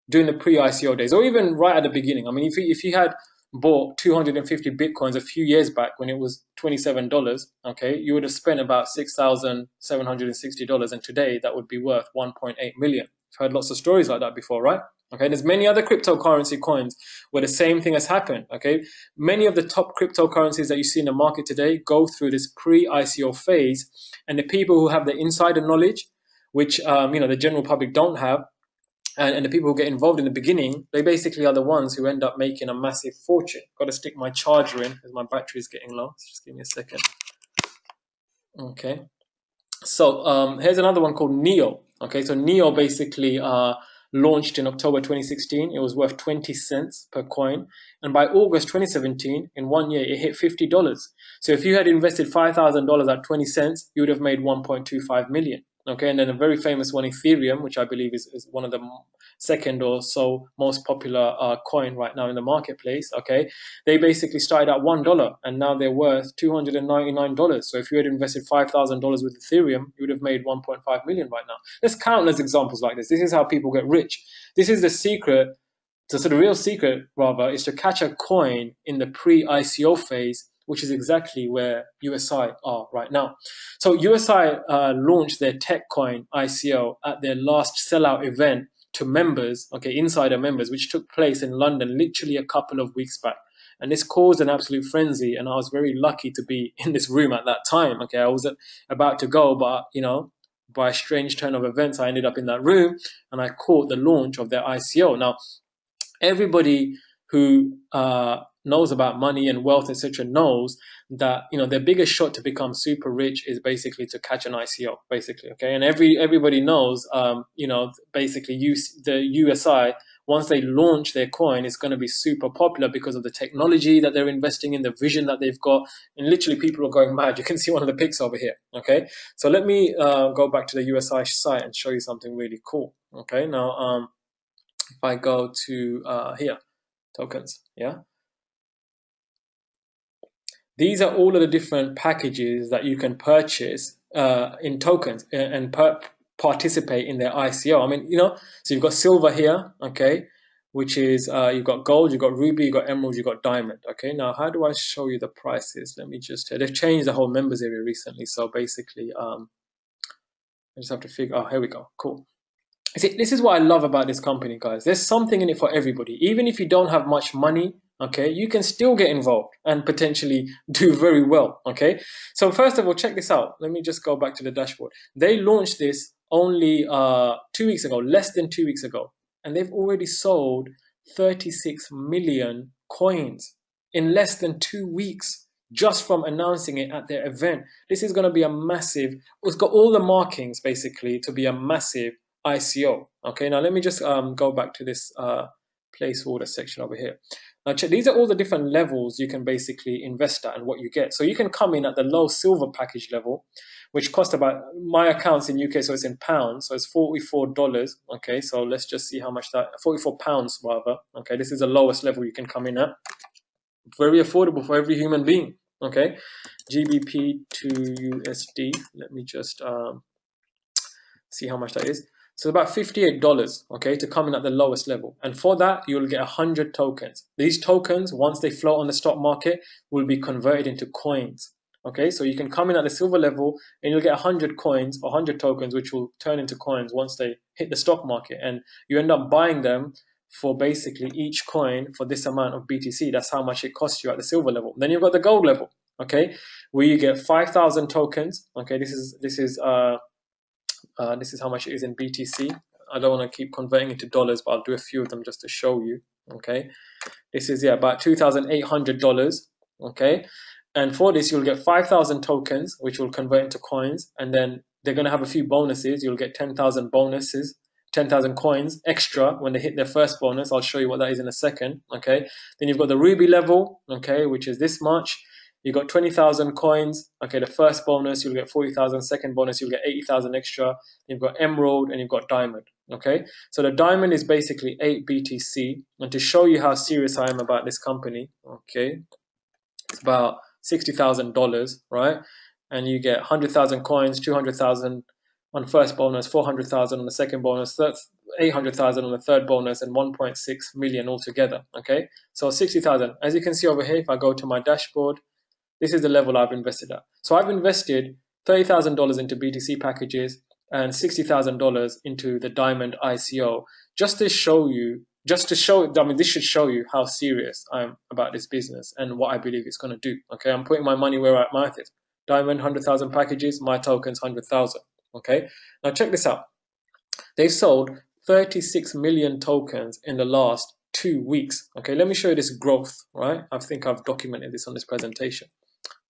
during the pre-ICO days, or even right at the beginning. I mean, if you had bought 250 Bitcoins a few years back when it was $27, okay, you would have spent about $6,760, and today that would be worth 1.8 million. I've heard lots of stories like that before, right? Okay, there's many other cryptocurrency coins where the same thing has happened, okay? Many of the top cryptocurrencies that you see in the market today go through this pre-ICO phase, and the people who have the insider knowledge, which the general public don't have, and the people who get involved in the beginning, they basically are the ones who end up making a massive fortune. Got to stick my charger in because my battery is getting low. Just give me a second. Okay. So here's another one called NEO. Okay, so NEO basically launched in October 2016, it was worth 20 cents per coin. And by August 2017, in 1 year, it hit $50. So if you had invested $5,000 at 20 cents, you would have made 1.25 million. Okay, and then a very famous one, Ethereum, which I believe is one of the second or so most popular coin right now in the marketplace. Okay, they basically started at $1 and now they're worth $299. So if you had invested $5,000 with Ethereum, you would have made 1.5 million right now. There's countless examples like this. This is how people get rich. This is the secret. So the real secret, rather, is to catch a coin in the pre-ICO phase, which is exactly where USI are right now. So USI launched their TechCoin ICO at their last sellout event to members, okay, insider members, which took place in London literally a couple of weeks back. And this caused an absolute frenzy, and I was very lucky to be in this room at that time. Okay, I was about to go, but you know, by a strange turn of events, I ended up in that room and I caught the launch of their ICO. Now, everybody who knows about money and wealth, etc., knows that, you know, their biggest shot to become super rich is basically to catch an ICO, basically. Okay, and everybody knows, you know, basically the USI, once they launch their coin, it's going to be super popular because of the technology that they're investing in, the vision that they've got, and literally people are going mad. You can see one of the pics over here. Okay, so let me go back to the USI site and show you something really cool. Okay, now if I go to here, tokens, yeah. These are all of the different packages that you can purchase in tokens and participate in their ICO. I mean, you know, so you've got silver here, okay, which is, you've got gold, you've got ruby, you've got emerald, you've got diamond, okay. Now, how do I show you the prices? Let me just, they've changed the whole members area recently. So basically, I just have to figure, oh, here we go, cool. See, this is what I love about this company, guys. There's something in it for everybody. Even if you don't have much money, okay, you can still get involved and potentially do very well, okay? So first of all, check this out. Let me just go back to the dashboard. They launched this only 2 weeks ago, less than 2 weeks ago, and they've already sold 36 million coins in less than 2 weeks just from announcing it at their event. This is going to be a massive, it's got all the markings basically to be a massive ICO. Okay, now let me just go back to this placeholder section over here. Now check, these are all the different levels you can basically invest at and what you get. So you can come in at the low silver package level, which cost about, my account's in UK, so it's in pounds, so it's $44. Okay, so let's just see how much that, 44 pounds rather. Okay, this is the lowest level you can come in at. Very affordable for every human being. Okay, GBP to USD. Let me just see how much that is. So about $58, okay, to come in at the lowest level. And for that, you'll get 100 tokens. These tokens, once they float on the stock market, will be converted into coins. Okay, so you can come in at the silver level and you'll get 100 coins or 100 tokens, which will turn into coins once they hit the stock market. And you end up buying them for basically each coin for this amount of BTC. That's how much it costs you at the silver level. Then you've got the gold level, okay, where you get 5,000 tokens. Okay, this is how much it is in BTC. I don't want to keep converting it to dollars, but I'll do a few of them just to show you. Okay, this is, yeah, about $2,800. Okay, and for this you'll get 5,000 tokens, which will convert into coins, and then they're going to have a few bonuses. You'll get 10,000 bonuses, 10,000 coins extra when they hit their first bonus. I'll show you what that is in a second. Okay, then you've got the ruby level, okay, which is this much. You got 20,000 coins. Okay, the first bonus you'll get 40,000. Second bonus you'll get 80,000 extra. You've got emerald and you've got diamond. Okay, so the diamond is basically 8 BTC. And to show you how serious I am about this company, okay, it's about $60,000, right? And you get 100,000 coins, 200,000 on first bonus, 400,000 on the second bonus, 800,000 on the third bonus, and 1.6 million altogether. Okay, so 60,000. As you can see over here, if I go to my dashboard, this is the level I've invested at. So I've invested $30,000 into BTC packages and $60,000 into the Diamond ICO, just to show you, I mean, this should show you how serious I am about this business and what I believe it's going to do. Okay, I'm putting my money where my mouth is. Diamond, 100,000 packages, my tokens, 100,000. Okay, now check this out. They sold 36 million tokens in the last 2 weeks. Okay, let me show you this growth, right? I think I've documented this on this presentation.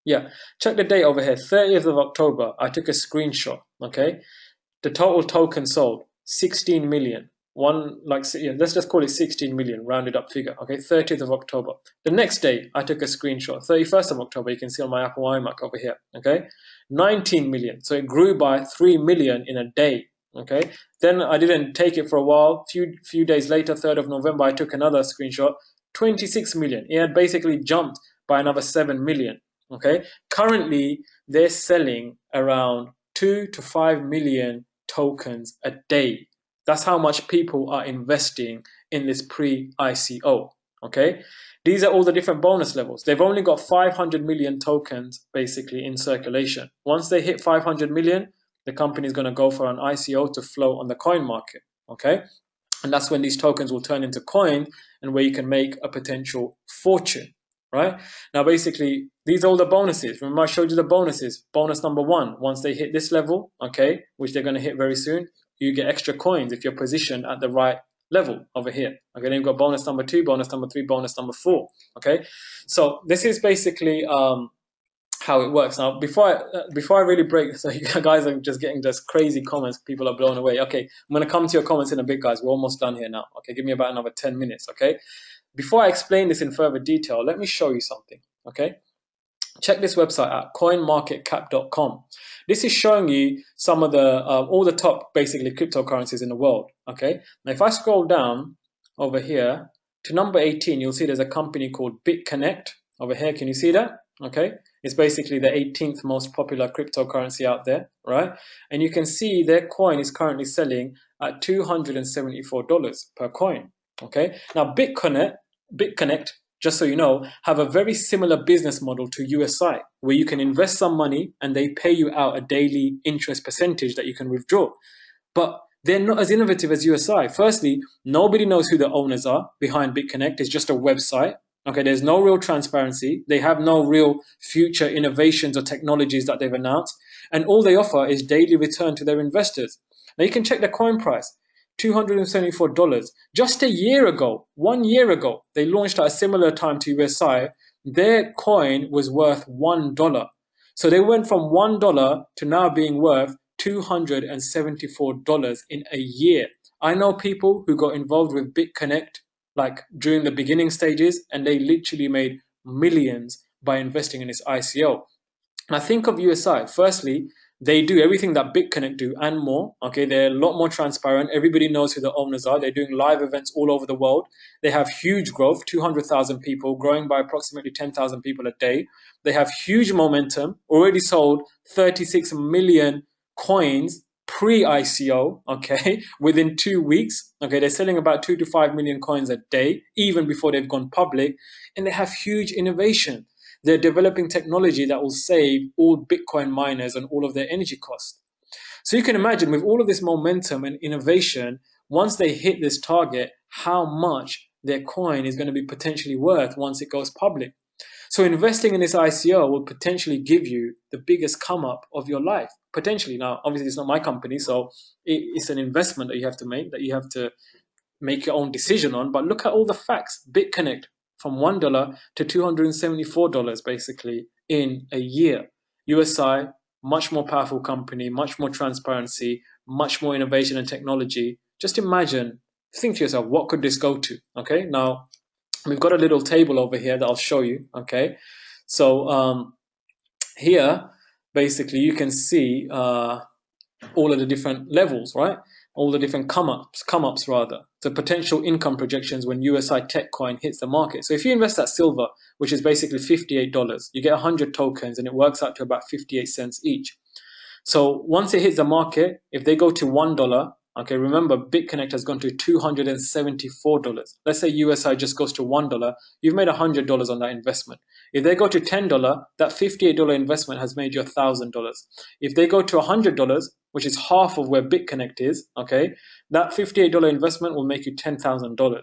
Yeah, check the date over here, 30th of October. I took a screenshot, okay? The total tokens sold, 16 million. let's just call it 16 million, rounded up figure, okay, 30th of October. The next day, I took a screenshot, 31st of October, you can see on my Apple iMac over here, okay, 19 million. So it grew by 3 million in a day, okay. Then I didn't take it for a while. Few days later, 3rd of November, I took another screenshot, 26 million. It had basically jumped by another 7 million, okay. Currently, they're selling around 2 to 5 million tokens a day. That's how much people are investing in this pre-ICO, okay? These are all the different bonus levels. They've only got 500 million tokens basically in circulation. Once they hit 500 million, the company is going to go for an ICO to float on the coin market, okay? And that's when these tokens will turn into coin and where you can make a potential fortune, right? Now, basically, these are all the bonuses. Remember, I showed you the bonuses. Bonus number 1, once they hit this level, okay, which they're going to hit very soon, you get extra coins if you're positioned at the right level over here. Okay, then you've got bonus number 2, bonus number 3, bonus number 4. Okay, so this is basically how it works. Now, before I really break, so you guys are just getting just crazy comments. People are blown away. Okay, I'm going to come to your comments in a bit, guys. We're almost done here now. Okay, give me about another 10 minutes. Okay, before I explain this in further detail, let me show you something. Okay. Check this website out, coinmarketcap.com. This is showing you some of the all the top basically cryptocurrencies in the world. Okay. Now, if I scroll down over here to number 18, you'll see there's a company called BitConnect over here. Can you see that? Okay. It's basically the 18th most popular cryptocurrency out there, right? And you can see their coin is currently selling at $274 per coin. Okay. Now, BitConnect, just so you know, have a very similar business model to USI, where you can invest some money and they pay you out a daily interest percentage that you can withdraw. But they're not as innovative as USI. Firstly, nobody knows who the owners are behind BitConnect. It's just a website. Okay, there's no real transparency. They have no real future innovations or technologies that they've announced. And all they offer is daily return to their investors. Now you can check the coin price. $274. Just a year ago, 1 year ago, they launched at a similar time to USI. Their coin was worth $1. So they went from $1 to now being worth $274 in a year. I know people who got involved with BitConnect like during the beginning stages, and they literally made millions by investing in this ICO. Now think of USI. Firstly, they do everything that BitConnect do and more. Okay, they're a lot more transparent. Everybody knows who the owners are. They're doing live events all over the world. They have huge growth, 200,000 people, growing by approximately 10,000 people a day. They have huge momentum, already sold 36 million coins pre-ICO, okay, within 2 weeks. Okay, they're selling about 2 to 5 million coins a day, even before they've gone public. And they have huge innovation. They're developing technology that will save all Bitcoin miners and all of their energy costs. So you can imagine with all of this momentum and innovation, once they hit this target, how much their coin is going to be potentially worth once it goes public. So investing in this ICO will potentially give you the biggest come up of your life. Potentially. Now, obviously, it's not my company, so it's an investment that you have to make, that you have to make your own decision on. But look at all the facts. BitConnect, from $1 to $274 basically in a year. USI, much more powerful company, much more transparency, much more innovation and technology. Just imagine, think to yourself, what could this go to? Okay, now we've got a little table over here that I'll show you. Okay, so here basically you can see all of the different levels, right? All the different come ups rather, the potential income projections when USI Tech Coin hits the market. So if you invest at silver, which is basically $58, you get 100 tokens and it works out to about 58 cents each. So once it hits the market, if they go to $1, okay, remember BitConnect has gone to $274. Let's say USI just goes to $1, you've made $100 on that investment. If they go to $10, that $58 investment has made you $1,000. If they go to $100, which is half of where BitConnect is, okay, that $58 investment will make you $10,000.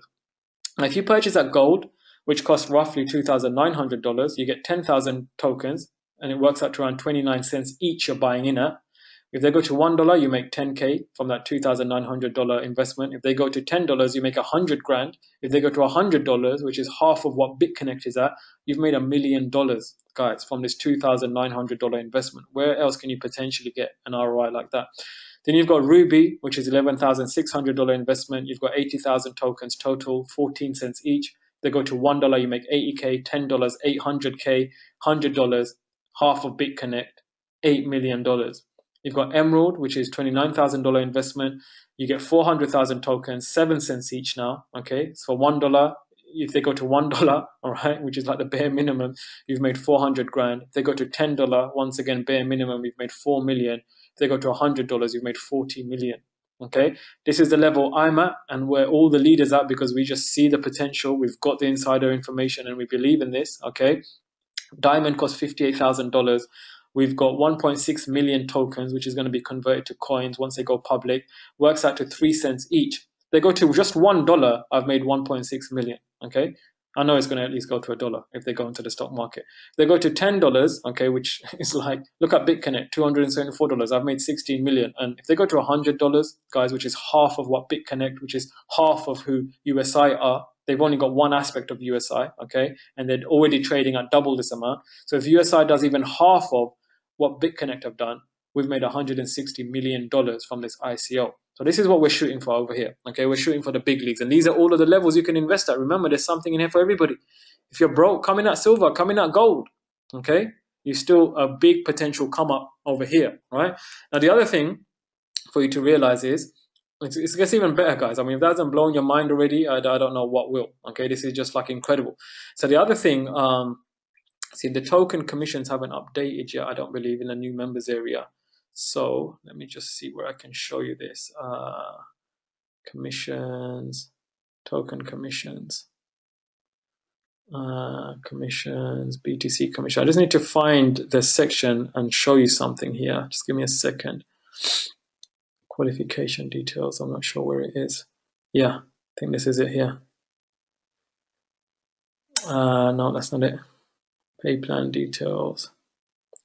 Now, if you purchase that gold, which costs roughly $2,900, you get 10,000 tokens, and it works out to around 29 cents each you're buying in at. If they go to $1, you make 10K from that $2,900 investment. If they go to $10, you make 100 grand. If they go to $100, which is half of what BitConnect is at, you've made $1 million, guys, from this $2,900 investment. Where else can you potentially get an ROI like that? Then you've got Ruby, which is $11,600 investment. You've got 80,000 tokens total, 14 cents each. They go to $1, you make 80K, $10, 800K, $100, half of BitConnect, $8 million. You've got Emerald, which is $29,000 investment. You get 400,000 tokens, 7 cents each now. Okay, so for $1, if they go to $1, all right, which is like the bare minimum, you've made 400 grand. If they go to $10, once again, bare minimum, you've made 4 million. If they go to $100, you've made 40 million. Okay, this is the level I'm at and where all the leaders at, because we just see the potential. We've got the insider information and we believe in this. Okay, Diamond costs $58,000. We've got 1.6 million tokens, which is going to be converted to coins once they go public. Works out to 3 cents each. They go to just $1, I've made 1.6 million. Okay, I know it's going to at least go to $1 if they go into the stock market. If they go to $10, okay, which is like, look at BitConnect, $274, I've made 16 million. And if they go to $100, guys, which is half of what BitConnect, which is half of who USI are, they've only got one aspect of USI, okay, and they're already trading at double this amount. So if USI does even half of what BitConnect have done, we've made $160 million from this ICO. So this is what we're shooting for over here. Okay, we're shooting for the big leagues. And these are all of the levels you can invest at. Remember, there's something in here for everybody. If you're broke, coming at silver, coming at gold, okay, you're still a big potential come up over here, right? Now, the other thing for you to realize is, it gets even better, guys. I mean, if that hasn't blown your mind already, I don't know what will. Okay, this is just like incredible. So the other thing, see, the token commissions haven't updated yet, I don't believe, in the new members area. So let me just see where I can show you this. Commissions, token commissions, commissions, BTC commission. I just need to find the section and show you something here. Just give me a second. Qualification details, I'm not sure where it is. Yeah, I think this is it here. No, that's not it. Pay plan details.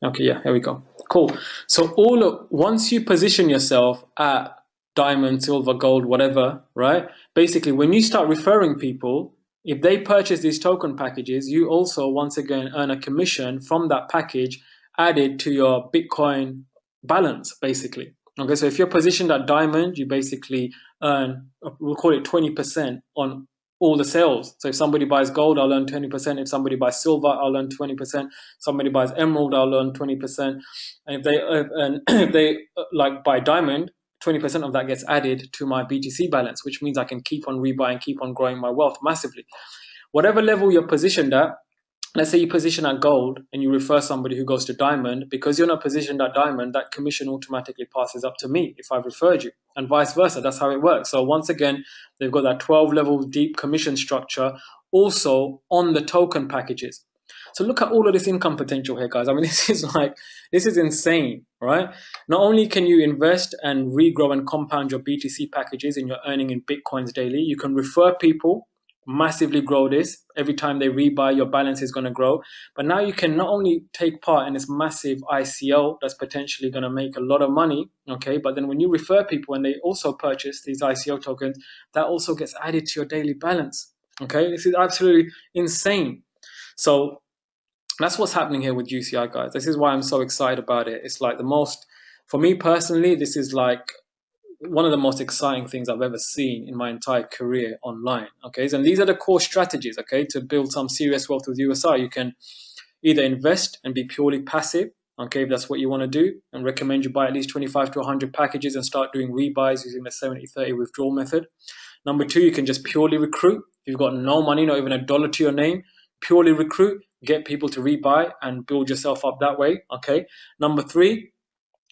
Okay, yeah, here we go. Cool. So once you position yourself at diamond, silver, gold, whatever, right? Basically, when you start referring people, if they purchase these token packages, you also once again earn a commission from that package added to your Bitcoin balance, basically. Okay, so if you're positioned at diamond, you basically earn, we'll call it 20% on all the sales. So if somebody buys gold, I'll earn 20%. If somebody buys silver, I'll earn 20%. Somebody buys emerald, I'll earn 20%. And if they like buy diamond, 20% of that gets added to my BTC balance, which means I can keep on rebuying, keep on growing my wealth massively. Whatever level you're positioned at, let's say you position at gold and you refer somebody who goes to diamond, because you're not positioned at diamond, that commission automatically passes up to me if I've referred you, and vice versa. That's how it works. So once again, they've got that 12 level deep commission structure also on the token packages. So look at all of this income potential here, guys. I mean, this is insane, right? Not only can you invest and regrow and compound your BTC packages and you're earning in Bitcoins daily, you can refer people, massively grow this. Every time they rebuy, your balance is going to grow. But now you can not only take part in this massive ICO that's potentially going to make a lot of money, okay, but then when you refer people and they also purchase these ICO tokens, that also gets added to your daily balance, okay? This is absolutely insane. So that's what's happening here with UCI, guys. This is why I'm so excited about it. It's like for me personally, this is like one of the most exciting things I've ever seen in my entire career online, okay? And these are the core strategies, okay, to build some serious wealth with USI. You can either invest and be purely passive, okay, if that's what you want to do, and recommend you buy at least 25 to 100 packages and start doing rebuys using the 70-30 withdrawal method. Number two, you can just purely recruit. If you've got no money, not even $1 to your name, purely recruit, get people to rebuy and build yourself up that way, okay? Number three,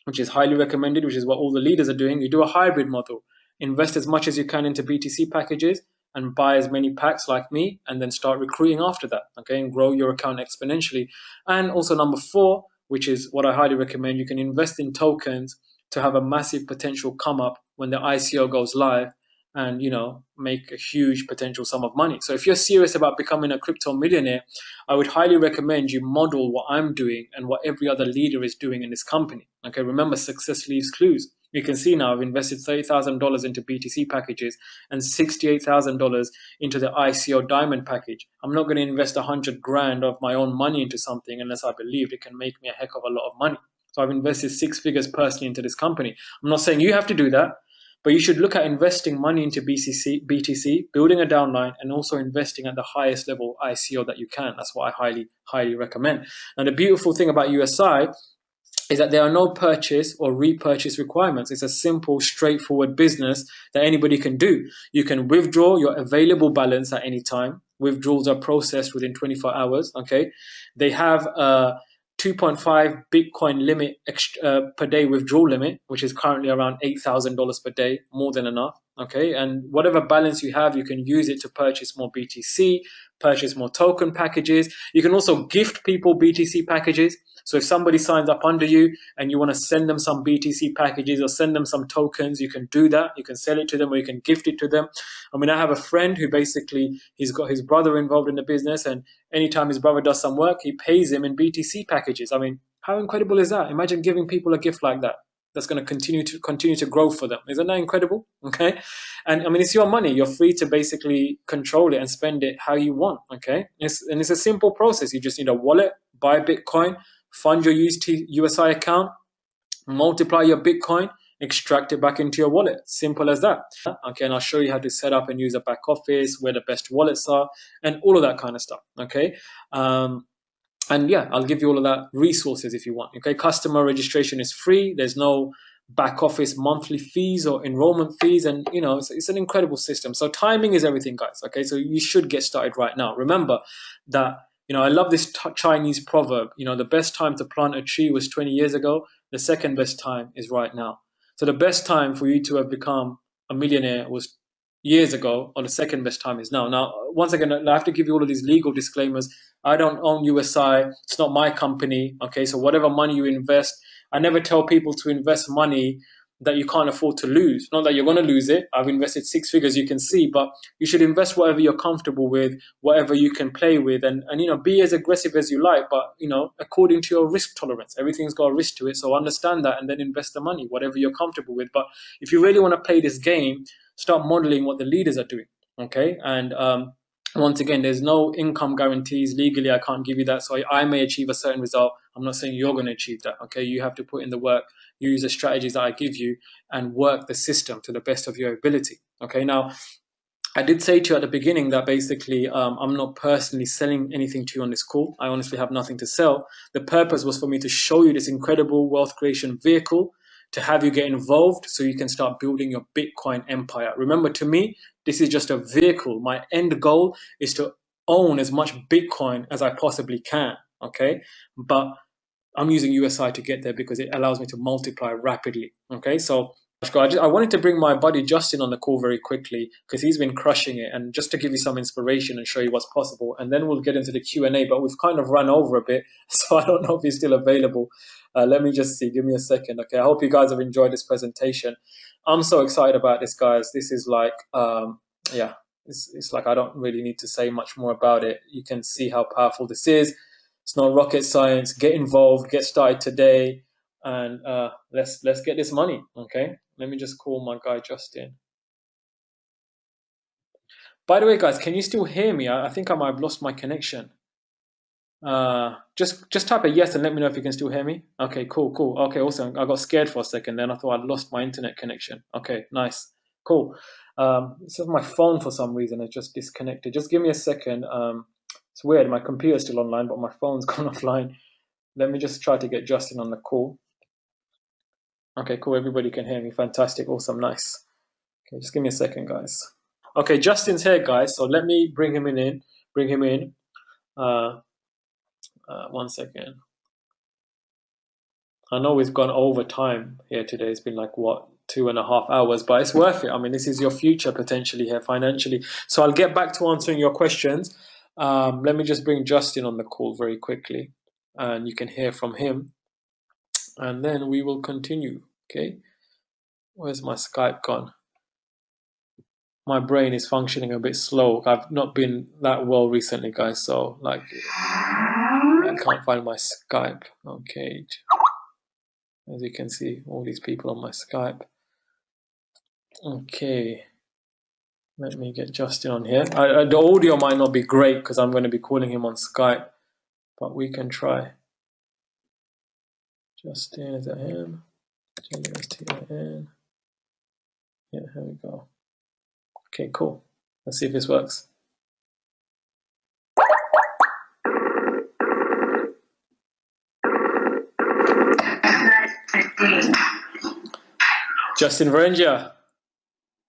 which is highly recommended, which is what all the leaders are doing, you do a hybrid model. Invest as much as you can into BTC packages and buy as many packs like me, and then start recruiting after that, okay, and grow your account exponentially. And also number four, which is what I highly recommend, you can invest in tokens to have a massive potential come up when the ICO goes live, and, you know, make a huge potential sum of money. So if you're serious about becoming a crypto millionaire, I would highly recommend you model what I'm doing and what every other leader is doing in this company. Okay, remember, success leaves clues. You can see now I've invested $30,000 into BTC packages and $68,000 into the ICO diamond package. I'm not going to invest 100 grand of my own money into something unless I believe it can make me a heck of a lot of money. So I've invested 6 figures personally into this company. I'm not saying you have to do that, but you should look at investing money into BTC, building a downline, and also investing at the highest level ICO that you can. That's what I highly, highly recommend. And the beautiful thing about USI is that there are no purchase or repurchase requirements. It's a simple, straightforward business that anybody can do. You can withdraw your available balance at any time. Withdrawals are processed within 24 hours. Okay, they have a 2.5 Bitcoin limit per day withdrawal limit, which is currently around $8,000 per day, more than enough. Okay, and whatever balance you have, you can use it to purchase more BTC, purchase more token packages. You can also gift people BTC packages. So if somebody signs up under you and you want to send them some BTC packages or send them some tokens, you can do that. You can sell it to them or you can gift it to them. I mean, I have a friend who basically, he's got his brother involved in the business, and anytime his brother does some work, he pays him in BTC packages. I mean, how incredible is that? Imagine giving people a gift like that. That's going to continue to grow for them. Isn't that incredible? Okay. And I mean, it's your money. You're free to basically control it and spend it how you want. Okay. And it's a simple process. You just need a wallet, buy Bitcoin, fund your USI account, multiply your Bitcoin, extract it back into your wallet. Simple as that. Okay, and I'll show you how to set up and use a back office, where the best wallets are, and all of that kind of stuff. Okay. And yeah, I'll give you all of that resources if you want. Okay, customer registration is free. There's no back office monthly fees or enrollment fees, and you know, it's an incredible system. So timing is everything, guys. Okay, so you should get started right now. Remember that, you know, I love this Chinese proverb. You know, the best time to plant a tree was 20 years ago. The second best time is right now. So the best time for you to have become a millionaire was years ago, or the second best time is now. Now, once again, I have to give you all of these legal disclaimers. I don't own USI. It's not my company. Okay, so whatever money you invest, I never tell people to invest money that you can't afford to lose. Not that you're going to lose it. I've invested 6 figures, you can see, but you should invest whatever you're comfortable with, whatever you can play with, and you know, be as aggressive as you like, but you know, according to your risk tolerance. Everything's got a risk to it, so understand that and then invest the money, whatever you're comfortable with. But if you really want to play this game, start modeling what the leaders are doing. Okay, and once again, there's no income guarantees. Legally, I can't give you that. So I may achieve a certain result. I'm not saying you're going to achieve that. Okay, you have to put in the work, use the strategies that I give you, and work the system to the best of your ability. Okay, now, I did say to you at the beginning that basically I'm not personally selling anything to you on this call. I honestly have nothing to sell. The purpose was for me to show you this incredible wealth creation vehicle, to have you get involved so you can start building your Bitcoin empire. Remember, to me, this is just a vehicle. My end goal is to own as much Bitcoin as I possibly can, okay? But I'm using USI to get there because it allows me to multiply rapidly, okay? So I wanted to bring my buddy Justin on the call very quickly because he's been crushing it, and just to give you some inspiration and show you what's possible, and then we'll get into the Q&A, but we've kind of run over a bit, so I don't know if he's still available. Let me just see. Give me a second. Okay, I hope you guys have enjoyed this presentation. I'm so excited about this, guys. This is like, yeah, it's like I don't really need to say much more about it. You can see how powerful this is. It's not rocket science. Get involved. Get started today, and let's get this money. Okay. Let me just call my guy Justin. By the way, guys, can you still hear me? I think I might have lost my connection. Just type a yes and let me know if you can still hear me. Okay, cool. Okay, awesome. I got scared for a second then. I thought I'd lost my internet connection. Okay, nice. Cool. It says my phone for some reason is just disconnected. Just give me a second. It's weird. My computer's still online, but my phone's gone offline. Let me just try to get Justin on the call. Okay, cool. Everybody can hear me. Fantastic. Awesome. Nice. Okay, just give me a second, guys. Okay, Justin's here, guys. So let me bring him in. One second. I know we've gone over time here today. It's been like, what, 2.5 hours, but it's worth it. I mean, this is your future potentially here financially. So I'll get back to answering your questions. Let me just bring Justin on the call very quickly, and you can hear from him. And then we will continue, okay? Where's my Skype gone? my brain is functioning a bit slow. I've not been that well recently, guys. So like, I can't find my Skype. Okay, as you can see, all these people on my Skype. Okay, let me get Justin on here. The audio might not be great because I'm going to be calling him on Skype, but we can try. Justin, is that him? JUSTIN. Yeah, here we go. Okay, cool. Let's see if this works. Justin Varengia.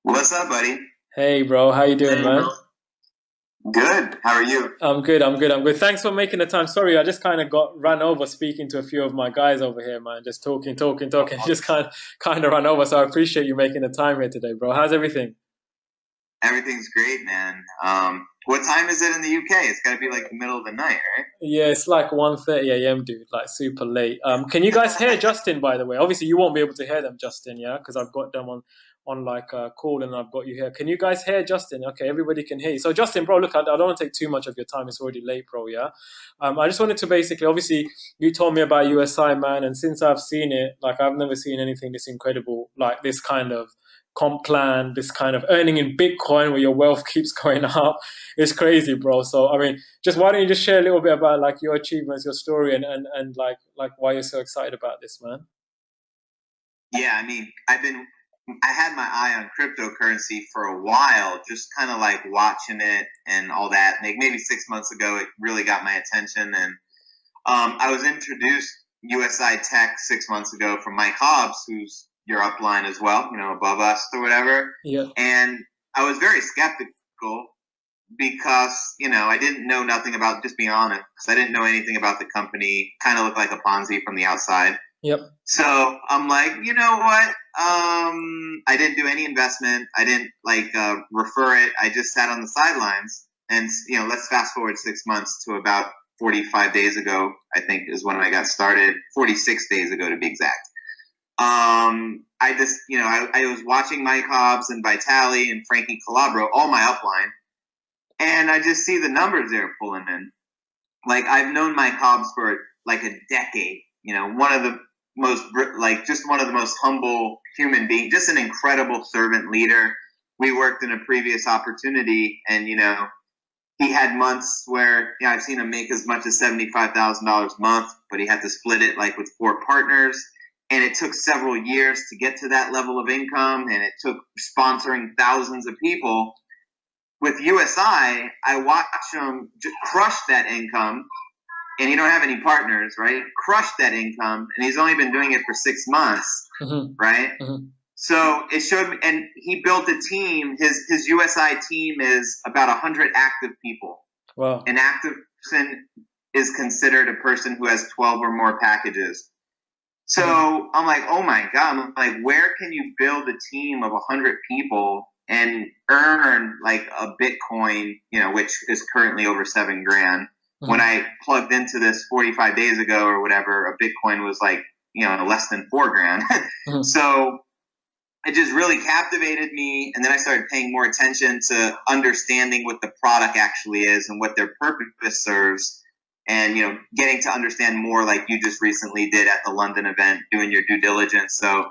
What's up, buddy? Hey, bro. How you doing, man? Good. How are you? I'm good. Thanks for making the time. Sorry, I just kind of got ran over speaking to a few of my guys over here, man. Just talking. Just kind of ran over. So I appreciate you making the time here today, bro. How's everything? Everything's great, man. What time is it in the UK? It's got to be like the middle of the night, right? Yeah, it's like 1:30 a.m., dude. Like super late. Can you guys hear Justin, by the way? Obviously, you won't be able to hear them, Justin, yeah? Because I've got them on like a call and I've got you here. Can you guys hear Justin? Okay, everybody can hear you. So Justin, bro, look, I don't want to take too much of your time. It's already late, bro, yeah? I just wanted to basically, obviously, you told me about USI, man, and since I've seen it, like I've never seen anything this incredible, like this kind of comp plan, this kind of earning in Bitcoin where your wealth keeps going up. It's crazy, bro. So, I mean, just why don't you just share a little bit about like your achievements, your story, and like why you're so excited about this, man? Yeah, I mean, I had my eye on cryptocurrency for a while, just kind of like watching it and all that. Like maybe 6 months ago, it really got my attention. And I was introduced USI Tech 6 months ago from Mike Hobbs, who's your upline as well, you know, above us or whatever. Yeah. And I was very skeptical because, you know, I didn't know nothing about, just being honest, I didn't know anything about the company. Kind of looked like a Ponzi from the outside. Yep. So I'm like, you know what? I didn't do any investment. I didn't refer it. I just sat on the sidelines. And, you know, let's fast forward 6 months to about 45 days ago, I think is when I got started. 46 days ago to be exact. I just, you know, I was watching Mike Hobbs and Vitali and Frankie Calabro, all my upline, and I just see the numbers they're pulling in. Like, I've known Mike Hobbs for like a decade, you know, one of the most humble human beings, just an incredible servant leader. We worked in a previous opportunity and, you know, he had months where, you know, I've seen him make as much as $75,000 a month, but he had to split it like with 4 partners. And it took several years to get to that level of income, and it took sponsoring thousands of people. With USI, I watched him just crush that income, and he don't have any partners, right? Crush that income, and he's only been doing it for 6 months, right? So it showed me, and he built a team. His USI team is about 100 active people. Wow. An active person is considered a person who has 12 or more packages. So I'm like, oh my God, I'm like, where can you build a team of 100 people and earn like a Bitcoin, you know, which is currently over $7 grand. When I plugged into this 45 days ago or whatever, a Bitcoin was like, you know, less than 4 grand. So it just really captivated me. And then I started paying more attention to understanding what the product actually is and what their purpose serves. And, you know, getting to understand more like you just recently did at the London event, doing your due diligence. So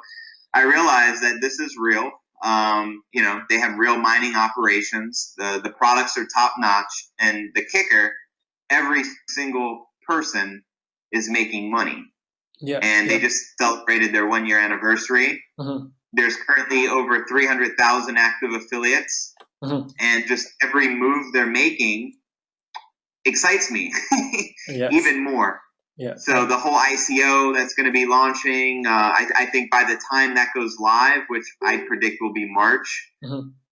I realized that this is real. You know, they have real mining operations. The products are top notch. And the kicker, every single person is making money. Yeah. And they just celebrated their 1-year anniversary. There's currently over 300,000 active affiliates. And just every move they're making excites me even more. So the whole ICO that's going to be launching, I think by the time that goes live, which I predict will be March,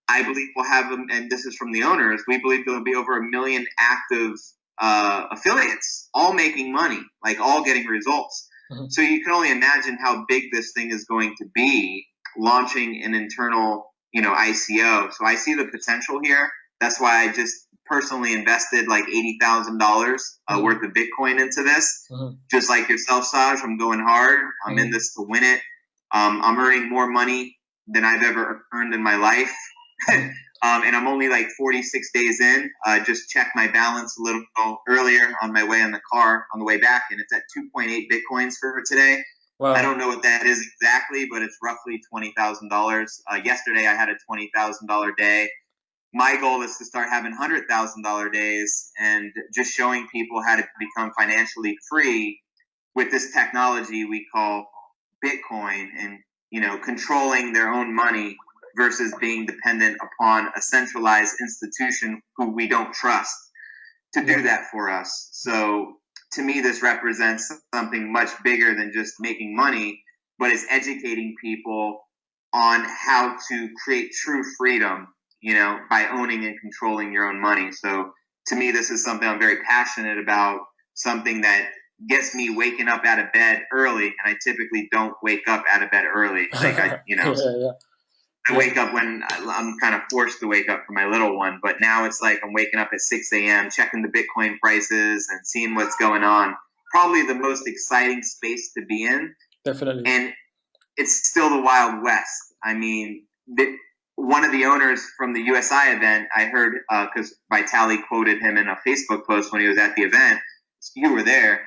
I believe we'll have them, and this is from the owners, we believe there'll be over 1 million active affiliates, all making money, like all getting results. So you can only imagine how big this thing is going to be, launching an internal, you know, ICO. So I see the potential here. That's why I just personally invested like $80,000 worth of Bitcoin into this. Just like yourself, Saj, I'm going hard. I'm in this to win it. I'm earning more money than I've ever earned in my life. And I'm only like 46 days in. Just checked my balance a little earlier on my way on the way back, and it's at 2.8 Bitcoins for today. Wow. I don't know what that is exactly, but it's roughly $20,000. Yesterday I had a $20,000 day. My goal is to start having $100,000 days and just showing people how to become financially free with this technology we call Bitcoin, and, you know, controlling their own money versus being dependent upon a centralized institution who we don't trust to do that for us. So to me, this represents something much bigger than just making money, but it's educating people on how to create true freedom, you know, by owning and controlling your own money. So to me, this is something I'm very passionate about, something that gets me waking up out of bed early, and I typically don't wake up out of bed early. Like I wake up when I'm kind of forced to wake up for my little one, but now it's like I'm waking up at 6 a.m., checking the Bitcoin prices and seeing what's going on. Probably the most exciting space to be in. Definitely. And it's still the Wild West. I mean, one of the owners from the USI event, I heard, because Vitalik quoted him in a Facebook post when he was at the event, you were there,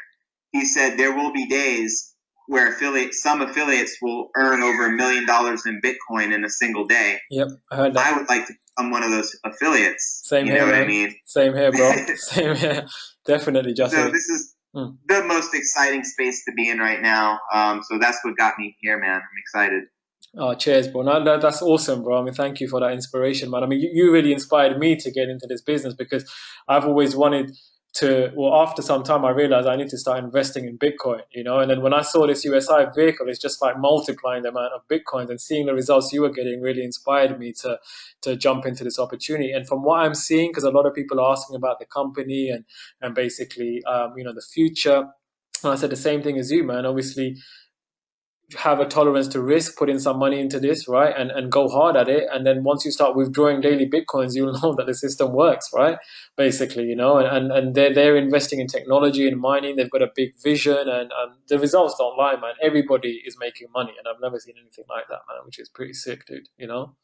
he said there will be days where some affiliates will earn over $1 million in Bitcoin in a single day. Yep, I heard that. I would like to become one of those affiliates. Same you here, know what man. I mean? Same here, bro. Same here. Definitely, Justin. So this is the most exciting space to be in right now. So that's what got me here, man. I'm excited. Oh, cheers, bro. No, that's awesome, bro. I mean, thank you for that inspiration, man. I mean, you really inspired me to get into this business, because I've always wanted to, well, after some time, I realized I need to start investing in Bitcoin, you know, and then when I saw this USI vehicle, it's just like multiplying the amount of Bitcoins, and seeing the results you were getting really inspired me to jump into this opportunity. And from what I'm seeing, because a lot of people are asking about the company and basically, you know, the future, and I said the same thing as you, man. Obviously, have a tolerance to risk, put in some money into this, right, and go hard at it, and then once you start withdrawing daily Bitcoins, you'll know that the system works, right, basically, you know, and they're investing in technology and mining. They've got a big vision, and the results don't lie, man. Everybody is making money, and I've never seen anything like that, man, which is pretty sick, dude, you know.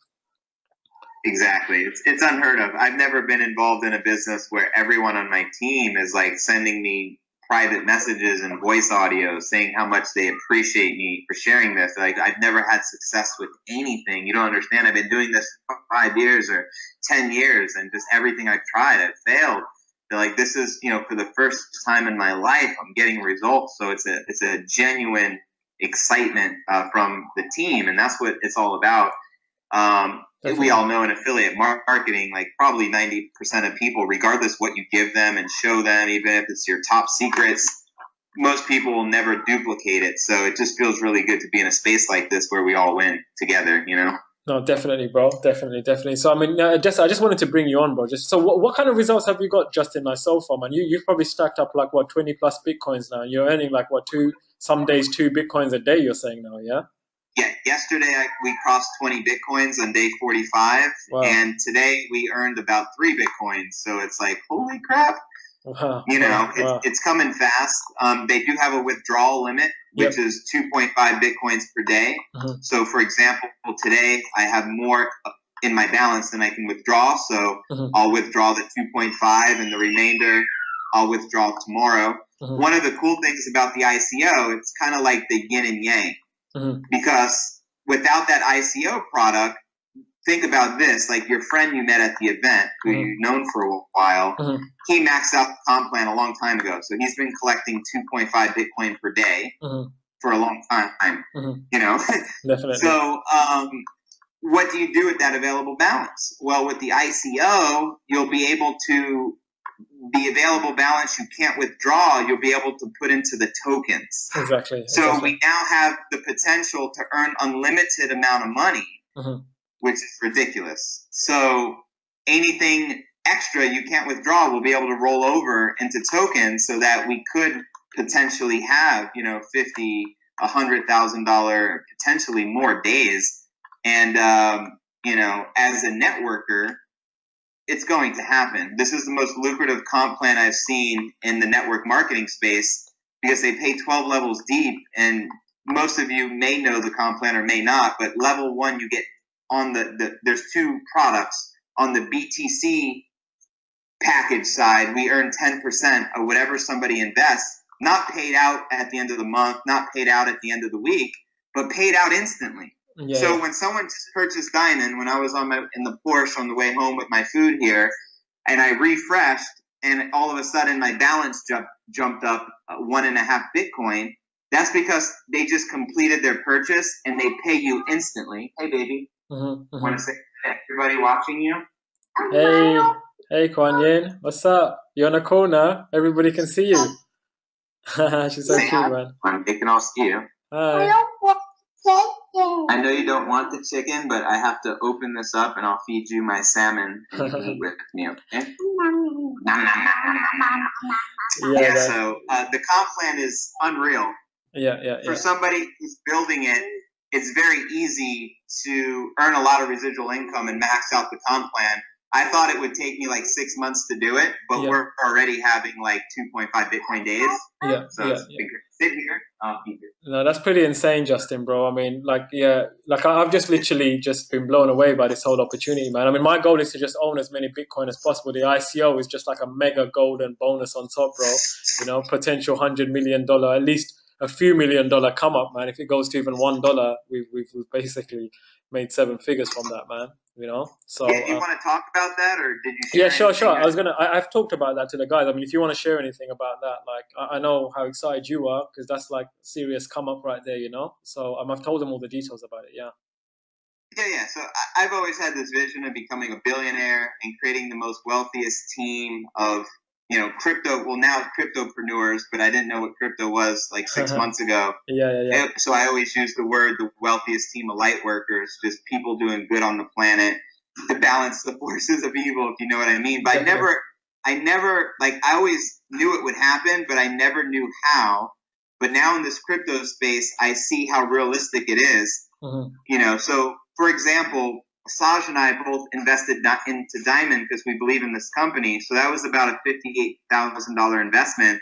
Exactly. It's unheard of. I've never been involved in a business where everyone on my team is like sending me private messages and voice audio saying how much they appreciate me for sharing this. Like, I've never had success with anything. You don't understand. I've been doing this for 5 years or 10 years, and just everything I've tried, I've failed. They're like, this is, you know, for the first time in my life, I'm getting results. So it's a genuine excitement from the team, and that's what it's all about. We all know in affiliate marketing, like probably 90% of people, regardless what you give them and show them, even if it's your top secrets, most people will never duplicate it. So it just feels really good to be in a space like this where we all win together, you know? No, definitely, bro. Definitely. So, I mean, I just wanted to bring you on, bro. So what kind of results have you got, Justin, like so far, man? You've probably stacked up like, what, 20 plus Bitcoins now. You're earning like, what, some days 2 Bitcoins a day, you're saying now, yeah? Yeah, yesterday we crossed 20 Bitcoins on day 45, wow. And today we earned about 3 Bitcoins. So it's like, holy crap. Wow. You know, it's coming fast. They do have a withdrawal limit, which is 2.5 Bitcoins per day. So, for example, today I have more in my balance than I can withdraw. So I'll withdraw the 2.5, and the remainder I'll withdraw tomorrow. One of the cool things about the ICO, it's kind of like the yin and yang. Because without that ICO product, think about this, like your friend you met at the event, who you've known for a while, he maxed out the comp plan a long time ago. So he's been collecting 2.5 Bitcoin per day for a long time, you know? Definitely. So what do you do with that available balance? Well, with the ICO, you'll be able to, the available balance you can't withdraw, you'll be able to put into the tokens. Exactly. So we now have the potential to earn unlimited amount of money, which is ridiculous. So anything extra you can't withdraw will be able to roll over into tokens, so that we could potentially have, you know, $50,000, $100,000, potentially more days. And, you know, as a networker, it's going to happen. This is the most lucrative comp plan I've seen in the network marketing space, because they pay 12 levels deep, and most of you may know the comp plan or may not, but level 1, you get on there's 2 products. on the BTC package side, we earn 10% of whatever somebody invests, not paid out at the end of the month, not paid out at the end of the week, but paid out instantly. Yeah, so yeah. when someone just purchased Diamond, when I was in the Porsche on the way home with my food here, and I refreshed, and all of a sudden my balance jumped up 1.5 Bitcoin, that's because they just completed their purchase and they pay you instantly. Hey, baby. Want to say everybody watching you? Hey, Kuan Yin, what's up? You're on a call now. Everybody can see you. She's so Say cute, hi. man. They can all see you. Hi. I know you don't want the chicken, but I have to open this up and I'll feed you my salmon and you can eat with me, okay? Yeah, so the comp plan is unreal. Yeah. For somebody who's building it, it's very easy to earn a lot of residual income and max out the comp plan. I thought it would take me like 6 months to do it, but we're already having like 2.5 Bitcoin days. So sit here, I'll feed you. No, that's pretty insane, Justin, bro. I mean, I've just literally just been blown away by this whole opportunity, man. I mean, my goal is to just own as many Bitcoin as possible. The ICO is just like a mega golden bonus on top, bro. You know, potential $100 million, at least a few $1 million come up, man. If it goes to even $1, we've basically made 7 figures from that, man. You know, so you want to talk about that, or did you? Yeah, sure. I've talked about that to the guys. I mean, if you want to share anything about that, like I know how excited you are because that's like serious come up right there, you know. So I've told them all the details about it. Yeah. Yeah. So I've always had this vision of becoming a billionaire and creating the most wealthiest team of crypto. Well, now cryptopreneurs, but I didn't know what crypto was like 6 months ago. Yeah. So I always use the word the wealthiest team of light workers, just people doing good on the planet to balance the forces of evil, if you know what I mean. But I never I always knew it would happen, but I never knew how. But now in this crypto space, I see how realistic it is. So for example, Saj and I both invested into Diamond because we believe in this company. So that was about a $58,000 investment,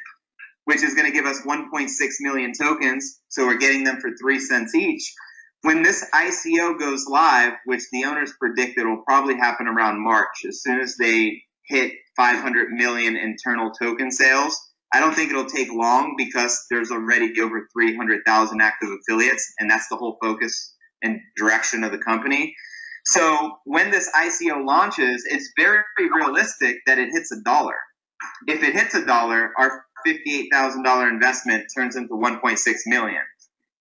which is going to give us 1.6 million tokens. So we're getting them for 3 cents each. When this ICO goes live, which the owners predict it will probably happen around March, as soon as they hit 500 million internal token sales, I don't think it'll take long because there's already over 300,000 active affiliates, and that's the whole focus and direction of the company. So when this ICO launches, it's very realistic that it hits $1. If it hits $1, our $58,000 investment turns into 1.6 million.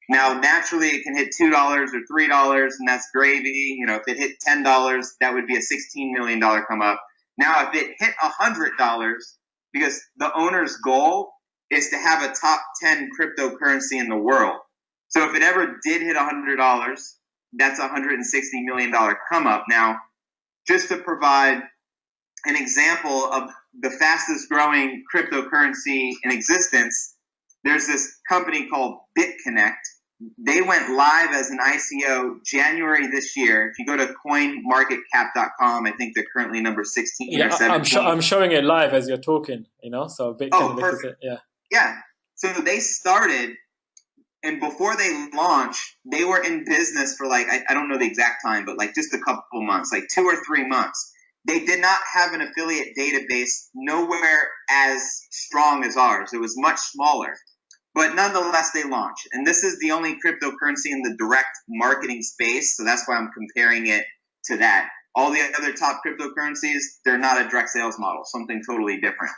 Now, naturally, it can hit $2 or $3, and that's gravy. If it hit $10, that would be a $16 million come up. Now, if it hit $100, because the owner's goal is to have a top 10 cryptocurrency in the world. So if it ever did hit $100, that's a $160 million come up. Now, just to provide an example of the fastest growing cryptocurrency in existence, there's this company called BitConnect. They went live as an ICO January this year. If you go to coinmarketcap.com, I think they're currently number 16 or 17. I'm showing it live as you're talking, so BitConnect perfect. is it. Yeah. So they started, and before they launched, they were in business for I don't know the exact time, but just a couple months, 2 or 3 months. They did not have an affiliate database, nowhere as strong as ours. It was much smaller. But nonetheless, they launched. And this is the only cryptocurrency in the direct marketing space, so that's why I'm comparing it to that. All the other top cryptocurrencies, they're not a direct sales model, something totally different.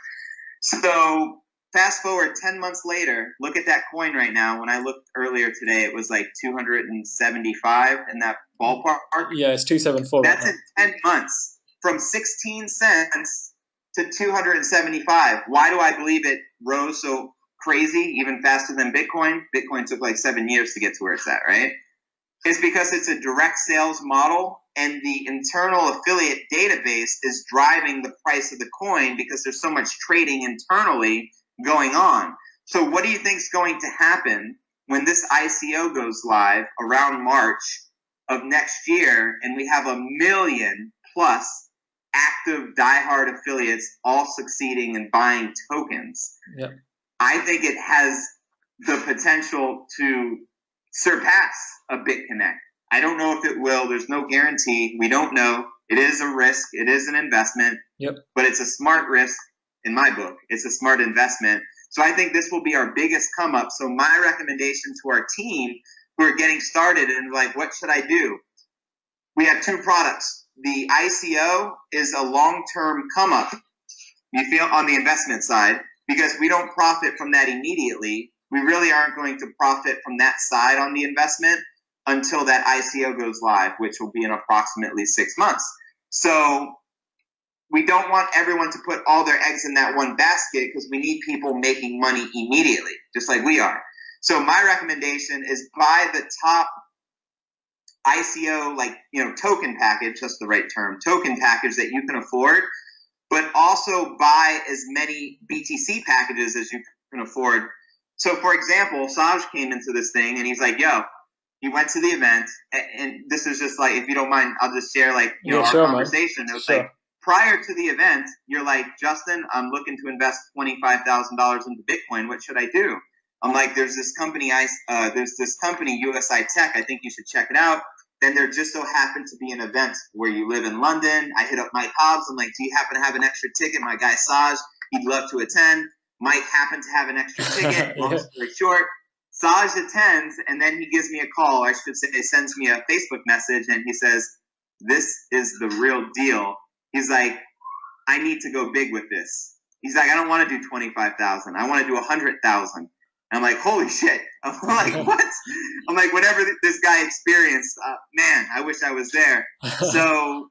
So fast forward 10 months later, look at that coin right now. When I looked earlier today, it was 275 in that ballpark. Yeah, it's 274. That's in 10 months. From 16 cents to 275. Why do I believe it rose so crazy, even faster than Bitcoin? Bitcoin took 7 years to get to where it's at, right? It's because it's a direct sales model, and the internal affiliate database is driving the price of the coin because there's so much trading internally going on. So what do you think is going to happen when this ICO goes live around March of next year, and we have 1 million plus active diehard affiliates all succeeding in buying tokens? Yep. I think it has the potential to surpass a BitConnect. I don't know if it will. There's no guarantee. We don't know. It is a risk. It is an investment. Yep. But it's a smart risk in my book. It's a smart investment. So I think this will be our biggest come up. So my recommendation to our team who are getting started and like, what should I do? We have two products. The ICO is a long-term come up. You feel on the investment side, because we don't profit from that immediately. We really aren't going to profit from that side on the investment until that ICO goes live, which will be in approximately 6 months. So we don't want everyone to put all their eggs in that one basket, because we need people making money immediately, just like we are. So my recommendation is buy the top ICO, token package, that's the right term, token package that you can afford, but also buy as many BTC packages as you can afford. So for example, Saj came into this thing and he's like, yo, he went to the event, and this is just like, if you don't mind, I'll just share our conversation. It was like, prior to the event, you're like, Justin, I'm looking to invest $25,000 into Bitcoin. What should I do? I'm like, there's this company, USI Tech. I think you should check it out. Then there just so happened to be an event where you live in London. I hit up Mike Hobbs. I'm like, do you happen to have an extra ticket? My guy Saj, he'd love to attend. Mike happened to have an extra ticket. Long story short, Saj attends, and then he gives me a call. I should say, he sends me a Facebook message, and he says, this is the real deal. He's like, I need to go big with this. He's like, I don't want to do 25,000. I want to do 100,000. I'm like, holy shit. I'm like, what? I'm like, whatever this guy experienced, man, I wish I was there. So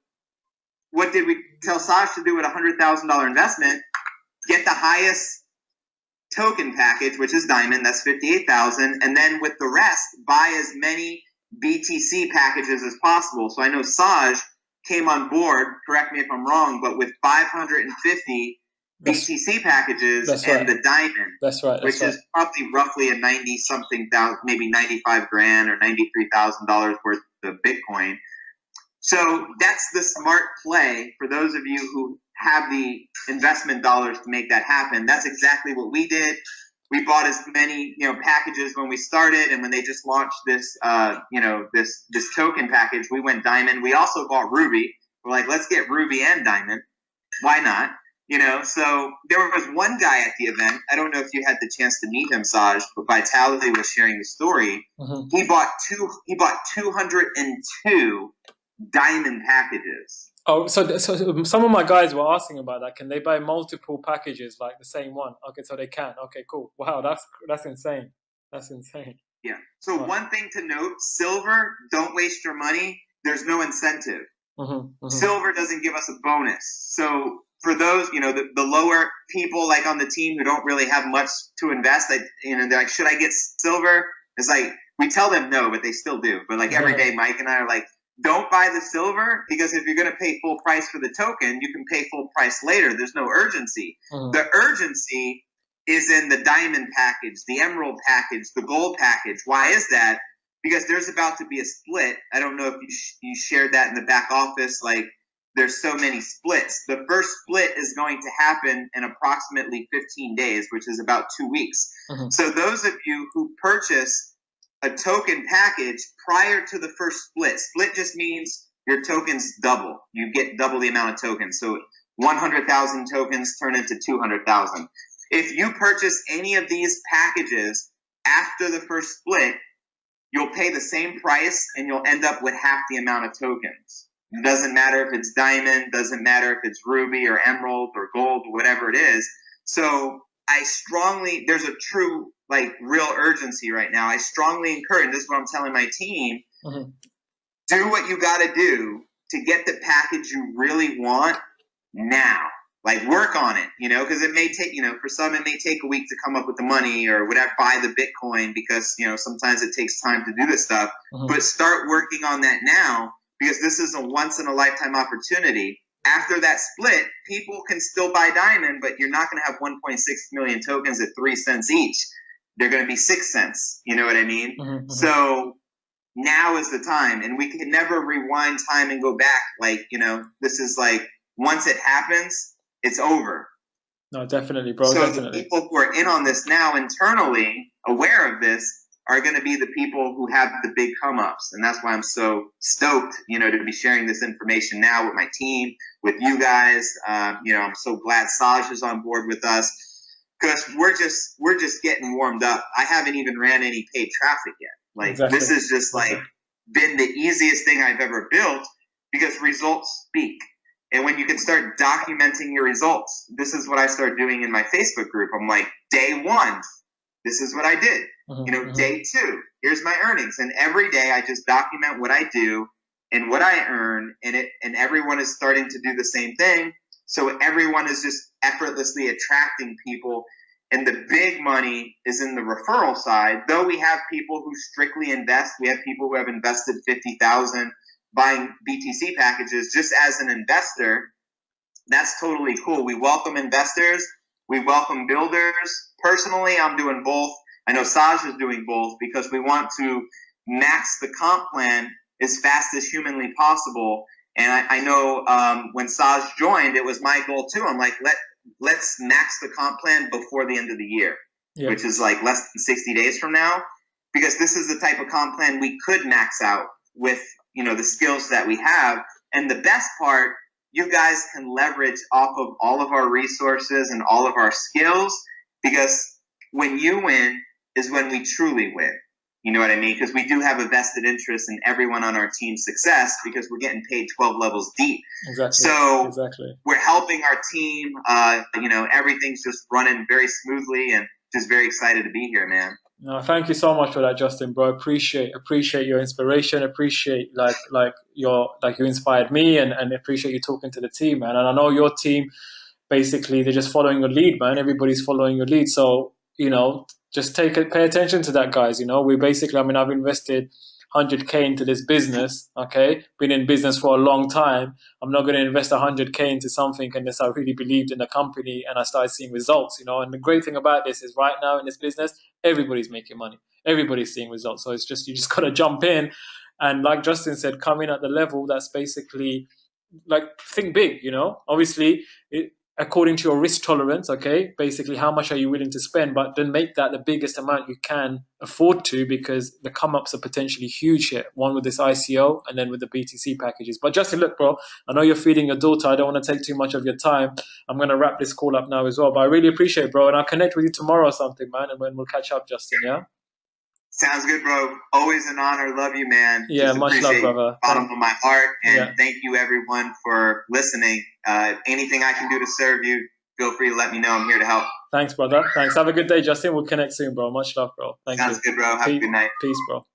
what did we tell Saj to do with a $100,000 investment? Get the highest token package, which is Diamond, that's 58,000. And then with the rest, buy as many BTC packages as possible. So I know Saj came on board, correct me if I'm wrong, but with 550 BTC packages and the Diamond, which is probably roughly a 90-something thousand, maybe 95 grand or $93,000 worth of Bitcoin. So that's the smart play for those of you who have the investment dollars to make that happen. That's exactly what we did. We bought as many, packages when we started, and when they just launched this, this token package, we went Diamond. We also bought Ruby. We're like, let's get Ruby and Diamond. Why not? So there was one guy at the event. I don't know if you had the chance to meet him, Saj, but Vitality was sharing the story. Mm-hmm. He bought 202 Diamond packages. Oh, so some of my guys were asking about that. Can they buy multiple packages like the same one? Okay, so they can. Okay, cool. Wow, that's insane. That's insane. Yeah. So one thing to note: silver, don't waste your money. There's no incentive. Mm-hmm, mm-hmm. Silver doesn't give us a bonus. So for those, the lower people like on the team who don't really have much to invest, they're like, should I get silver? It's like, we tell them no, but they still do. But like every day, Mike and I are like, don't buy the silver, because if you're going to pay full price for the token, you can pay full price later. There's no urgency. Mm-hmm. The urgency is in the Diamond package, the Emerald package, the Gold package. Why is that? Because there's about to be a split. I don't know if you shared that in the back office. Like, there's so many splits. The first split is going to happen in approximately 15 days, which is about 2 weeks. Mm-hmm. So those of you who purchase a token package prior to the first split. Split just means your tokens double. You get double the amount of tokens. So 100,000 tokens turn into 200,000. If you purchase any of these packages after the first split, you'll pay the same price and you'll end up with half the amount of tokens. It doesn't matter if it's Diamond, doesn't matter if it's Ruby or Emerald or Gold, whatever it is. So there's a true, real urgency right now. I strongly encourage, this is what I'm telling my team, mm-hmm. Do what you got to do to get the package you really want now. Work on it, because it may take, for some, it may take a week to come up with the money or whatever, buy the Bitcoin, because, sometimes it takes time to do this stuff. Mm-hmm. But start working on that now, because this is a once-in-a-lifetime opportunity. After that split, people can still buy Diamond, but you're not going to have 1.6 million tokens at 3 cents each. They're going to be 6 cents. You know what I mean? Mm-hmm. So now is the time, and we can never rewind time and go back. This is once it happens, it's over. No, definitely, bro. So definitely. The people who are in on this now internally, aware of this, are going to be the people who have the big come ups. And that's why I'm so stoked, to be sharing this information now with my team, with you guys. I'm so glad Saj is on board with us, because we're just getting warmed up. I haven't even ran any paid traffic yet. Like, Exactly. This is just been the easiest thing I've ever built, because results speak. And when you can start documenting your results, this is what I start doing in my Facebook group. I'm like, day 1, this is what I did. Day 2, here's my earnings. And every day I just document what I do and what I earn, and everyone is starting to do the same thing. So everyone is just effortlessly attracting people. And the big money is in the referral side. Though we have people who strictly invest, we have people who have invested $50,000 buying BTC packages just as an investor. That's totally cool. We welcome investors. We welcome builders. Personally, I'm doing both. I know Saj is doing both, because we want to max the comp plan as fast as humanly possible. And I know when Saj joined, it was my goal too. I'm like, let's max the comp plan before the end of the year, which is like less than 60 days from now, because this is the type of comp plan we could max out with, the skills that we have. And the best part, you guys can leverage off of all of our resources and all of our skills, because when you win is when we truly win. You know what I mean? Because we do have a vested interest in everyone on our team's success, because we're getting paid 12 levels deep. Exactly. So exactly. We're helping our team. Everything's just running very smoothly, and just very excited to be here, man. No, thank you so much for that, Justin, bro. Appreciate your inspiration. Appreciate you inspired me, and appreciate you talking to the team, man. And I know your team, basically, they're just following your lead, man. Everybody's following your lead. So, just pay attention to that, guys. We basically, I've invested 100K into this business, okay? Been in business for a long time. I'm not going to invest 100K into something unless I really believed in the company and I started seeing results, And the great thing about this is right now in this business, everybody's making money. Everybody's seeing results. So you just got to jump in. And like Justin said, come in at the level that's basically, think big, Obviously, according to your risk tolerance, okay, basically how much are you willing to spend, but then make that the biggest amount you can afford to, because the come-ups are potentially huge here, one with this ICO and then with the BTC packages. But Justin, look, bro, I know you're feeding your daughter. I don't want to take too much of your time. I'm going to wrap this call up now as well, but I really appreciate it, bro, and I'll connect with you tomorrow or something, man, and then we'll catch up, Justin, yeah? Sounds good, bro. Always an honor. Love you, man. Yeah, just much love, brother. Bottom of my heart. And thank you, everyone, for listening. Anything I can do to serve you, feel free to let me know. I'm here to help. Thanks, brother. Thanks. Have a good day, Justin. We'll connect soon, bro. Much love, bro. Thank you. Sounds good, bro. Have a good night. Peace, bro.